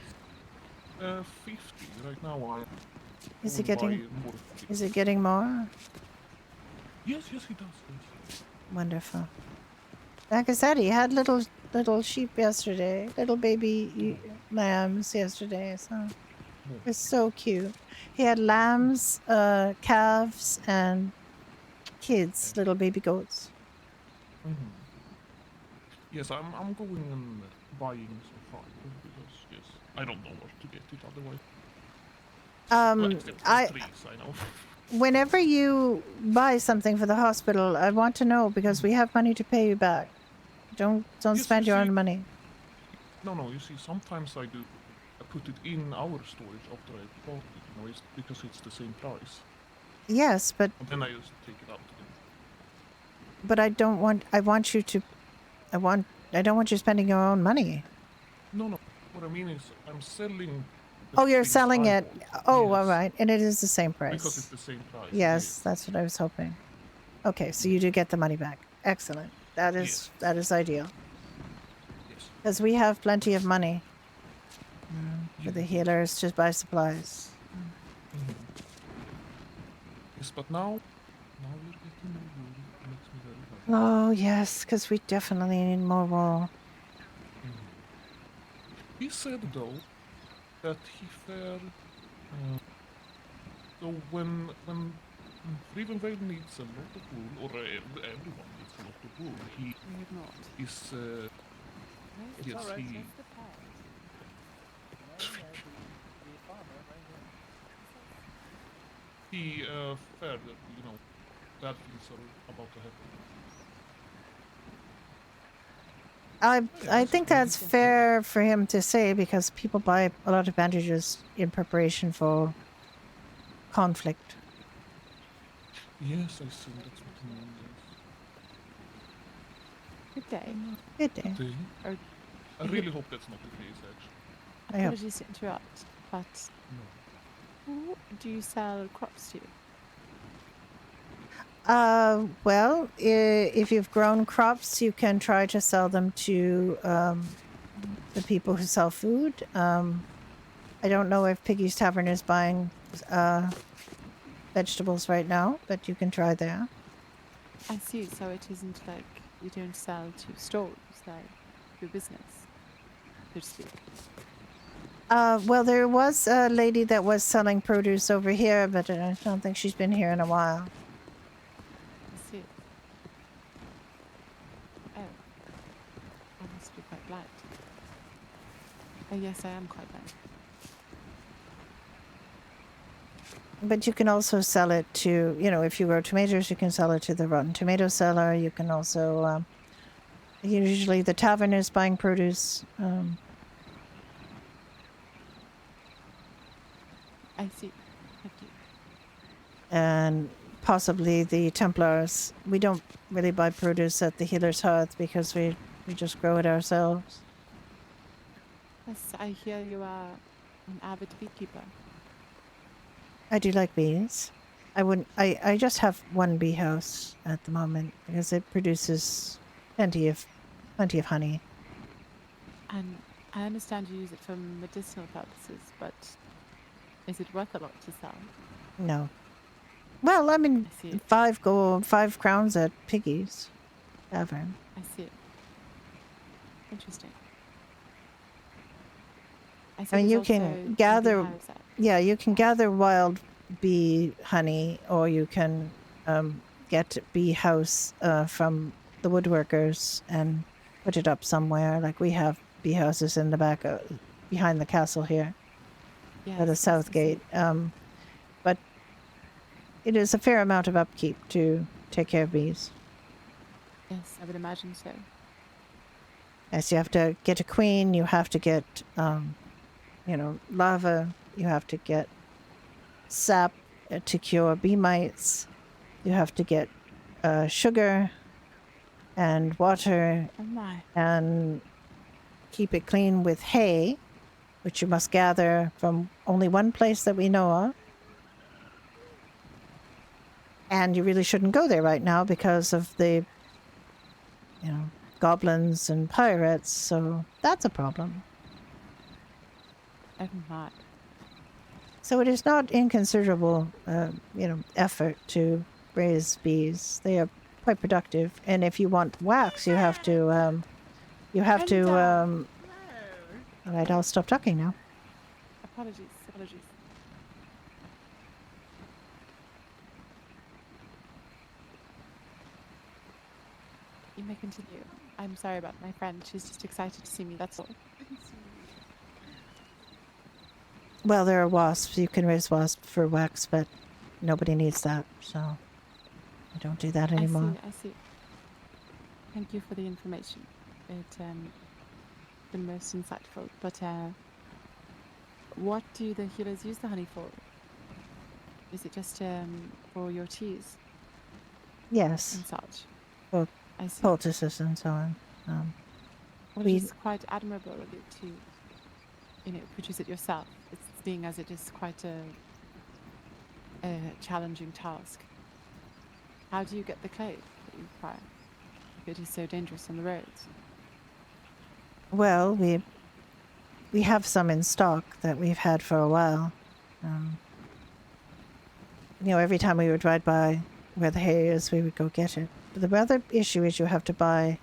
Speaker 7: Yes. 50 right now. I
Speaker 9: Is
Speaker 7: will
Speaker 9: it getting?
Speaker 7: buy more.
Speaker 9: Is it getting more?
Speaker 7: Yes, he does. Yes.
Speaker 9: Wonderful. Like I said, he had little sheep yesterday, little baby lambs yesterday. So it's so cute. He had lambs, calves, and kids, little baby goats.
Speaker 7: Yes, I'm going and buying some fiber because yes, I don't know where to get it otherwise. Well, except for trees, I know.
Speaker 9: Whenever you buy something for the hospital, I want to know because we have money to pay you back. Don't
Speaker 7: Yes,
Speaker 9: spend
Speaker 7: you
Speaker 9: your
Speaker 7: see-
Speaker 9: own money.
Speaker 7: No, you see, sometimes I do. I put it in our storage after I bought it, it's because it's the same price.
Speaker 9: Yes, but
Speaker 7: And then I just take it out again.
Speaker 9: I don't want. I want you to. I don't want you spending your own money.
Speaker 7: No. What I mean is, I'm selling.
Speaker 9: Oh, you're
Speaker 7: things
Speaker 9: selling
Speaker 7: I
Speaker 9: it.
Speaker 7: bought.
Speaker 9: Oh,
Speaker 7: Yes,
Speaker 9: all right, and it is the same price.
Speaker 7: because it's the same price.
Speaker 9: Yes, that's what I was hoping. Okay, so you do get the money back. Excellent. That is ideal.
Speaker 7: Yes.
Speaker 9: Because we have plenty of money for the healers to buy supplies.
Speaker 7: Yes, but now we're getting more wool. It makes me very happy.
Speaker 9: Oh yes, because we definitely need more wool.
Speaker 7: He said though that he fared. So when Rivenvale needs a lot of wool, or everyone needs a lot of wool, he is. Yes,
Speaker 4: All right,
Speaker 7: he.
Speaker 4: that's the part. The farmer right here.
Speaker 7: He feared that bad things are about to happen.
Speaker 9: I think that's fair for him to say because people buy a lot of bandages in preparation for conflict.
Speaker 7: Yes, I see. That's what he means.
Speaker 5: Good day.
Speaker 9: Good day.
Speaker 7: Good day.
Speaker 5: Or,
Speaker 7: I really hope that's not the case, actually.
Speaker 9: I hope.
Speaker 5: apologies to interrupt, but who do you sell crops to?
Speaker 9: Well, if you've grown crops, you can try to sell them to the people who sell food. I don't know if Piggy's Tavern is buying vegetables right now, but you can try there.
Speaker 5: I see. So it isn't like you don't sell to stores, like your business, so to speak.
Speaker 9: Well, there was a lady that was selling produce over here, but I don't think she's been here in a while.
Speaker 5: I see. Oh. I must be quite blind. Oh, yes, I am quite blind.
Speaker 9: But you can also sell it to, if you grow tomatoes, you can sell it to the rotten tomato seller. You can also, usually the tavern is buying produce.
Speaker 5: I see. Thank you.
Speaker 9: And possibly the Templars. We don't really buy produce at the Healer's Hearth because we just grow it ourselves.
Speaker 5: Yes, I hear you are an avid beekeeper.
Speaker 9: I do like bees. I just have one bee house at the moment because it produces plenty of honey.
Speaker 5: And I understand you use it for medicinal purposes, but is it worth a lot to sell?
Speaker 9: No. Well, I mean,
Speaker 5: I see it.
Speaker 9: 5 gold, 5 crowns at Piggy's Tavern.
Speaker 5: I see it. Interesting. I see
Speaker 9: I mean,
Speaker 5: there's
Speaker 9: you
Speaker 5: also
Speaker 9: can
Speaker 5: some
Speaker 9: gather,
Speaker 5: beehives at-
Speaker 9: yeah, you can gather wild bee honey, or you can get bee house from the woodworkers and put it up somewhere. Like we have bee houses in the back, behind the castle here,
Speaker 5: Yes,
Speaker 9: at the
Speaker 5: yes,
Speaker 9: south
Speaker 5: I see.
Speaker 9: gate. But it is a fair amount of upkeep to take care of bees.
Speaker 5: Yes, I would imagine so.
Speaker 9: Yes, you have to get a queen. You have to get, lava. You have to get sap to cure bee mites. You have to get sugar and water
Speaker 5: Oh my.
Speaker 9: and keep it clean with hay, which you must gather from only one place that we know of. And you really shouldn't go there right now because of the, goblins and pirates. So that's a problem.
Speaker 5: Oh my.
Speaker 9: So it is not inconsiderable, effort to raise bees. They are quite productive. And if you want wax, you have to, all right, I'll stop talking now.
Speaker 5: Apologies. You may continue. I'm sorry about my friend. She's just excited to see me, that's all.
Speaker 9: Well, there are wasps. You can raise wasps for wax, but nobody needs that. So I don't do that anymore.
Speaker 5: I see. Thank you for the information. It's been most insightful. But what do the healers use the honey for? Is it just for your teas
Speaker 9: Yes,
Speaker 5: and such?
Speaker 9: for
Speaker 5: I see.
Speaker 9: poultices and so on.
Speaker 5: Well,
Speaker 9: we-
Speaker 5: it is quite admirable of you to, produce it yourself. It's being as it is quite a challenging task. How do you get the clay that you require? If it is so dangerous on the roads.
Speaker 9: Well, we have some in stock that we've had for a while. Every time we would ride by where the hay is, we would go get it. But the other issue is you have to buy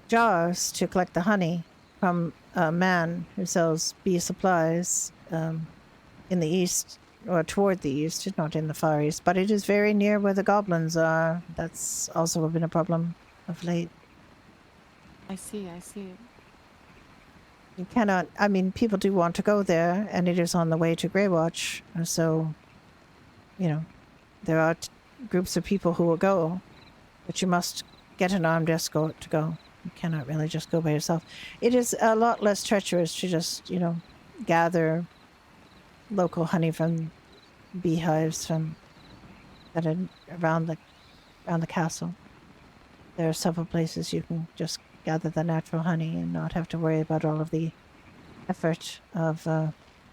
Speaker 9: jars to collect the honey from a man who sells bee supplies in the east, or toward the east, not in the far east, but it is very near where the goblins are. That's also been a problem of late.
Speaker 5: I see.
Speaker 9: You cannot, I mean, people do want to go there, and it is on the way to Greywatch, so, there are groups of people who will go, but you must get an armed escort to go. You cannot really just go by yourself. It is a lot less treacherous to just, gather local honey from beehives that are around the castle. There are several places you can just gather the natural honey and not have to worry about all of the effort of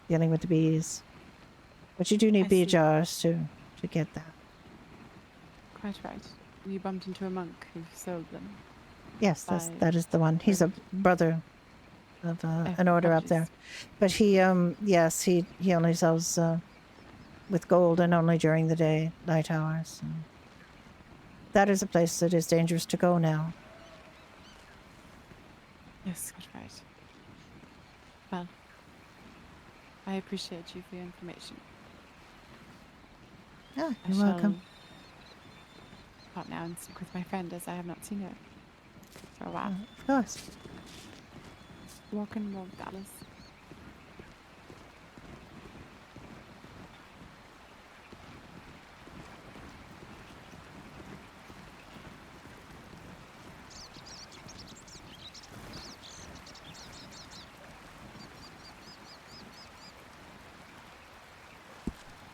Speaker 9: dealing with the bees. But you do need
Speaker 5: I
Speaker 9: bee
Speaker 5: see.
Speaker 9: jars to get that.
Speaker 5: Quite right. You bumped into a monk who sold them.
Speaker 9: Yes, that is the one. He's a brother of an order up there.
Speaker 5: Apologies.
Speaker 9: But he only sells with gold and only during the day, night hours. And that is a place that is dangerous to go now.
Speaker 5: Yes, quite right. Well, I appreciate you for your information.
Speaker 9: Yeah,
Speaker 5: I
Speaker 9: you're
Speaker 5: shall
Speaker 9: welcome.
Speaker 5: part now and speak with my friend, as I have not seen her for a while.
Speaker 9: Of course.
Speaker 5: Walk and walk, Alice.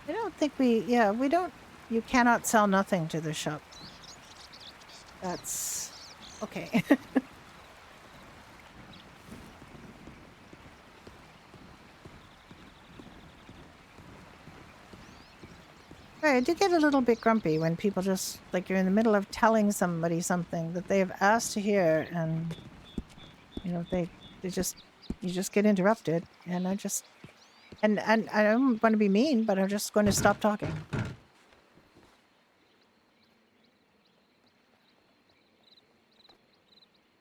Speaker 9: I don't think we don't, you cannot sell nothing to the shop. That's okay. I do get a little bit grumpy when people just, like, you're in the middle of telling somebody something that they have asked to hear, and, they you just get interrupted, and and I don't want to be mean, but I'm just going to stop talking.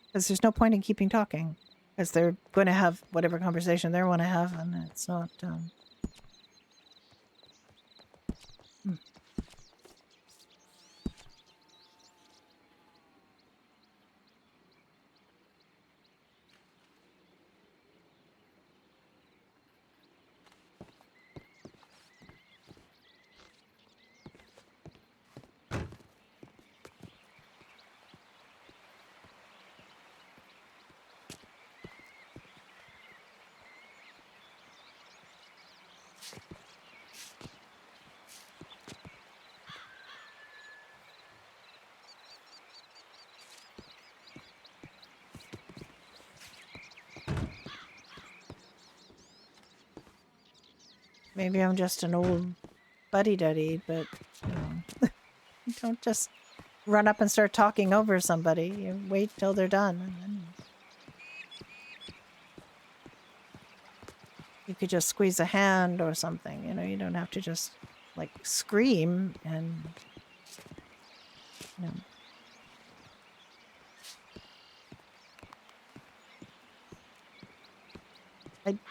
Speaker 9: Because there's no point in keeping talking, because they're going to have whatever conversation they want to have, and it's not. Maybe I'm just an old buddy-duddy, but you don't just run up and start talking over somebody. You wait till they're done, and then you could just squeeze a hand or something. You don't have to just like scream and you know.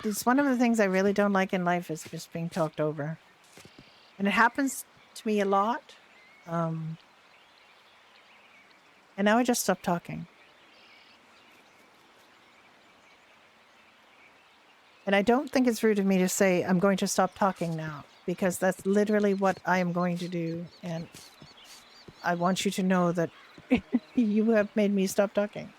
Speaker 9: It's one of the things I really don't like in life is just being talked over. And it happens to me a lot. And now I just stop talking. And I don't think it's rude of me to say I'm going to stop talking now, because that's literally what I am going to do. And I want you to know that you have made me stop talking.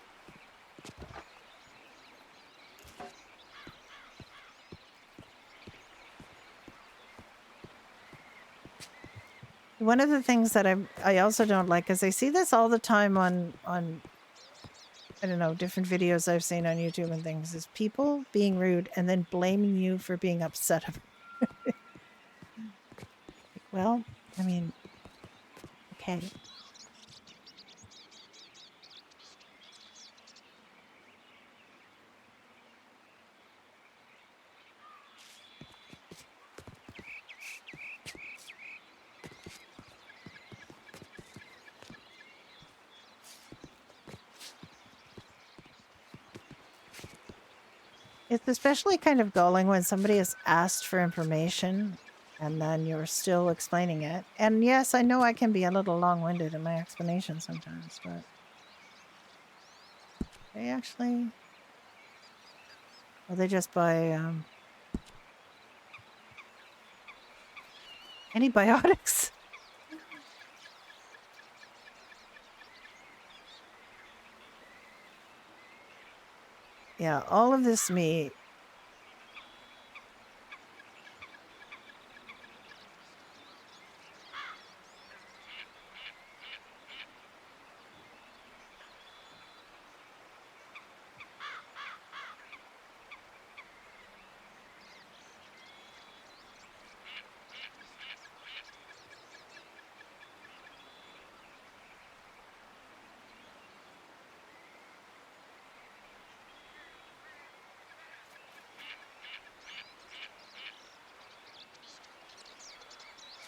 Speaker 9: One of the things that I also don't like, because I see this all the time on I don't know, different videos I've seen on YouTube and things, is people being rude and then blaming you for being upset. Well, I mean, okay. It's especially kind of galling when somebody has asked for information and then you're still explaining it. And yes, I know I can be a little long-winded in my explanation sometimes, but they actually... Well, they just buy antibiotics. Yeah, all of this meat.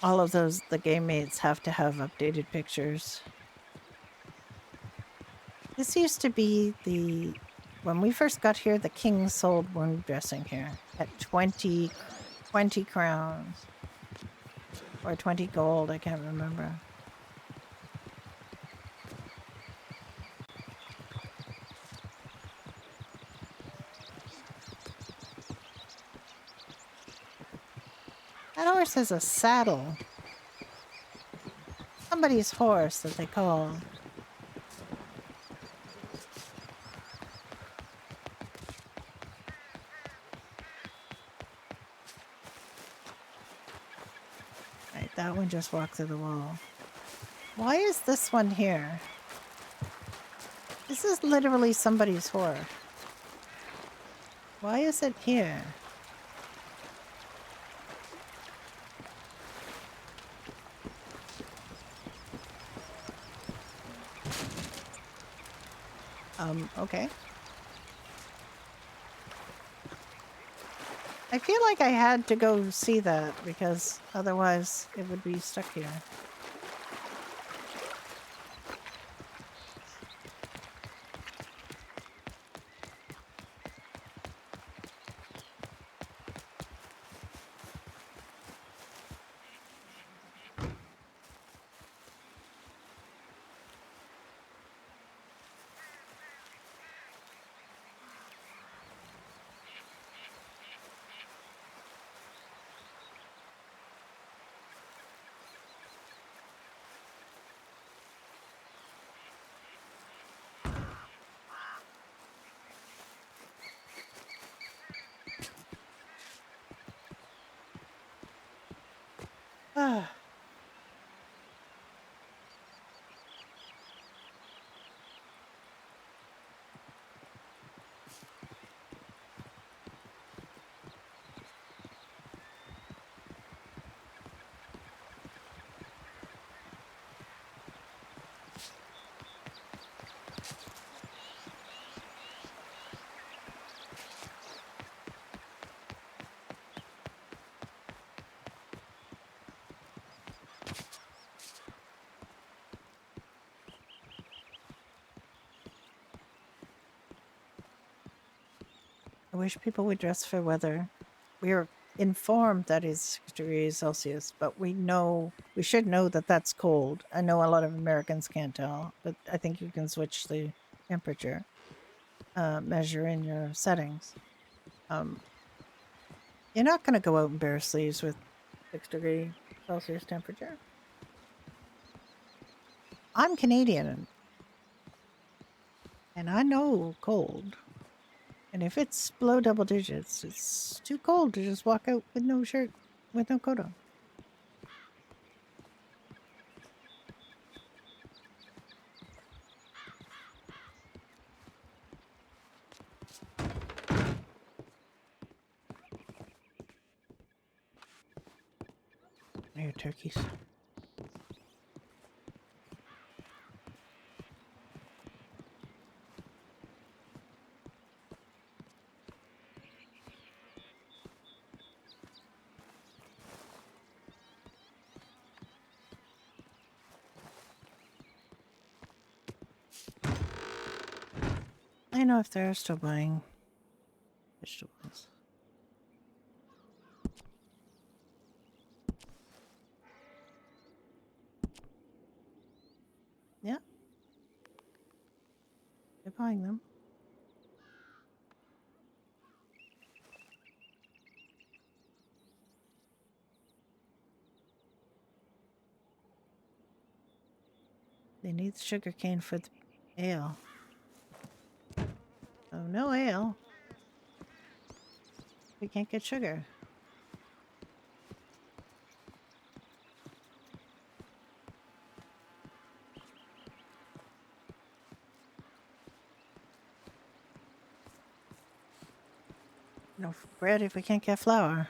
Speaker 9: All of those, the game mates have to have updated pictures. This used to be when we first got here, the king sold wound dressing here at 20 crowns. Or 20 gold, I can't remember. That horse has a saddle. Somebody's horse that they call. Right, that one just walked through the wall. Why is this one here? This is literally somebody's horse. Why is it here? Okay. I feel like I had to go see that because otherwise it would be stuck here. Ah. I wish people would dress for weather. We are informed that it's 6 degrees Celsius, but we should know that that's cold. I know a lot of Americans can't tell, but I think you can switch the temperature measure in your settings. You're not going to go out in bare sleeves with 6 degree Celsius temperature. I'm Canadian, and I know cold. And if it's below double digits, it's too cold to just walk out with no shirt, with no coat on. There, turkeys. I know if they're still buying vegetables. Yeah. They're buying them. They need sugar cane for the ale. Oh, no ale. We can't get sugar. No bread if we can't get flour.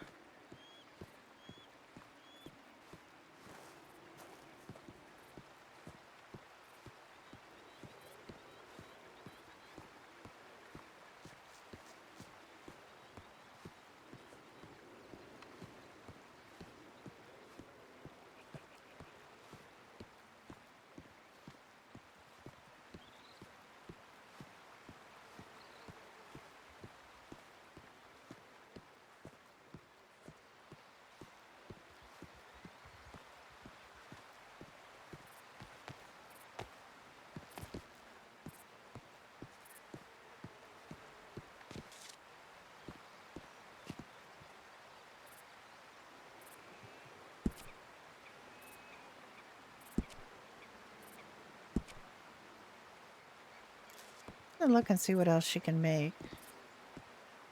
Speaker 9: I'll look and see what else she can make.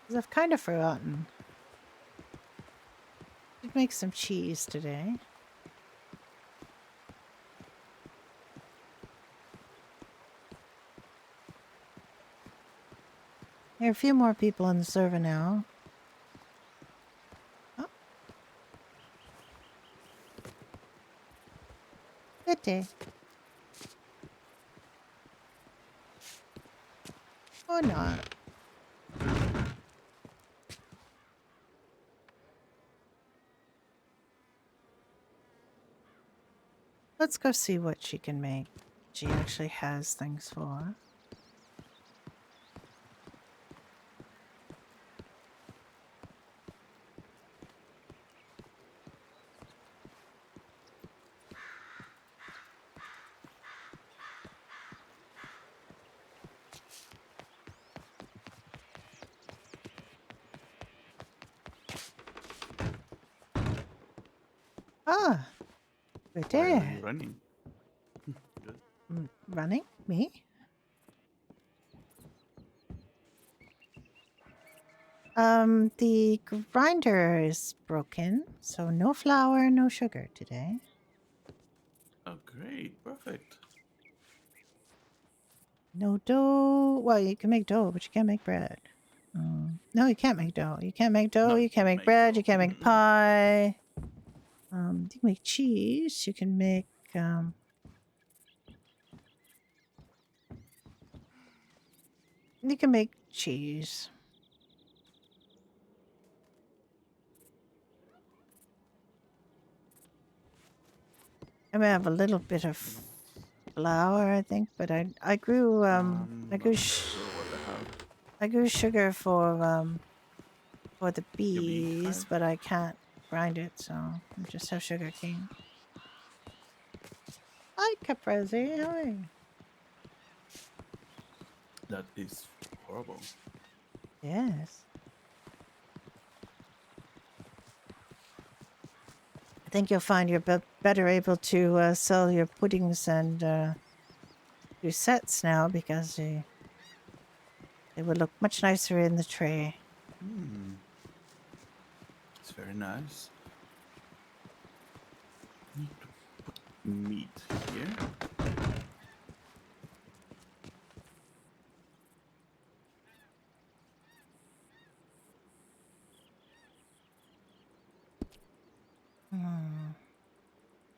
Speaker 9: Because I've kind of forgotten. She'd make some cheese today. There are a few more people on the server now. Oh. Good day. Or not. let's go see what she can make. She actually has things for. Ah, we're
Speaker 11: Why are
Speaker 9: there.
Speaker 11: you running? Good.
Speaker 9: Running? Me? The grinder is broken, so no flour, no sugar today.
Speaker 11: Oh, great. Perfect.
Speaker 9: No dough. Well, you can make dough, but you can't make bread. No, you can't make dough. You can't make dough.
Speaker 11: No,
Speaker 9: You can't make bread. You can't make pie. You can make cheese. You can make you can make cheese. I may have a little bit of flour, I think, but I grew I grew
Speaker 11: Not sure what I have.
Speaker 9: I grew sugar for the
Speaker 11: Your
Speaker 9: bees,
Speaker 11: beehive?
Speaker 9: but I can't grind it, so I just have sugar cane. Hi, Caprese. How are you?
Speaker 11: That is horrible.
Speaker 9: Yes. I think you'll find you're better able to sell your puddings and your sets now because they would look much nicer in the tray.
Speaker 11: It's very nice. Need to put meat here.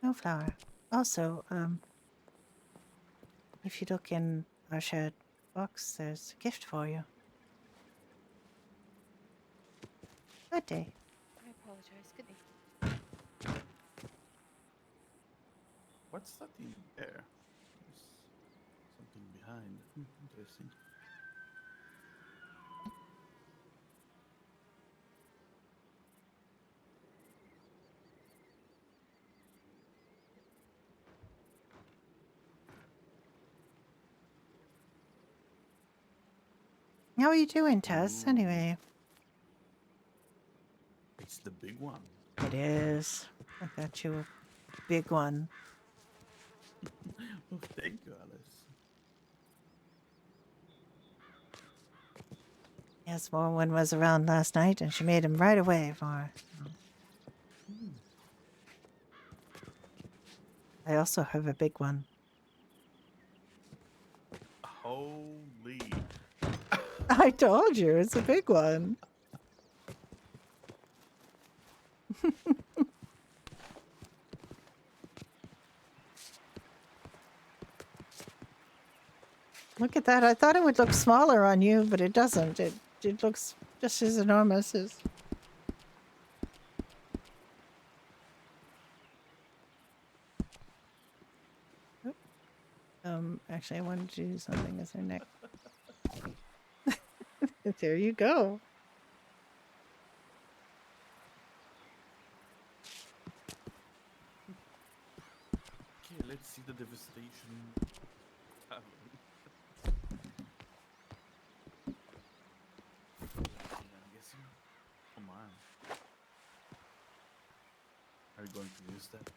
Speaker 9: No flour. Also, if you look in our shared box, there's a gift for you. Good day.
Speaker 10: I apologize. Good day.
Speaker 11: What's that in there? There's something behind. Interesting.
Speaker 9: How are you doing, Tess?
Speaker 11: Ooh,
Speaker 9: Anyway,
Speaker 11: it's the big one.
Speaker 9: it is. I got you a big one.
Speaker 11: Oh, thank you, Alice.
Speaker 9: Yes, Morwen was around last night, and she made him right away for her. I also have a big one.
Speaker 11: Holy.
Speaker 9: I told you, it's a big one. Look at that. I thought it would look smaller on you, but it doesn't. It looks just as enormous as... Oop. Actually, I wanted to do something with her neck. There you go.
Speaker 11: Okay, let's see the devastation. Happening. I'm guessing. Come on. Are you going to use that?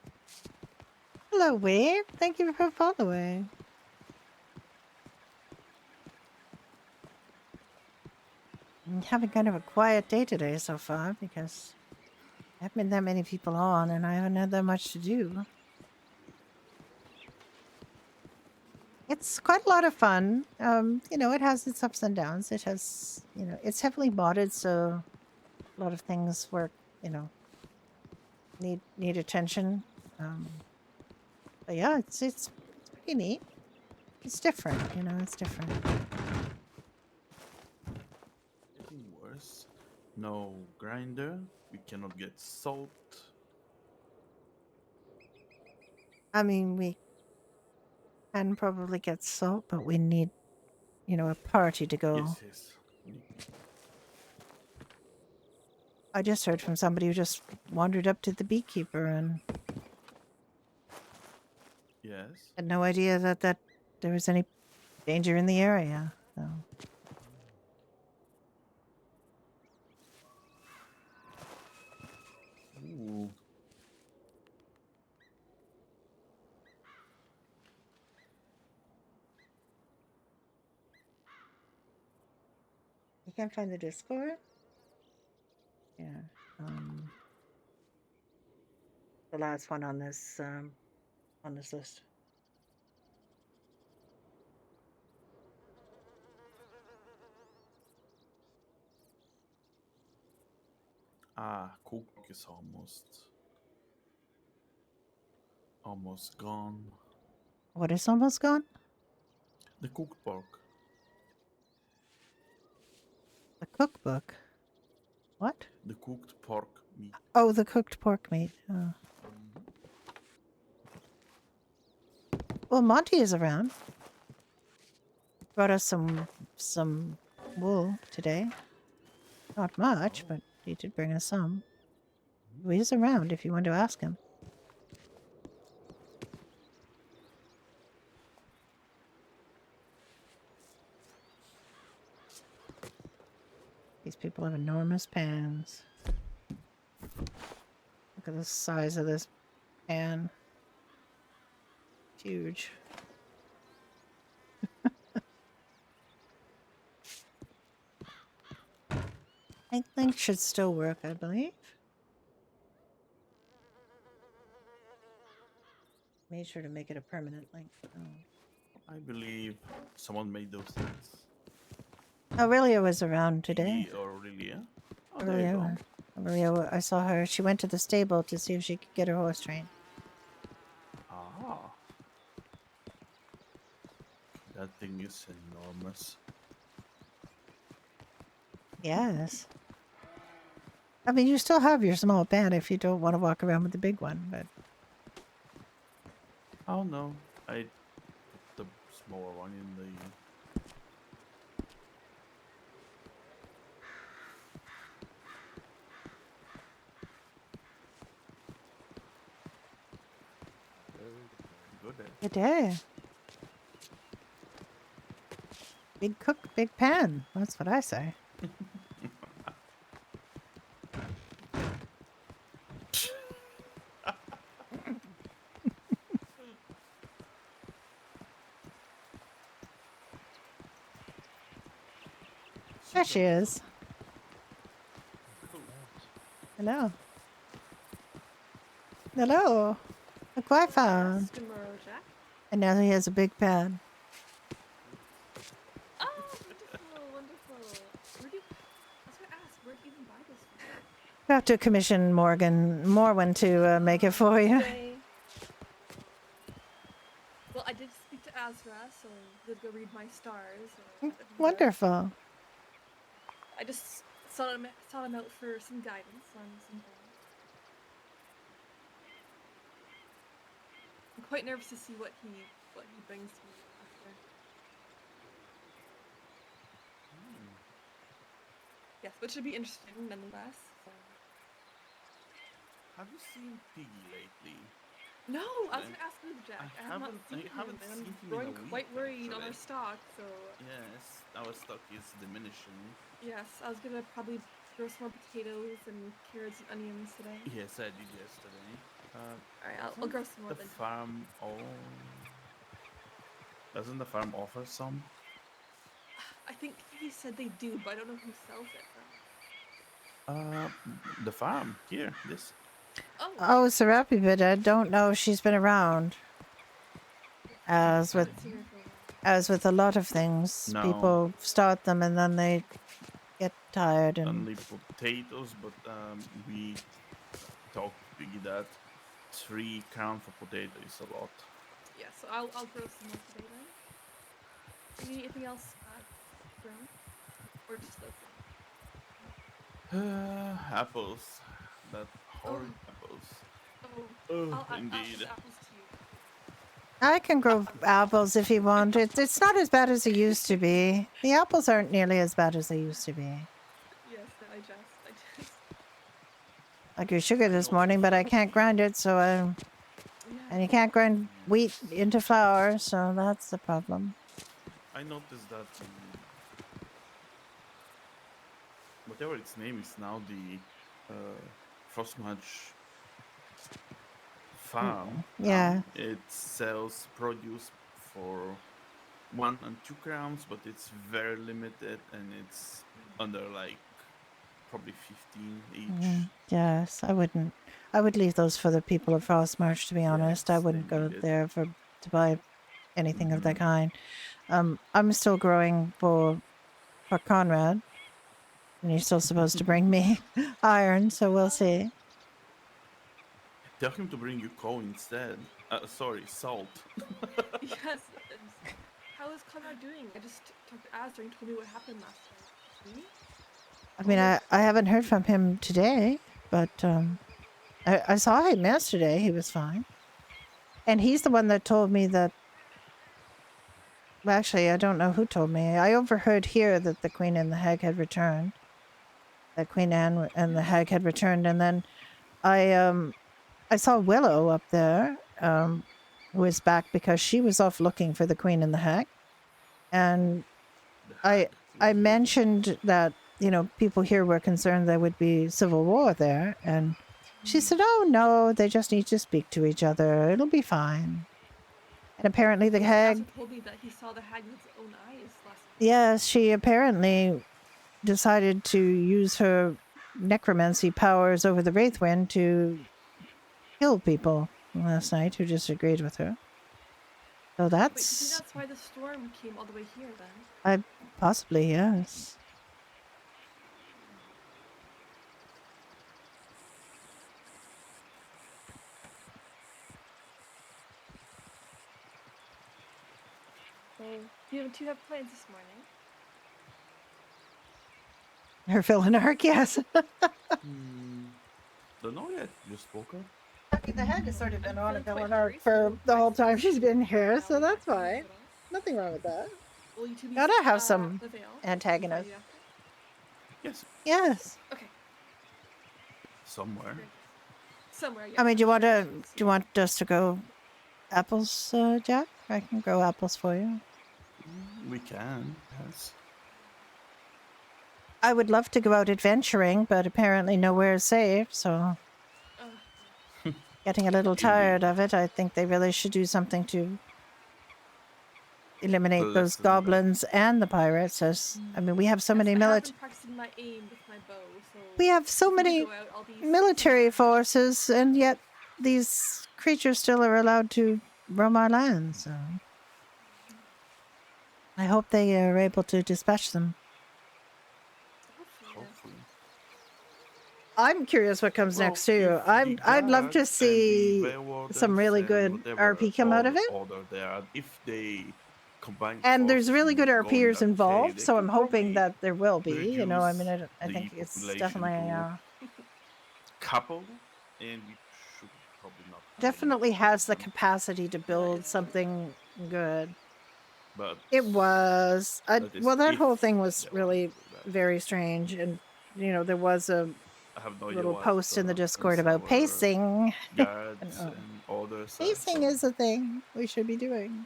Speaker 9: Hello, Wave. Thank you for following. I'm having kind of a quiet day today so far because there haven't been that many people on and I haven't had that much to do. It's quite a lot of fun. It has its ups and downs. It has, it's heavily modded, so a lot of things work, need attention. But yeah, it's pretty neat. It's different, it's different.
Speaker 11: Getting worse. No grinder. We cannot get salt.
Speaker 9: I mean, we can probably get salt, but we need, a party to go.
Speaker 11: Yes, yes.
Speaker 9: I just heard from somebody who just wandered up to the beekeeper and
Speaker 11: Yes.
Speaker 9: had no idea that there was any danger in the area. So.
Speaker 11: Ooh.
Speaker 9: You can't find the Discord? Yeah. The last one on this list.
Speaker 11: Ah, cook is almost gone.
Speaker 9: What is almost gone?
Speaker 11: The cooked pork.
Speaker 9: The cookbook. What?
Speaker 11: The cooked pork meat.
Speaker 9: Oh, the cooked pork meat. Oh. Well, Monty is around. Brought us some wool today. Not much, but he did bring us some. He's around if you want to ask him. These people have enormous pans. Look at the size of this pan. Huge. Link should still work, I believe. Made sure to make it a permanent link.
Speaker 11: I believe someone made those things.
Speaker 9: Aurelia was around today.
Speaker 11: Or Aurelia? Oh, there you go.
Speaker 9: Aurelia, I saw her. She went to the stable to see if she could get her horse trained.
Speaker 11: Ah. That thing is enormous.
Speaker 9: Yes. I mean, you still have your small pan if you don't want to walk around with the big one, but...
Speaker 11: Oh no, I put the smaller one in the... Good day.
Speaker 9: Good day. Big cook, big pan. That's what I say. There she is. Hello. Hello. Look what I found.
Speaker 10: Tomorrow, Jack.
Speaker 9: And now he has a big pan.
Speaker 10: Oh, wonderful, wonderful. I was gonna ask, where'd you even buy this from?
Speaker 9: You have to commission Morwen to make it for you.
Speaker 10: Okay. Well, I did speak to Azra, so did go read my stars.
Speaker 9: Wonderful.
Speaker 10: I just sought him out for some guidance on some things. I'm quite nervous to see what he brings to me after. Yes, but should be interesting nonetheless. So.
Speaker 11: Have you seen Piggy lately?
Speaker 10: No, I was gonna ask you, Jack. I haven't seen him, and I'm growing quite worried on our stock. So.
Speaker 11: Yes, our stock is diminishing.
Speaker 10: Yes, I was gonna probably grow some more potatoes and carrots and onions today.
Speaker 11: Yes, I did yesterday.
Speaker 10: Alright, I'll grow some more
Speaker 11: The
Speaker 10: then.
Speaker 11: farm, doesn't the farm offer some?
Speaker 10: I think he said they do, but I don't know who sells it though.
Speaker 11: The farm here. This.
Speaker 9: Oh, Serapi, but I don't know if she's been around. As with a lot of things,
Speaker 11: No.
Speaker 9: people start them and then they get tired and.
Speaker 11: Only potatoes, but we talked to Piggy that 3 crowns for potato is a lot.
Speaker 10: Yeah, so I'll grow some more today then. Do you need anything else grown? Or just those?
Speaker 11: Apples. That horrid apples.
Speaker 10: Oh, I'll
Speaker 11: Indeed.
Speaker 10: add apples to you.
Speaker 9: I can grow apples if you want. It's not as bad as it used to be. The apples aren't nearly as bad as they used to be.
Speaker 10: Yes, no, I just.
Speaker 9: I grew sugar
Speaker 11: I
Speaker 9: this
Speaker 11: noticed.
Speaker 9: morning, but I can't grind it, so and
Speaker 10: Yeah.
Speaker 9: you can't grind wheat into flour, so that's the problem.
Speaker 11: I noticed that whatever its name is now, the Frostmatch farm
Speaker 9: Yeah.
Speaker 11: now, it sells produce for 1 and 2 grams, but it's very limited and it's under like probably 15 each.
Speaker 9: Yes, I wouldn't. I would leave those for the people of Frostmarch, to be honest. I
Speaker 11: Yes, they
Speaker 9: wouldn't go
Speaker 11: need it.
Speaker 9: there to buy anything of that
Speaker 11: Mhm.
Speaker 9: kind. I'm still growing for Conrad, and he's still supposed to bring me iron, so we'll see.
Speaker 11: Tell him to bring you coal instead. Sorry, salt.
Speaker 10: Yes. How is Conrad doing? I just talked to Azra and he told me what happened last night. Me?
Speaker 9: I mean, I haven't heard from him today, but I saw him yesterday. He was fine, and he's the one that told me that. Well, actually, I don't know who told me. I overheard here that the Queen and the Hag had returned. That Queen Anne and the Hag had returned, and then I saw Willow up there, who is back because she was off looking for the Queen and the Hag, and
Speaker 11: The
Speaker 9: I
Speaker 11: hag
Speaker 9: I
Speaker 11: is good.
Speaker 9: mentioned that people here were concerned there would be civil war there, and she said, "Oh no, they just need to speak to each other. It'll be fine." And apparently the Hag,
Speaker 10: Azra told me that he saw the hag with his own eyes last night.
Speaker 9: yes, she apparently decided to use her necromancy powers over the Wraithwind to kill people last night who disagreed with her. So
Speaker 10: Wait, do you think
Speaker 9: that's
Speaker 10: that's why the storm came all the way here then?
Speaker 9: I possibly yes.
Speaker 10: So, do you have plans this morning?
Speaker 9: Her villain arc, yes.
Speaker 11: Don't know yet. Just woke up.
Speaker 9: I mean, the Hag has sort of been on a
Speaker 10: feeling quite
Speaker 9: villain arc
Speaker 10: hungry,
Speaker 9: for
Speaker 10: so
Speaker 9: the
Speaker 10: I
Speaker 9: whole time
Speaker 10: suggest
Speaker 9: she's
Speaker 10: you
Speaker 9: been here,
Speaker 10: now
Speaker 9: so
Speaker 10: get
Speaker 9: that's
Speaker 10: back to
Speaker 9: fine.
Speaker 10: Minnesota.
Speaker 9: Nothing wrong with that.
Speaker 10: Will you two be
Speaker 9: Gotta have
Speaker 10: at
Speaker 9: some
Speaker 10: the Vale?
Speaker 9: antagonists.
Speaker 10: Friday after?
Speaker 11: Yes,
Speaker 9: Yes.
Speaker 10: Okay.
Speaker 11: somewhere.
Speaker 10: Very good. Somewhere, yes.
Speaker 9: I mean,
Speaker 10: I'm
Speaker 9: do you want
Speaker 10: sure
Speaker 9: to
Speaker 10: she will
Speaker 9: do
Speaker 10: see
Speaker 9: you want us to go apples, Jack? I can grow apples for you.
Speaker 11: We can. Yes.
Speaker 9: I would love to go out adventuring, but apparently nowhere is safe, so getting a little tired
Speaker 11: Indeed.
Speaker 9: of it. I think they really should do something to eliminate those
Speaker 11: Lessen that.
Speaker 9: goblins and the pirates. As I mean, we have so
Speaker 10: Yes,
Speaker 9: many
Speaker 10: I have been practicing my aim with my bow, so
Speaker 9: we have so
Speaker 10: if we do
Speaker 9: many
Speaker 10: go out, I'll be
Speaker 9: military
Speaker 10: somewhere.
Speaker 9: forces, and yet these creatures still are allowed to roam our land. So I hope they are able to dispatch them.
Speaker 10: Hopefully, yeah.
Speaker 11: Hopefully.
Speaker 9: I'm curious what comes
Speaker 11: Well,
Speaker 9: next
Speaker 11: if
Speaker 9: too.
Speaker 11: the
Speaker 9: I'd love to
Speaker 11: guards and the
Speaker 9: see
Speaker 11: veil
Speaker 9: some
Speaker 11: wardens
Speaker 9: really
Speaker 11: and
Speaker 9: good
Speaker 11: whatever
Speaker 9: RP come out of it.
Speaker 11: all order there, if they combine
Speaker 9: And there's
Speaker 11: forces
Speaker 9: really
Speaker 11: and
Speaker 9: good
Speaker 11: go in
Speaker 9: RPers
Speaker 11: that cave,
Speaker 9: involved,
Speaker 11: they
Speaker 9: so I'm
Speaker 11: could
Speaker 9: hoping
Speaker 11: probably
Speaker 9: that there will be. I mean,
Speaker 11: reduce
Speaker 9: I
Speaker 11: the
Speaker 9: think it's
Speaker 11: population
Speaker 9: definitely
Speaker 11: to couple, and we should probably not have any
Speaker 9: definitely has the
Speaker 11: problem.
Speaker 9: capacity to build something good.
Speaker 11: But
Speaker 9: It was.
Speaker 11: that is
Speaker 9: Well, that
Speaker 11: if
Speaker 9: whole thing was
Speaker 11: they want to
Speaker 9: really
Speaker 11: do that.
Speaker 9: very strange, and there was a
Speaker 11: I have no idea
Speaker 9: little
Speaker 11: what
Speaker 9: post in the Discord
Speaker 11: happens
Speaker 9: about
Speaker 11: our
Speaker 9: pacing. And,
Speaker 11: guards and orders are,
Speaker 9: pacing
Speaker 11: so
Speaker 9: is a thing we should be doing.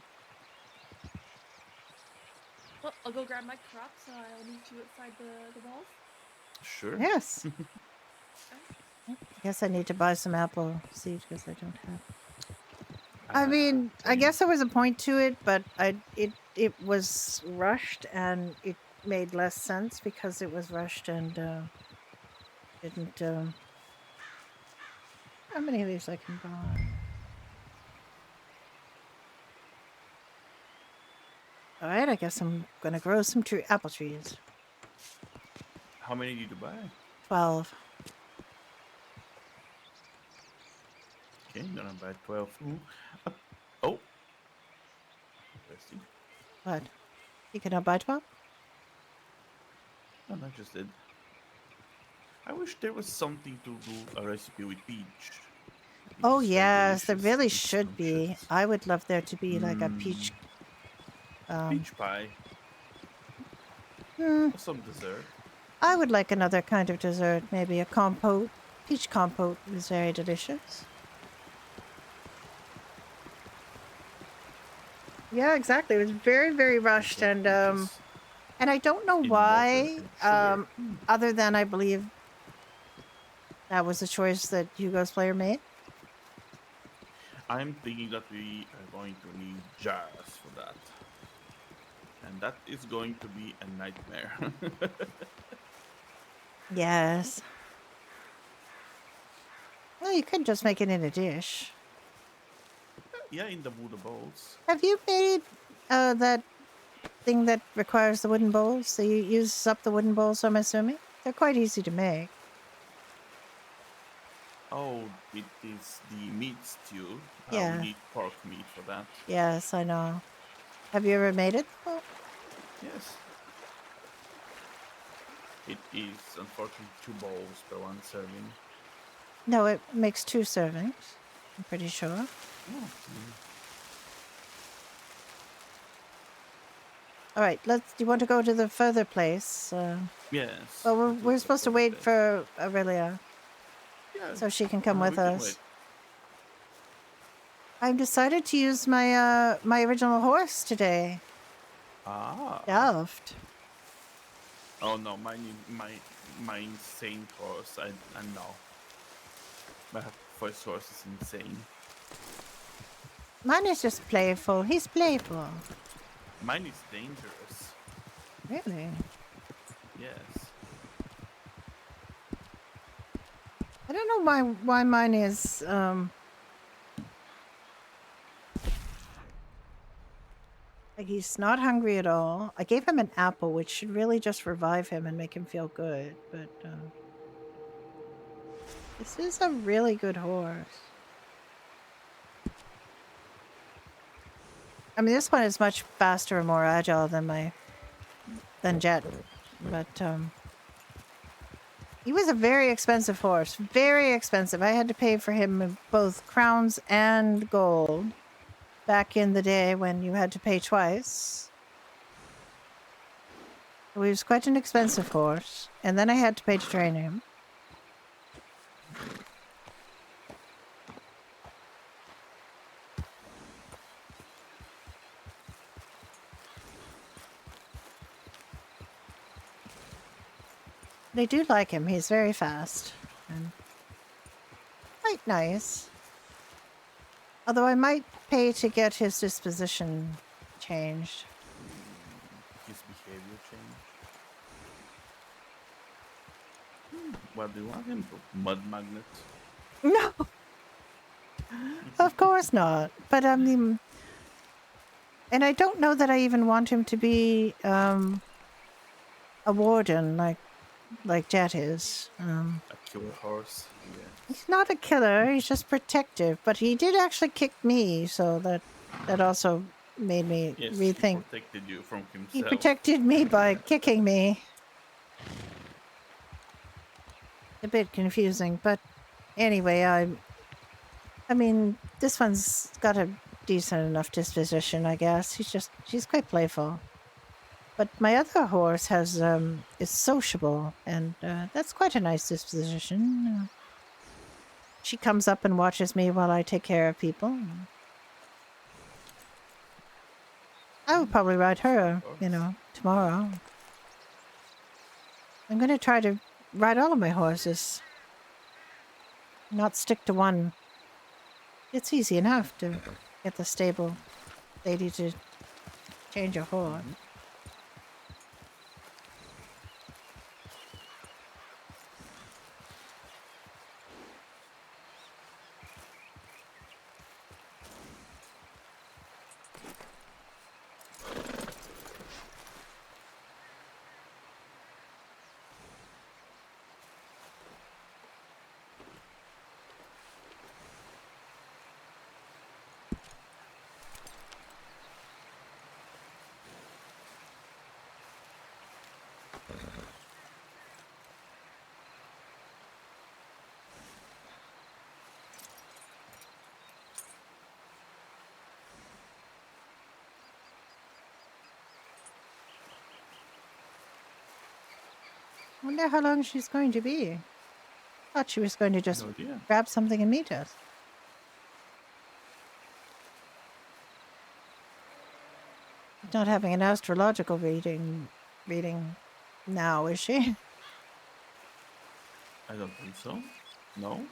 Speaker 10: Well, I'll go grab my crops. I'll meet you outside the walls.
Speaker 11: sure.
Speaker 9: Yes. I guess I need to buy some apple seeds because I don't have. I mean, I
Speaker 11: Same.
Speaker 9: guess there was a point to it, but it was rushed and it made less sense because it was rushed and didn't. How many of these I can buy? All right, I guess I'm gonna grow some apple trees.
Speaker 11: How many did you buy?
Speaker 9: 12.
Speaker 11: Okay, I'm gonna buy 12 too. Oh, interesting.
Speaker 9: What? You cannot buy 12?
Speaker 11: No, I just did. I wish there was something to do a recipe with peach.
Speaker 9: Oh
Speaker 11: is very
Speaker 9: yes, there
Speaker 11: delicious.
Speaker 9: really
Speaker 11: It's
Speaker 9: should be.
Speaker 11: scrumptious.
Speaker 9: I would love there to be like a
Speaker 11: Mm,
Speaker 9: peach. Um,
Speaker 11: peach pie
Speaker 9: hmm,
Speaker 11: or some dessert.
Speaker 9: I would like another kind of dessert, maybe a compote. Peach compote is very delicious. Yeah, exactly. It was very, very rushed,
Speaker 11: Dessert peaches
Speaker 9: and I don't know
Speaker 11: in water
Speaker 9: why.
Speaker 11: and sugar.
Speaker 9: Other than I believe that was a choice that Hugo's player made.
Speaker 11: I'm thinking that we are going to need jars for that. And that is going to be a nightmare.
Speaker 9: Yes. Well, you could just make it in a dish.
Speaker 11: Yeah, in the Buddha bowls.
Speaker 9: Have you made that thing that requires the wooden bowls? So you use up the wooden bowls, I'm assuming? They're quite easy to make.
Speaker 11: Oh, it is the meat stew. We
Speaker 9: Yeah.
Speaker 11: need pork meat for that.
Speaker 9: Yes, I know. Have you ever made it? Oh,
Speaker 11: Yes. It is unfortunately 2 bowls per one serving.
Speaker 9: no, it makes 2 servings. I'm pretty sure.
Speaker 11: Oh,
Speaker 9: All right, let's. Do you want to go to the further place?
Speaker 11: yes.
Speaker 9: Well,
Speaker 11: Let's
Speaker 9: we're
Speaker 11: look
Speaker 9: supposed to
Speaker 11: for the
Speaker 9: wait
Speaker 11: place.
Speaker 9: for Aurelia
Speaker 11: Yeah,
Speaker 9: so she can come with
Speaker 11: we can
Speaker 9: us.
Speaker 11: wait.
Speaker 9: I've decided to use my original horse today.
Speaker 11: Ah.
Speaker 9: Delft.
Speaker 11: Oh no, my insane horse. I know. My first horse is insane.
Speaker 9: Mine is just playful. He's playful.
Speaker 11: Mine is dangerous.
Speaker 9: Really?
Speaker 11: Yes.
Speaker 9: I don't know why mine is like he's not hungry at all. I gave him an apple, which should really just revive him and make him feel good, but this is a really good horse. I mean, this one is much faster and more agile than Jet, but he was a very expensive horse, very expensive. I had to pay for him in both crowns and gold back in the day when you had to pay twice. He was quite an expensive horse, and then I had to pay to train him. They do like him. He's very fast and quite nice. Although I might pay to get his disposition changed.
Speaker 11: His behavior change. What do you want him to? Mud magnet?
Speaker 9: No, of course not. But I mean, and I don't know that I even want him to be a warden like Jet is.
Speaker 11: A killer horse? Yeah.
Speaker 9: He's not a killer. He's just protective. But he did actually kick me, so that also made me
Speaker 11: Yes,
Speaker 9: rethink.
Speaker 11: he protected you from himself.
Speaker 9: He protected me by kicking me. A bit confusing, but anyway, I mean, this one's got a decent enough disposition, I guess. She's quite playful. But my other horse is sociable, and that's quite a nice disposition. She comes up and watches me while I take care of people. I will probably ride her, tomorrow. I'm going to try to ride all of my horses. Not stick to one. It's easy enough to get the stable lady to change a horse.
Speaker 11: Mhm.
Speaker 9: Wonder how long she's going to be. Thought she was going to just
Speaker 11: No idea.
Speaker 9: grab something and meet us. She's not having an astrological reading now, is she?
Speaker 11: I don't think so. No.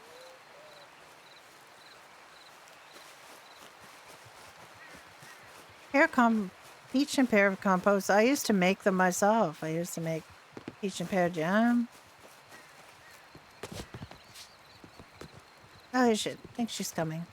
Speaker 9: Peach and pear compost. I used to make them myself. I used to make peach and pear jam. Oh shit! I think she's coming.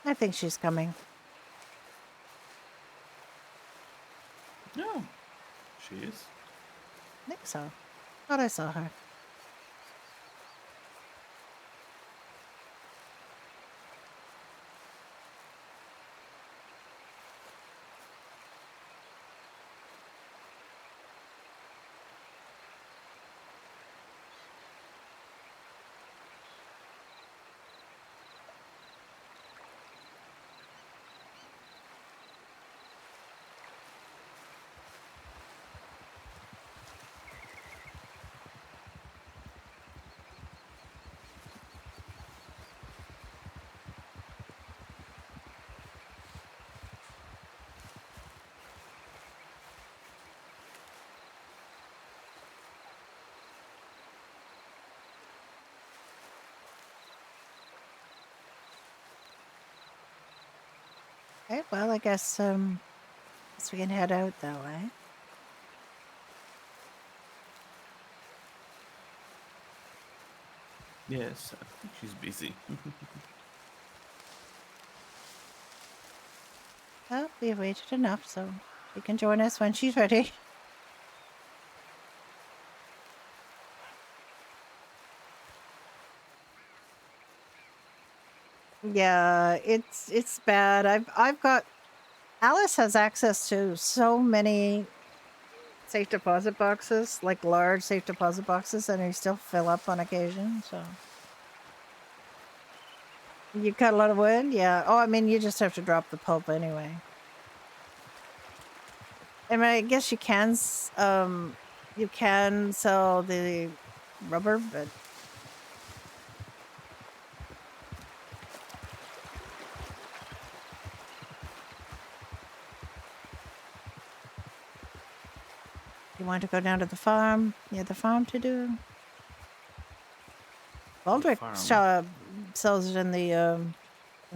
Speaker 9: I think she's coming.
Speaker 11: No. She is.
Speaker 9: I think so. Thought I saw her. Okay, well, I guess we can head out though, eh?
Speaker 11: Yes, I think she's busy.
Speaker 9: Well, we've waited enough, so she can join us when she's ready. Yeah, it's bad. I've got Alice has access to so many safe deposit boxes, like large safe deposit boxes, and they still fill up on occasion. So you cut a lot of wood, yeah. Oh, I mean, you just have to drop the pulp anyway. I mean, I guess you can sell the rubber, but you want to go down to the farm? Yeah, the farm to do. Baldric
Speaker 11: farm.
Speaker 9: sells it in the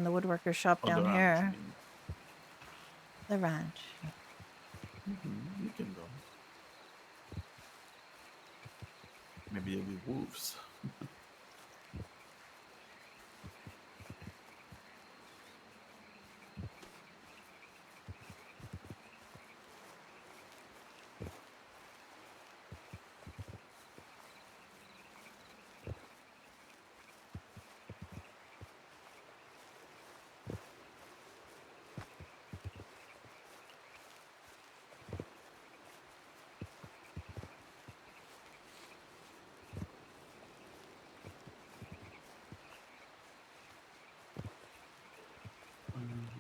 Speaker 9: woodworker shop
Speaker 11: Oh,
Speaker 9: down
Speaker 11: the ranch,
Speaker 9: here.
Speaker 11: you mean.
Speaker 9: The ranch.
Speaker 11: You can go. Maybe there'll be wolves.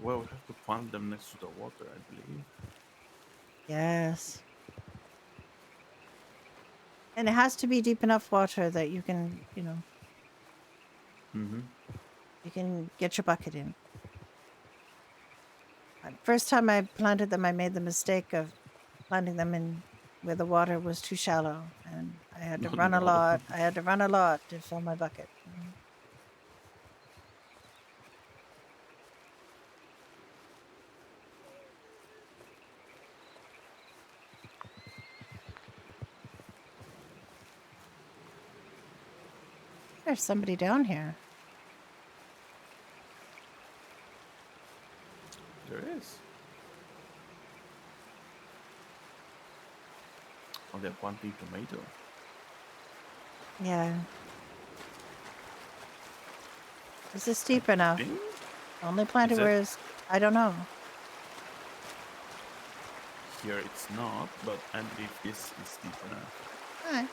Speaker 11: Well, we have to plant them next to the water, I believe.
Speaker 9: Yes. And it has to be deep enough water that you can,
Speaker 11: Mm-hmm.
Speaker 9: you can get your bucket in. First time I planted them, I made the mistake of planting them in where the water was too shallow, and I had to run a
Speaker 11: No.
Speaker 9: lot. I had to run a lot to fill my bucket. There's somebody down here.
Speaker 11: There is. Oh, they're planting tomato.
Speaker 9: Yeah. Is this deep enough?
Speaker 11: Think?
Speaker 9: Only planted
Speaker 11: Is it?
Speaker 9: where is I don't know.
Speaker 11: Here it's not, but I believe this is deep enough.
Speaker 9: Alright.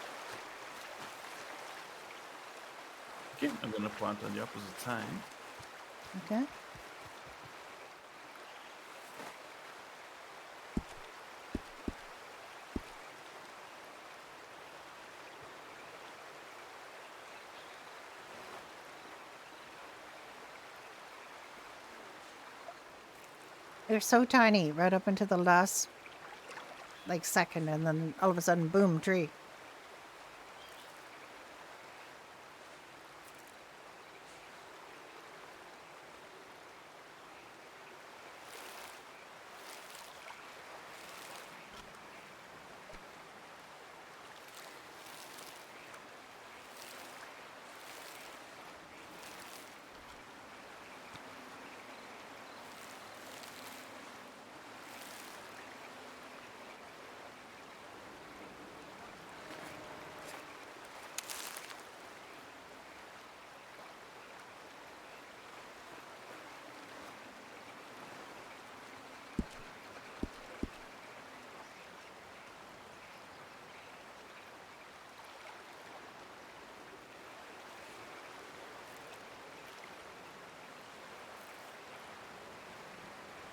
Speaker 11: Okay, I'm gonna plant on the opposite side.
Speaker 9: Okay. They're so tiny, right up into the last, like, second, and then all of a sudden, boom, tree.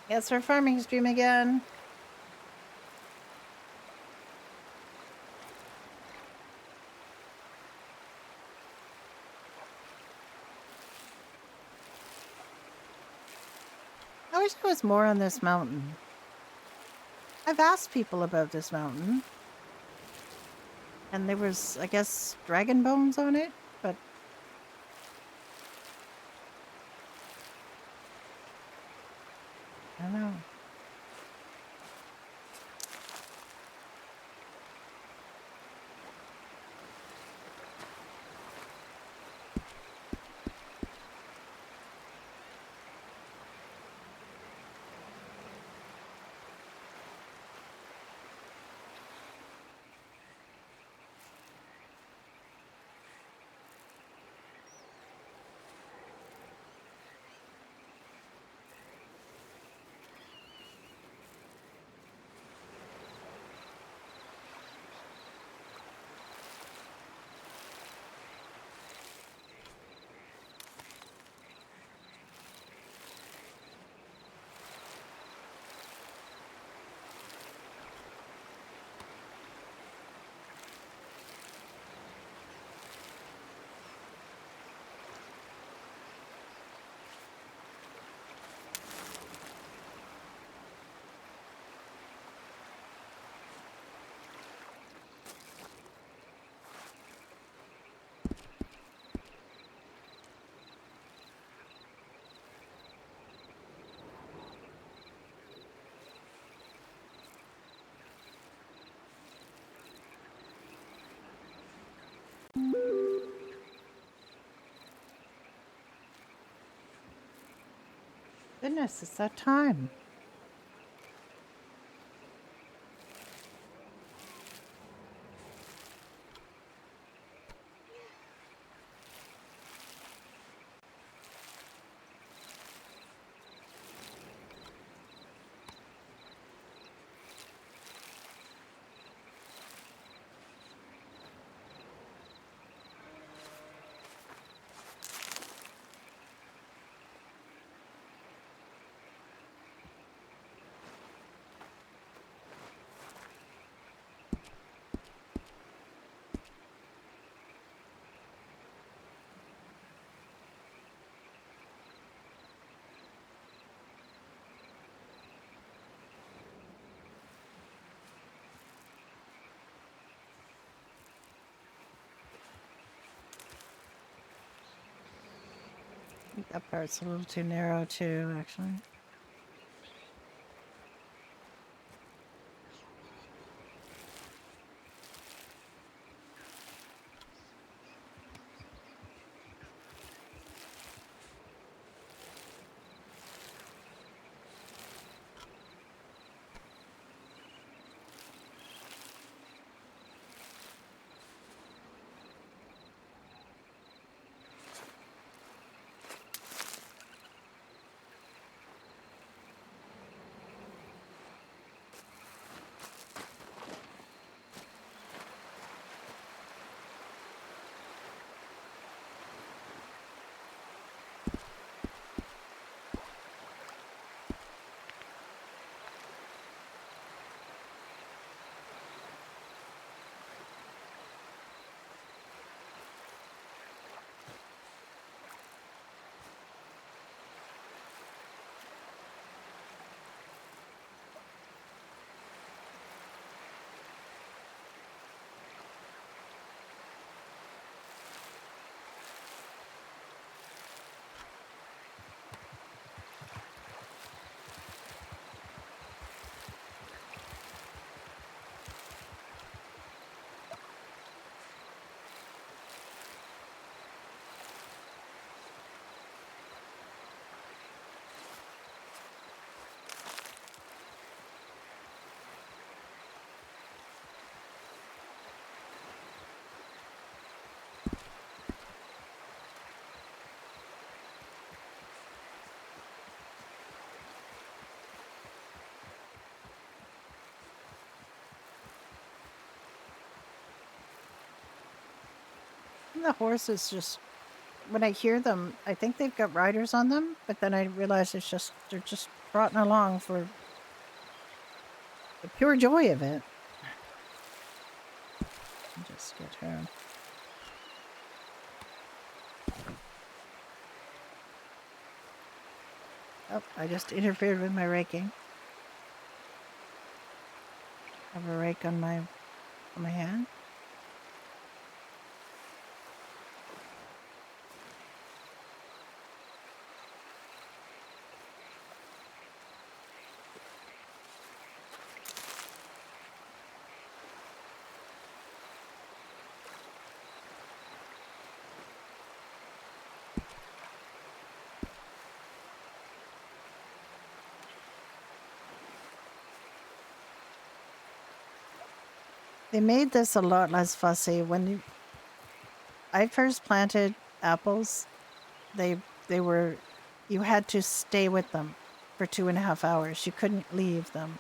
Speaker 9: Yes, for farming stream again. I wish there was more on this mountain. I've asked people about this mountain. And there was, I guess, dragon bones on it, but I don't know. Goodness, it's that time. I think that part's a little too narrow too, actually. the horses just, when I hear them, I think they've got riders on them, but then I realize they're just trotting along for the pure joy of it. Just get her. Oh, I just interfered with my raking. I have a rake on my hand. They made this a lot less fussy. When I first planted apples, they were, you had to stay with them for 2.5 hours. You couldn't leave them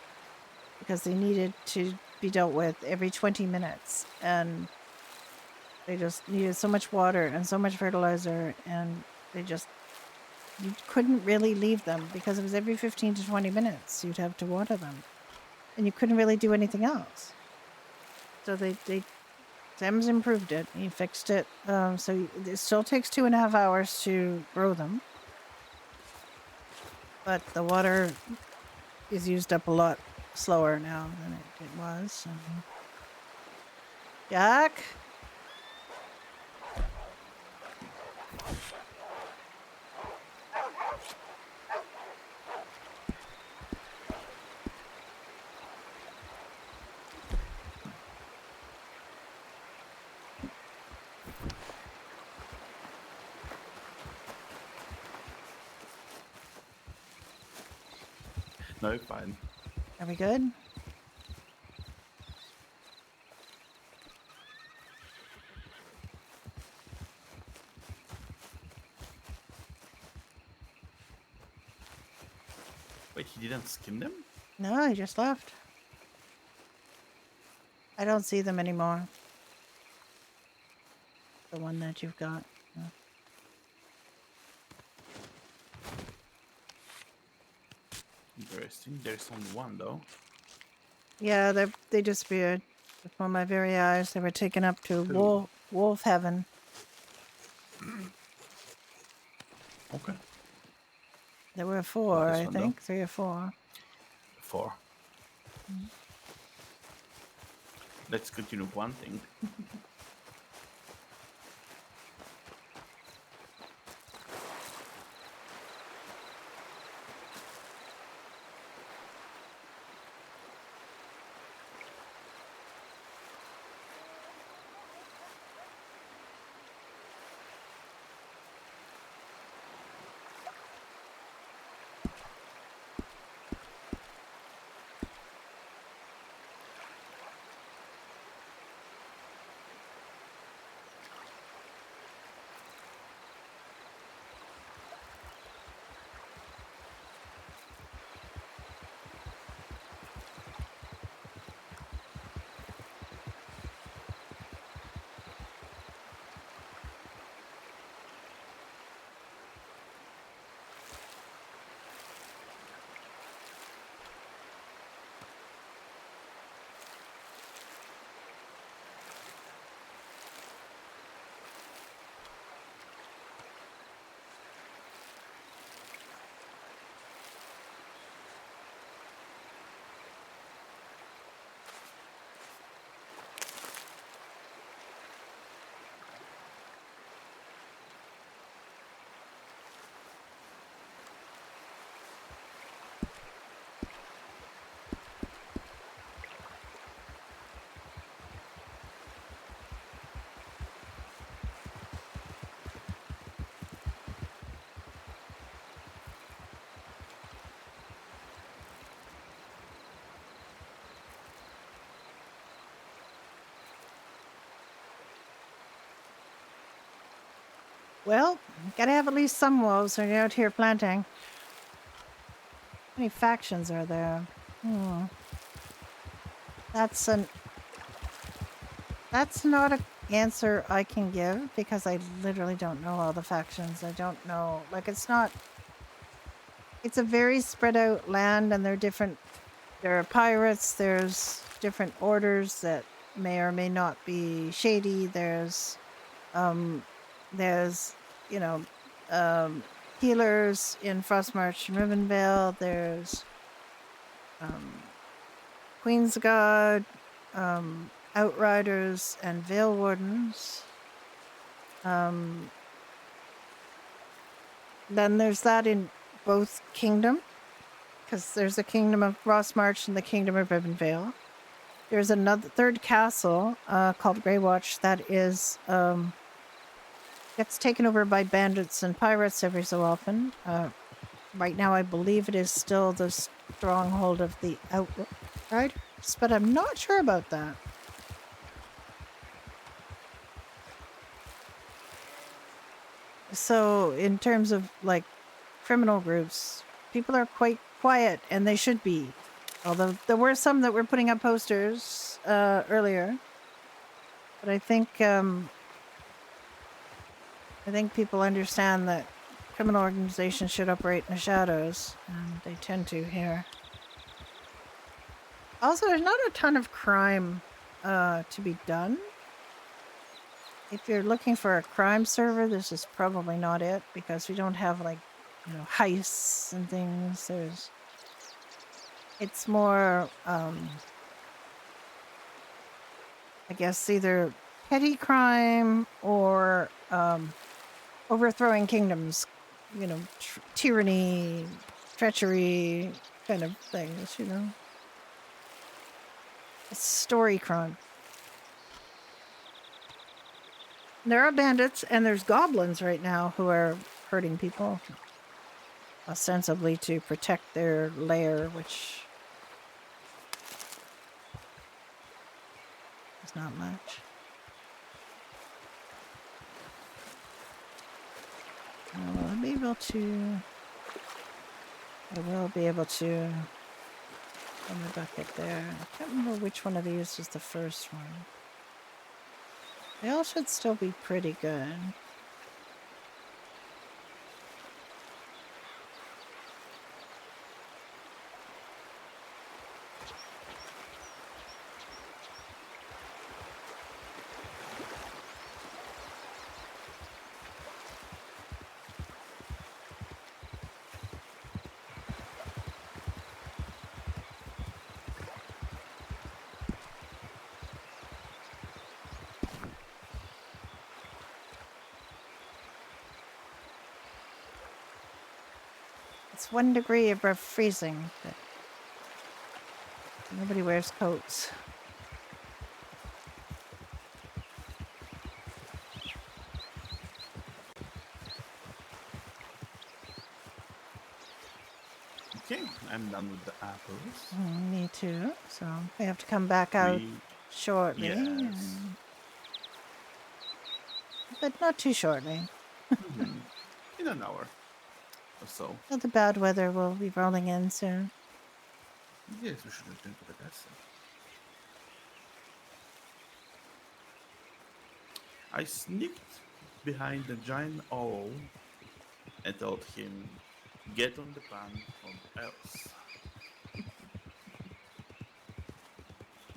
Speaker 9: because they needed to be dealt with every 20 minutes. And they just needed so much water and so much fertilizer, and you couldn't really leave them because it was every 15 to 20 minutes you'd have to water them. And you couldn't really do anything else. So Sam's improved it. He fixed it. So it still takes 2.5 hours to grow them. But the water is used up a lot slower now than it was. Jack?
Speaker 11: No, fine.
Speaker 9: Are we good?
Speaker 11: Wait, he didn't skin them?
Speaker 9: No, he just left. I don't see them anymore. The one that you've got. No.
Speaker 11: Interesting. There's only one though.
Speaker 9: Yeah, they disappeared before my very eyes. They were taken up to
Speaker 11: Cool.
Speaker 9: wolf heaven.
Speaker 11: Okay.
Speaker 9: There were 4,
Speaker 11: This
Speaker 9: I
Speaker 11: one, though?
Speaker 9: think. 3 or 4.
Speaker 11: 4. Let's continue planting.
Speaker 9: Well, gotta have at least some wolves when you're out here planting. How many factions are there? That's not a answer I can give because I literally don't know all the factions. I don't know. Like, it's not. It's a very spread out land, and they're different. There are pirates. There's different orders that may or may not be shady. Um, there's you know, healers in Frostmarch and Rivenvale. There's Queen's Guard, Outriders, and Veil Wardens. Then there's that in both kingdom, because there's a kingdom of Frostmarch and the kingdom of Rivenvale. There's another third castle called Greywatch that is gets taken over by bandits and pirates every so often. Right now, I believe it is still the stronghold of the Outriders, but I'm not sure about that. So, in terms of like criminal groups, people are quite quiet, and they should be. Although there were some that were putting up posters earlier, but I think people understand that criminal organizations should operate in the shadows, and they tend to here. Also, there's not a ton of crime to be done. If you're looking for a crime server, this is probably not it, because we don't have like, heists and things. It's more, I guess, either petty crime or overthrowing kingdoms, tyranny, treachery kind of things, It's story crime. There are bandits and there's goblins right now who are hurting people, ostensibly to protect their lair, which is not much. I'll be able to. I will be able to. Put my bucket there. I can't remember which one of these was the first one. They all should still be pretty good. It's 1 degree above freezing, but nobody wears coats.
Speaker 11: Okay, I'm done with the apples.
Speaker 9: Me too. So we have to come back out shortly.
Speaker 11: Yes.
Speaker 9: But not too shortly.
Speaker 11: In an hour or so.
Speaker 9: Well, the bad weather will be rolling in soon.
Speaker 11: Yes, we should return to the castle. I sneaked behind the giant owl and told him, "Get on the pan or else."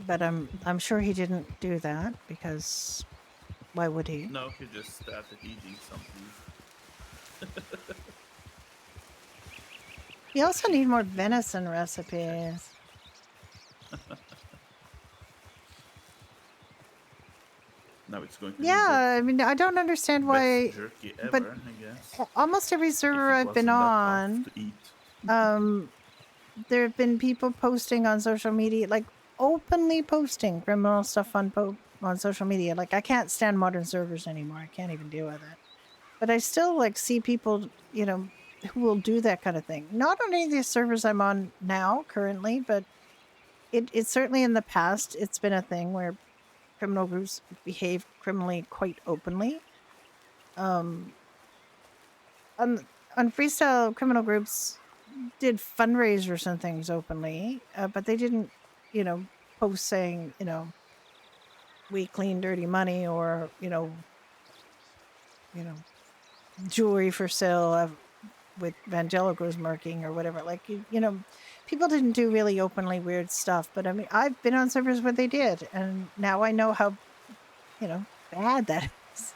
Speaker 9: But I'm sure he didn't do that, because why would he?
Speaker 11: No, he just started eating something.
Speaker 9: We also need more venison recipes.
Speaker 11: Now it's going to be
Speaker 9: Yeah, I mean, I don't understand
Speaker 11: the
Speaker 9: why.
Speaker 11: best jerky ever,
Speaker 9: but
Speaker 11: I guess.
Speaker 9: almost every server I've been on, there have been people posting on social media, like openly posting criminal stuff on social media. Like, I can't stand modern servers anymore. I can't even deal with it. But I still like see people, who will do that kind of thing. Not on any of the servers I'm on now, currently, but it's certainly in the past. It's been a thing where criminal groups behave criminally quite openly. On freestyle, criminal groups did fundraisers and things openly, but they didn't, post saying, we clean dirty money, or jewelry for sale with Vangelo's marking or whatever. Like people didn't do really openly weird stuff, but I mean, I've been on servers where they did, and now I know how bad that is.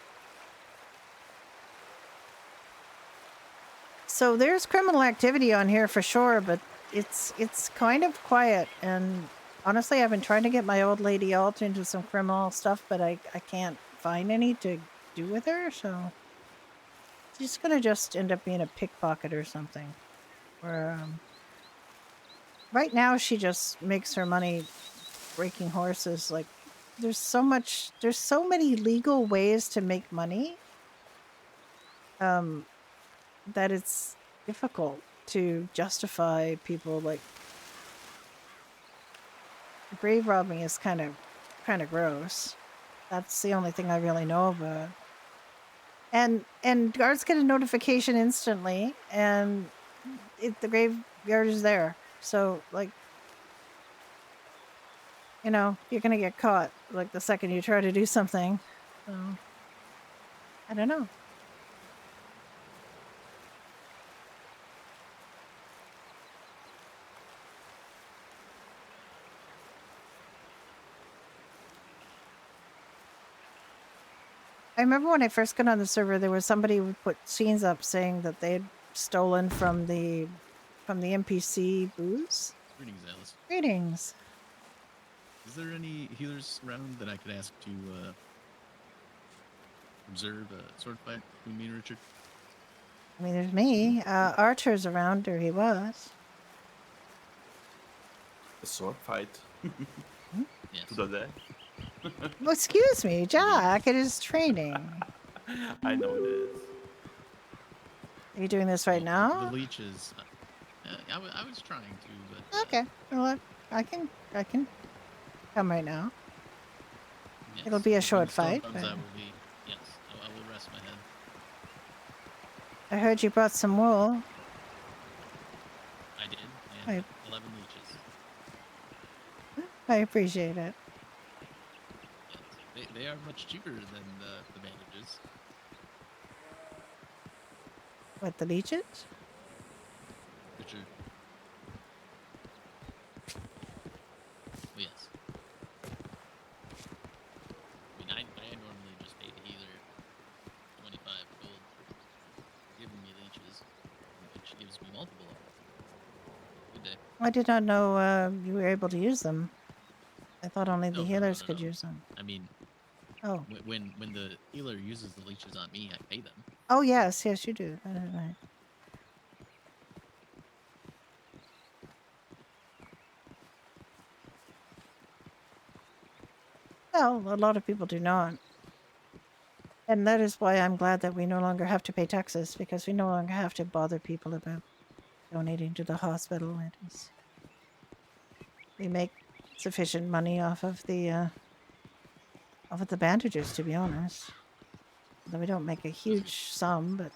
Speaker 9: So there's criminal activity on here for sure, but it's kind of quiet. And honestly, I've been trying to get my old lady alt into some criminal stuff, but I can't find any to do with her. So she's gonna just end up being a pickpocket or something. Or right now she just makes her money breaking horses. Like there's so many legal ways to make money. That it's difficult to justify people. Like grave robbing is kind of gross. That's the only thing I really know about. And guards get a notification instantly, and the graveyard is there. So like, you're gonna get caught like the second you try to do something. So I don't know. I remember when I first got on the server, there was somebody who put scenes up saying that they had stolen from the NPC booths.
Speaker 12: Greetings, Alice.
Speaker 9: Greetings.
Speaker 12: Is there any healers around that I could ask to observe a sword fight between me and Richard?
Speaker 9: I mean, there's me. Archer's around, or he was.
Speaker 11: A sword fight.
Speaker 12: Yes.
Speaker 11: To the death.
Speaker 9: Well, excuse me, Jack. It is training.
Speaker 11: I know this.
Speaker 9: Are you doing this right
Speaker 12: Well,
Speaker 9: now?
Speaker 12: The leeches. I was trying to, but.
Speaker 9: Okay. Well, I can come right now.
Speaker 12: Yes.
Speaker 9: It'll be a
Speaker 12: When
Speaker 9: short
Speaker 12: the storm
Speaker 9: fight.
Speaker 12: comes,
Speaker 9: But
Speaker 12: I will be. Yes, I will rest my head.
Speaker 9: I heard you brought some wool.
Speaker 12: I did, and
Speaker 9: I
Speaker 12: 11 leeches.
Speaker 9: I appreciate it.
Speaker 12: Yes. They are much cheaper than the bandages.
Speaker 9: What, the leeches?
Speaker 12: Richard. Oh, yes. I mean, I normally just pay the healer 25 gold for giving me leeches, and she gives me multiple of them. Good day.
Speaker 9: I did not know you were able to use them. I thought only the
Speaker 12: No,
Speaker 9: healers could use them.
Speaker 12: I mean,
Speaker 9: Oh.
Speaker 12: when the healer uses the leeches on me, I pay them.
Speaker 9: Oh, yes, you do. That is right. Well, a lot of people do not. And that is why I'm glad that we no longer have to pay taxes, because we no longer have to bother people about donating to the hospital. We make sufficient money off of the bandages, to be honest. Though we don't make a huge sum, but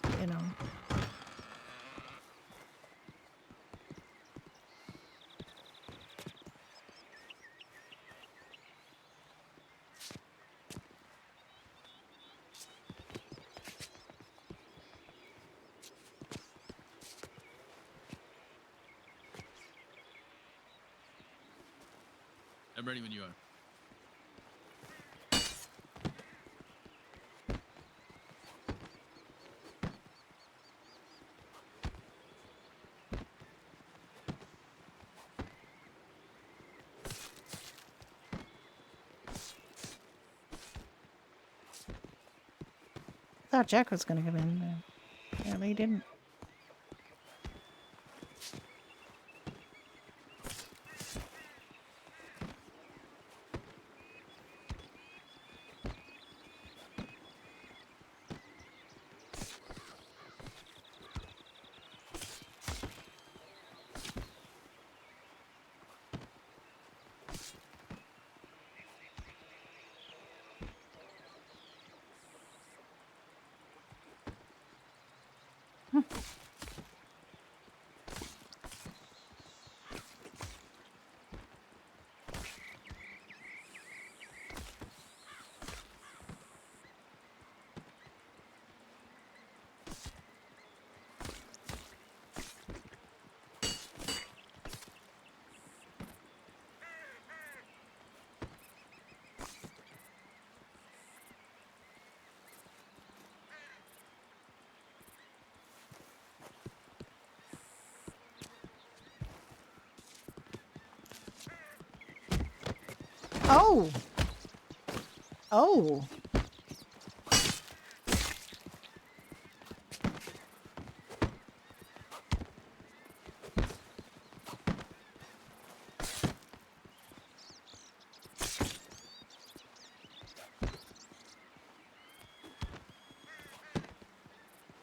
Speaker 12: I'm ready when you are.
Speaker 9: I thought Jack was going to come in. Apparently he didn't. Oh. Oh.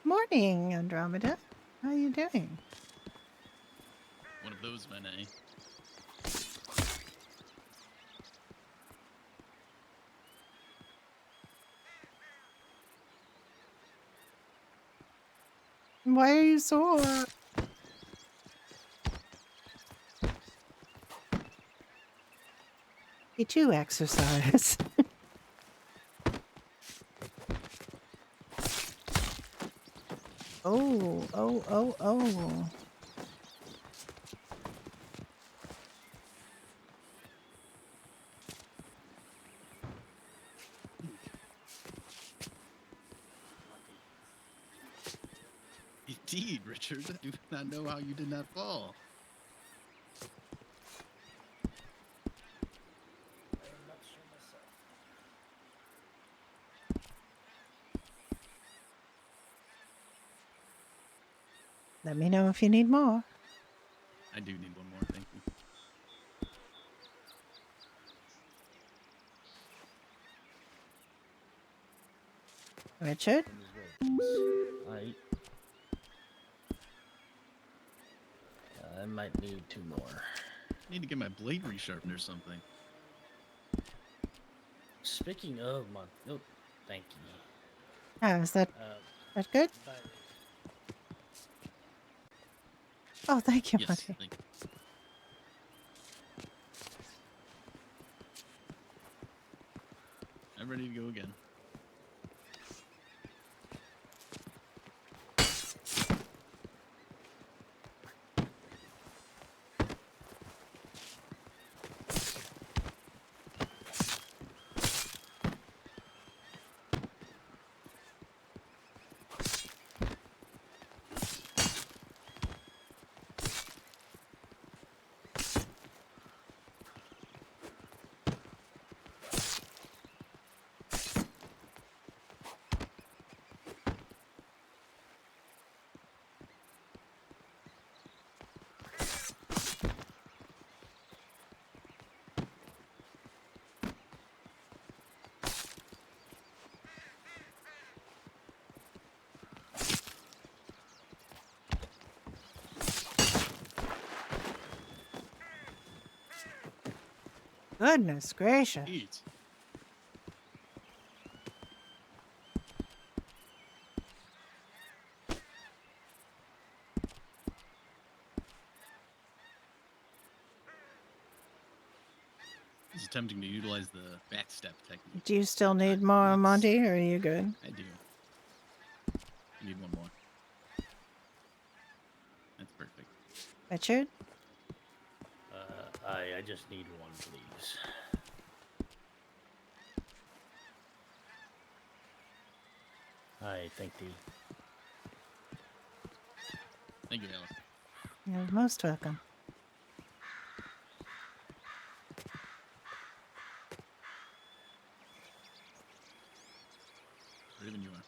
Speaker 9: Morning, Andromeda. How you doing?
Speaker 12: One of those men, eh?
Speaker 9: Why are you sore? You do exercise. Oh.
Speaker 12: Indeed, Richard. I do not know how you did not fall.
Speaker 9: Let me know if you need more.
Speaker 12: I do need one more, thank you.
Speaker 9: Richard?
Speaker 13: I might need 2 more.
Speaker 12: Need to get my blade resharpened or something.
Speaker 13: Speaking of my... Oh, thank you.
Speaker 9: Oh, is that good?
Speaker 13: But
Speaker 9: Oh, thank you,
Speaker 12: Yes,
Speaker 9: buddy.
Speaker 12: thank you. I'm ready to go again.
Speaker 9: Goodness gracious.
Speaker 12: Eat. It's tempting to utilize the backstep technique.
Speaker 9: Do you still need more, Monty, or are you good?
Speaker 12: I do. I need one more. That's perfect.
Speaker 9: Richard?
Speaker 13: I just need 1, please. I thank thee.
Speaker 12: Thank you, Alice.
Speaker 9: You're most welcome.
Speaker 12: Better than you are.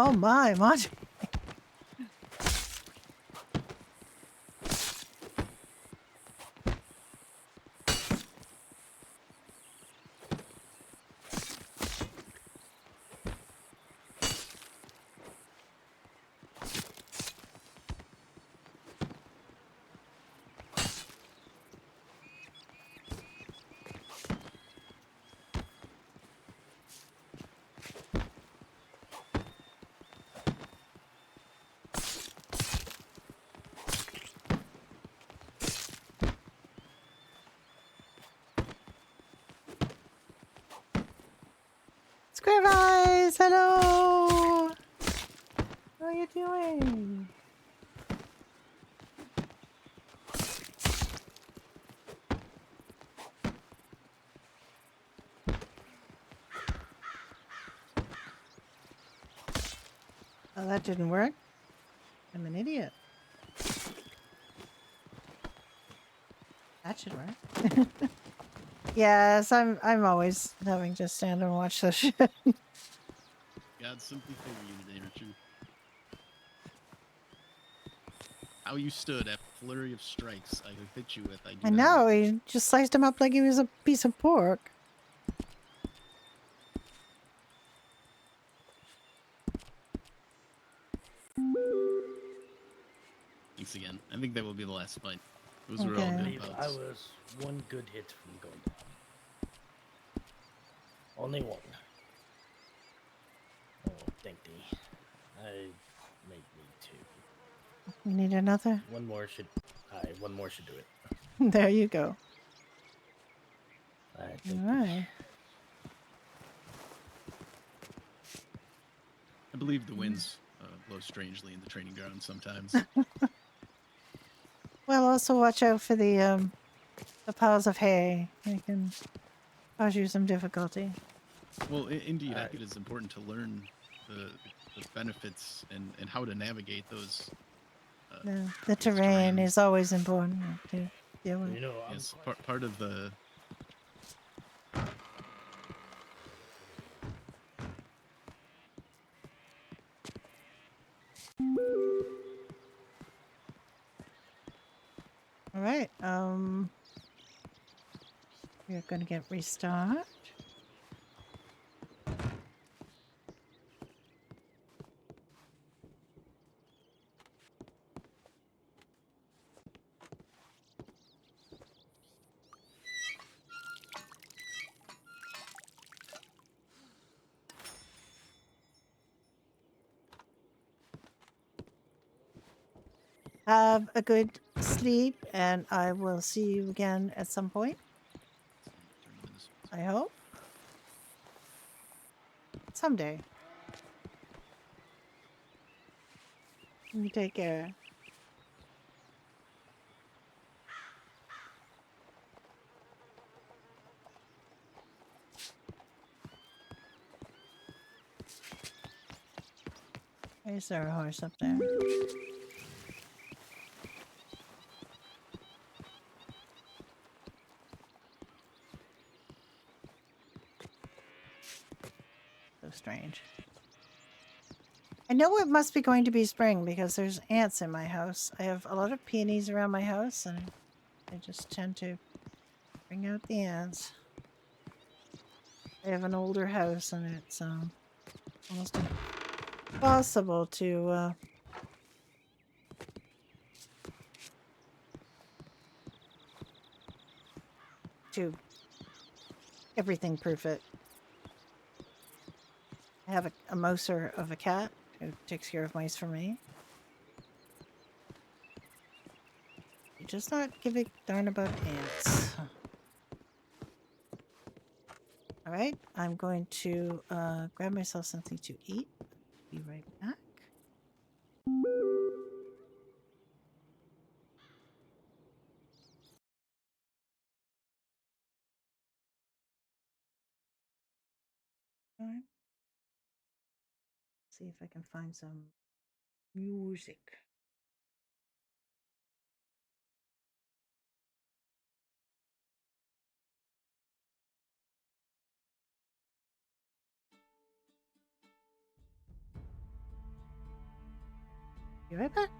Speaker 9: Oh my, Monty. Square Eyes, hello. How are you doing? Oh, that didn't work. I'm an idiot. That should work. Yes, I'm always having to stand and watch this shit.
Speaker 12: God simply favor you today, Richard. How you stood at flurry of strikes I could hit you with, I do
Speaker 9: I
Speaker 12: not
Speaker 9: know, he just sliced him up like he was a piece of pork.
Speaker 12: Thanks again. I think that will be the last fight. Those were all
Speaker 9: Okay.
Speaker 13: I
Speaker 12: good
Speaker 13: believe I
Speaker 12: bouts.
Speaker 13: was one good hit from going down. Only one. Oh, thank thee. I may need two.
Speaker 9: You need another?
Speaker 13: One more should. One more should do it.
Speaker 9: There you go.
Speaker 13: I
Speaker 9: All
Speaker 13: think.
Speaker 9: right.
Speaker 12: I believe the winds blow strangely in the training ground sometimes.
Speaker 9: Well, also watch out for the piles of hay. They can cause you some difficulty.
Speaker 12: Well, indeed, I think it is important to learn the benefits and how to navigate those.
Speaker 9: The terrain is always important to deal with.
Speaker 13: You know,
Speaker 12: yes, part of the.
Speaker 9: All right. We're gonna get restart. Have a good sleep, and I will see you again at some point. I hope. Someday. You take care. Is there a horse up there? So strange. I know it must be going to be spring because there's ants in my house. I have a lot of peonies around my house, and I just tend to bring out the ants. I have an older house, and it's almost impossible to everything proof it. I have a mouser of a cat who takes care of mice for me. You just not give a darn about ants. Alright, I'm going to grab myself something to eat. Be right back. Alright. See if I can find some music.
Speaker 1: Be right back.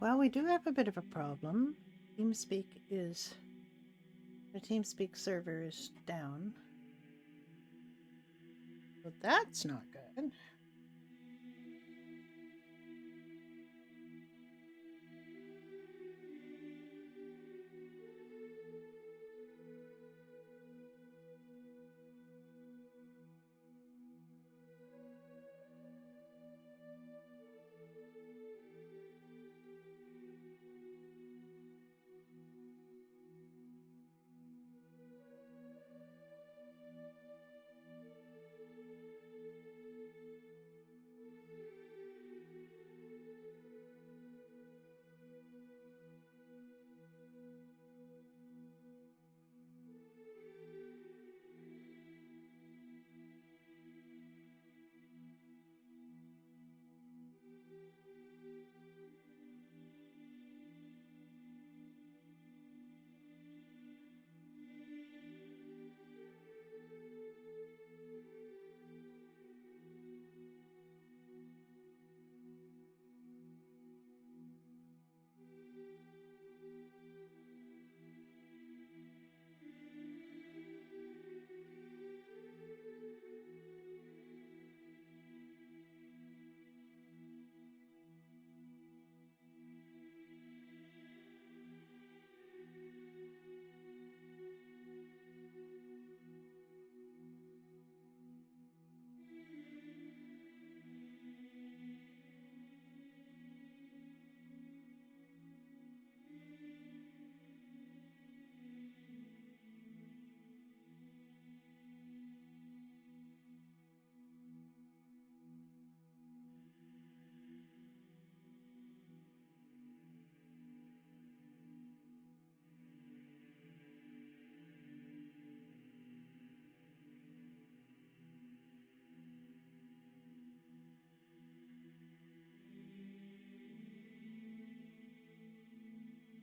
Speaker 9: Well, we do have a bit of a problem. TeamSpeak is... The TeamSpeak server is down. So that's not good.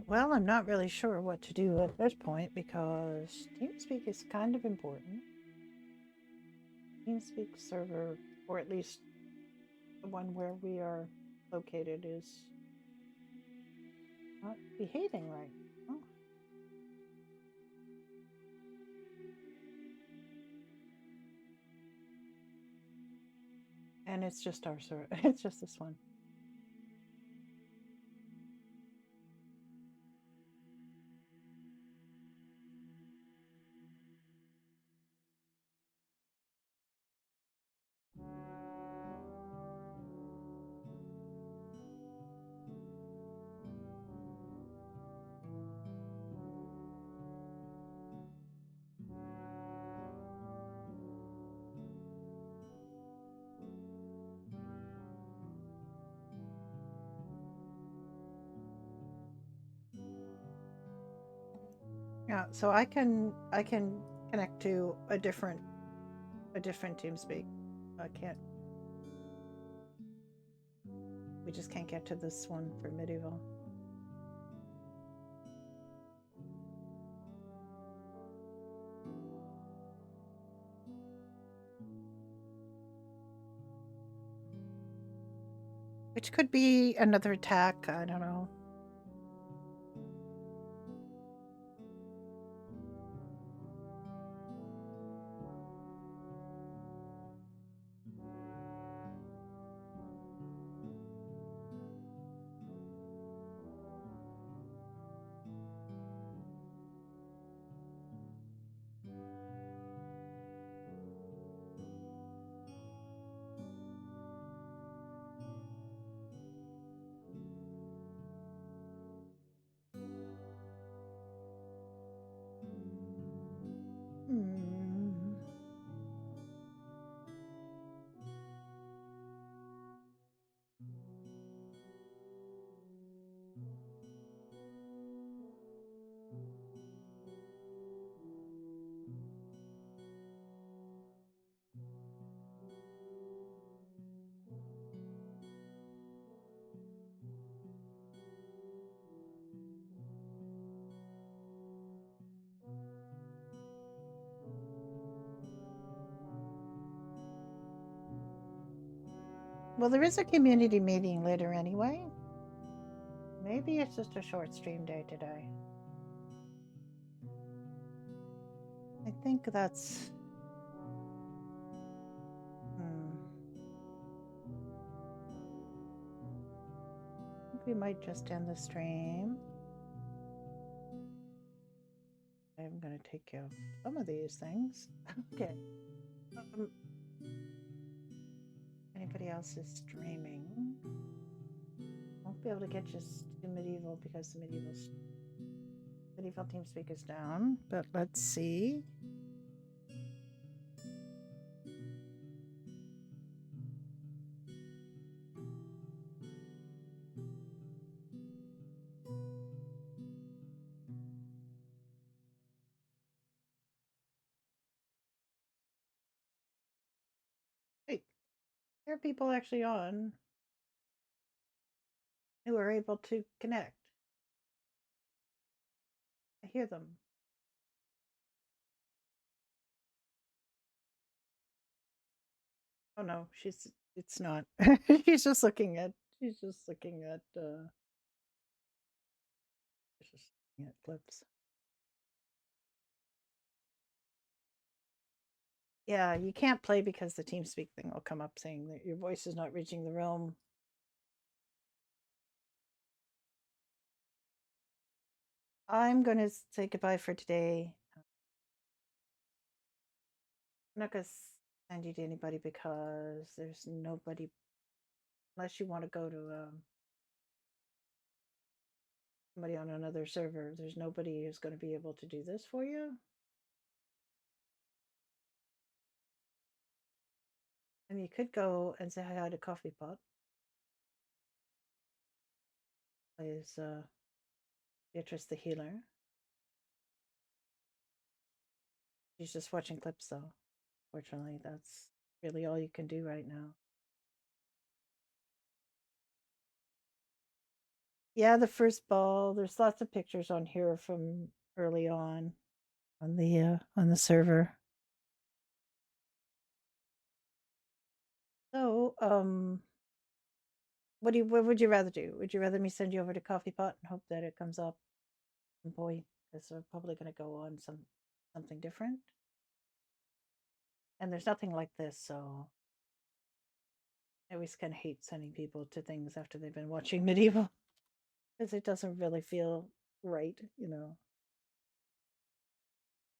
Speaker 9: Well, I'm not really sure what to do at this point because TeamSpeak is kind of important. TeamSpeak server, or at least the one where we are located, is not behaving right. Oh. And it's just our server. It's just this one. Yeah, so I can connect to a different TeamSpeak. I can't. We just can't get to this one for medieval. Which could be another attack, I don't know. Well, there is a community meeting later anyway. Maybe it's just a short stream day today. I think that's... I think we might just end the stream. I'm going to take care of some of these things. Okay. Anybody else is streaming? Won't be able to get just to medieval because the medieval TeamSpeak is down. But let's see. Hey, there are people actually on who are able to connect. I hear them. Oh no, it's not. She's just looking at she's just looking at clips. Yeah, you can't play because the TeamSpeak thing will come up saying that your voice is not reaching the room. I'm going to say goodbye for today. I'm not going to send you to anybody because there's nobody, unless you want to go to somebody on another server, there's nobody who's going to be able to do this for you. And you could go and say hi to Coffee Pot. Plays Beatrice the Healer. She's just watching clips though. Fortunately, that's really all you can do right now. Yeah, the first ball. There's lots of pictures on here from early on the server. So, what would you rather do? Would you rather me send you over to Coffee Pot and hope that it comes up? Boy, because we're probably going to go on something different. And there's nothing like this, so I always kind of hate sending people to things after they've been watching medieval because it doesn't really feel right, you know.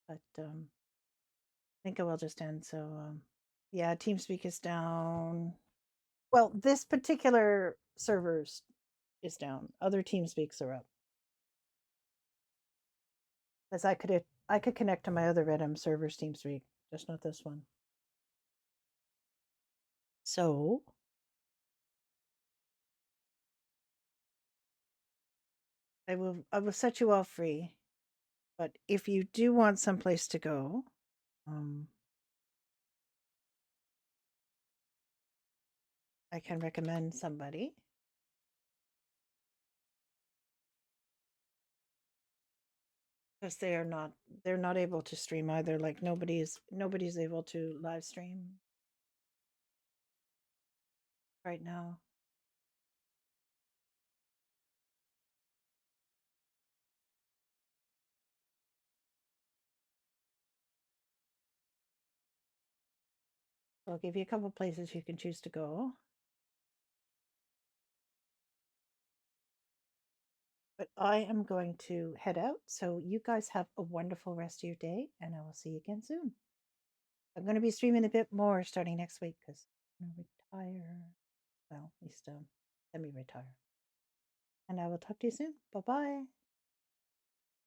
Speaker 9: But I think I will just end. So yeah, TeamSpeak is down. Well, this particular server's is down. Other TeamSpeaks are up. As I could connect to my other Redem server's TeamSpeak, just not this one. So I will set you all free. But if you do want someplace to go, I can recommend somebody. Because they're not able to stream either. Like nobody's able to live stream right now. So I'll give you a couple places you can choose to go. But I am going to head out. So you guys have a wonderful rest of your day, and I will see you again soon. I'm going to be streaming a bit more starting next week because I'm going to retire. Well, at least semi-retire. And I will talk to you soon. Bye-bye.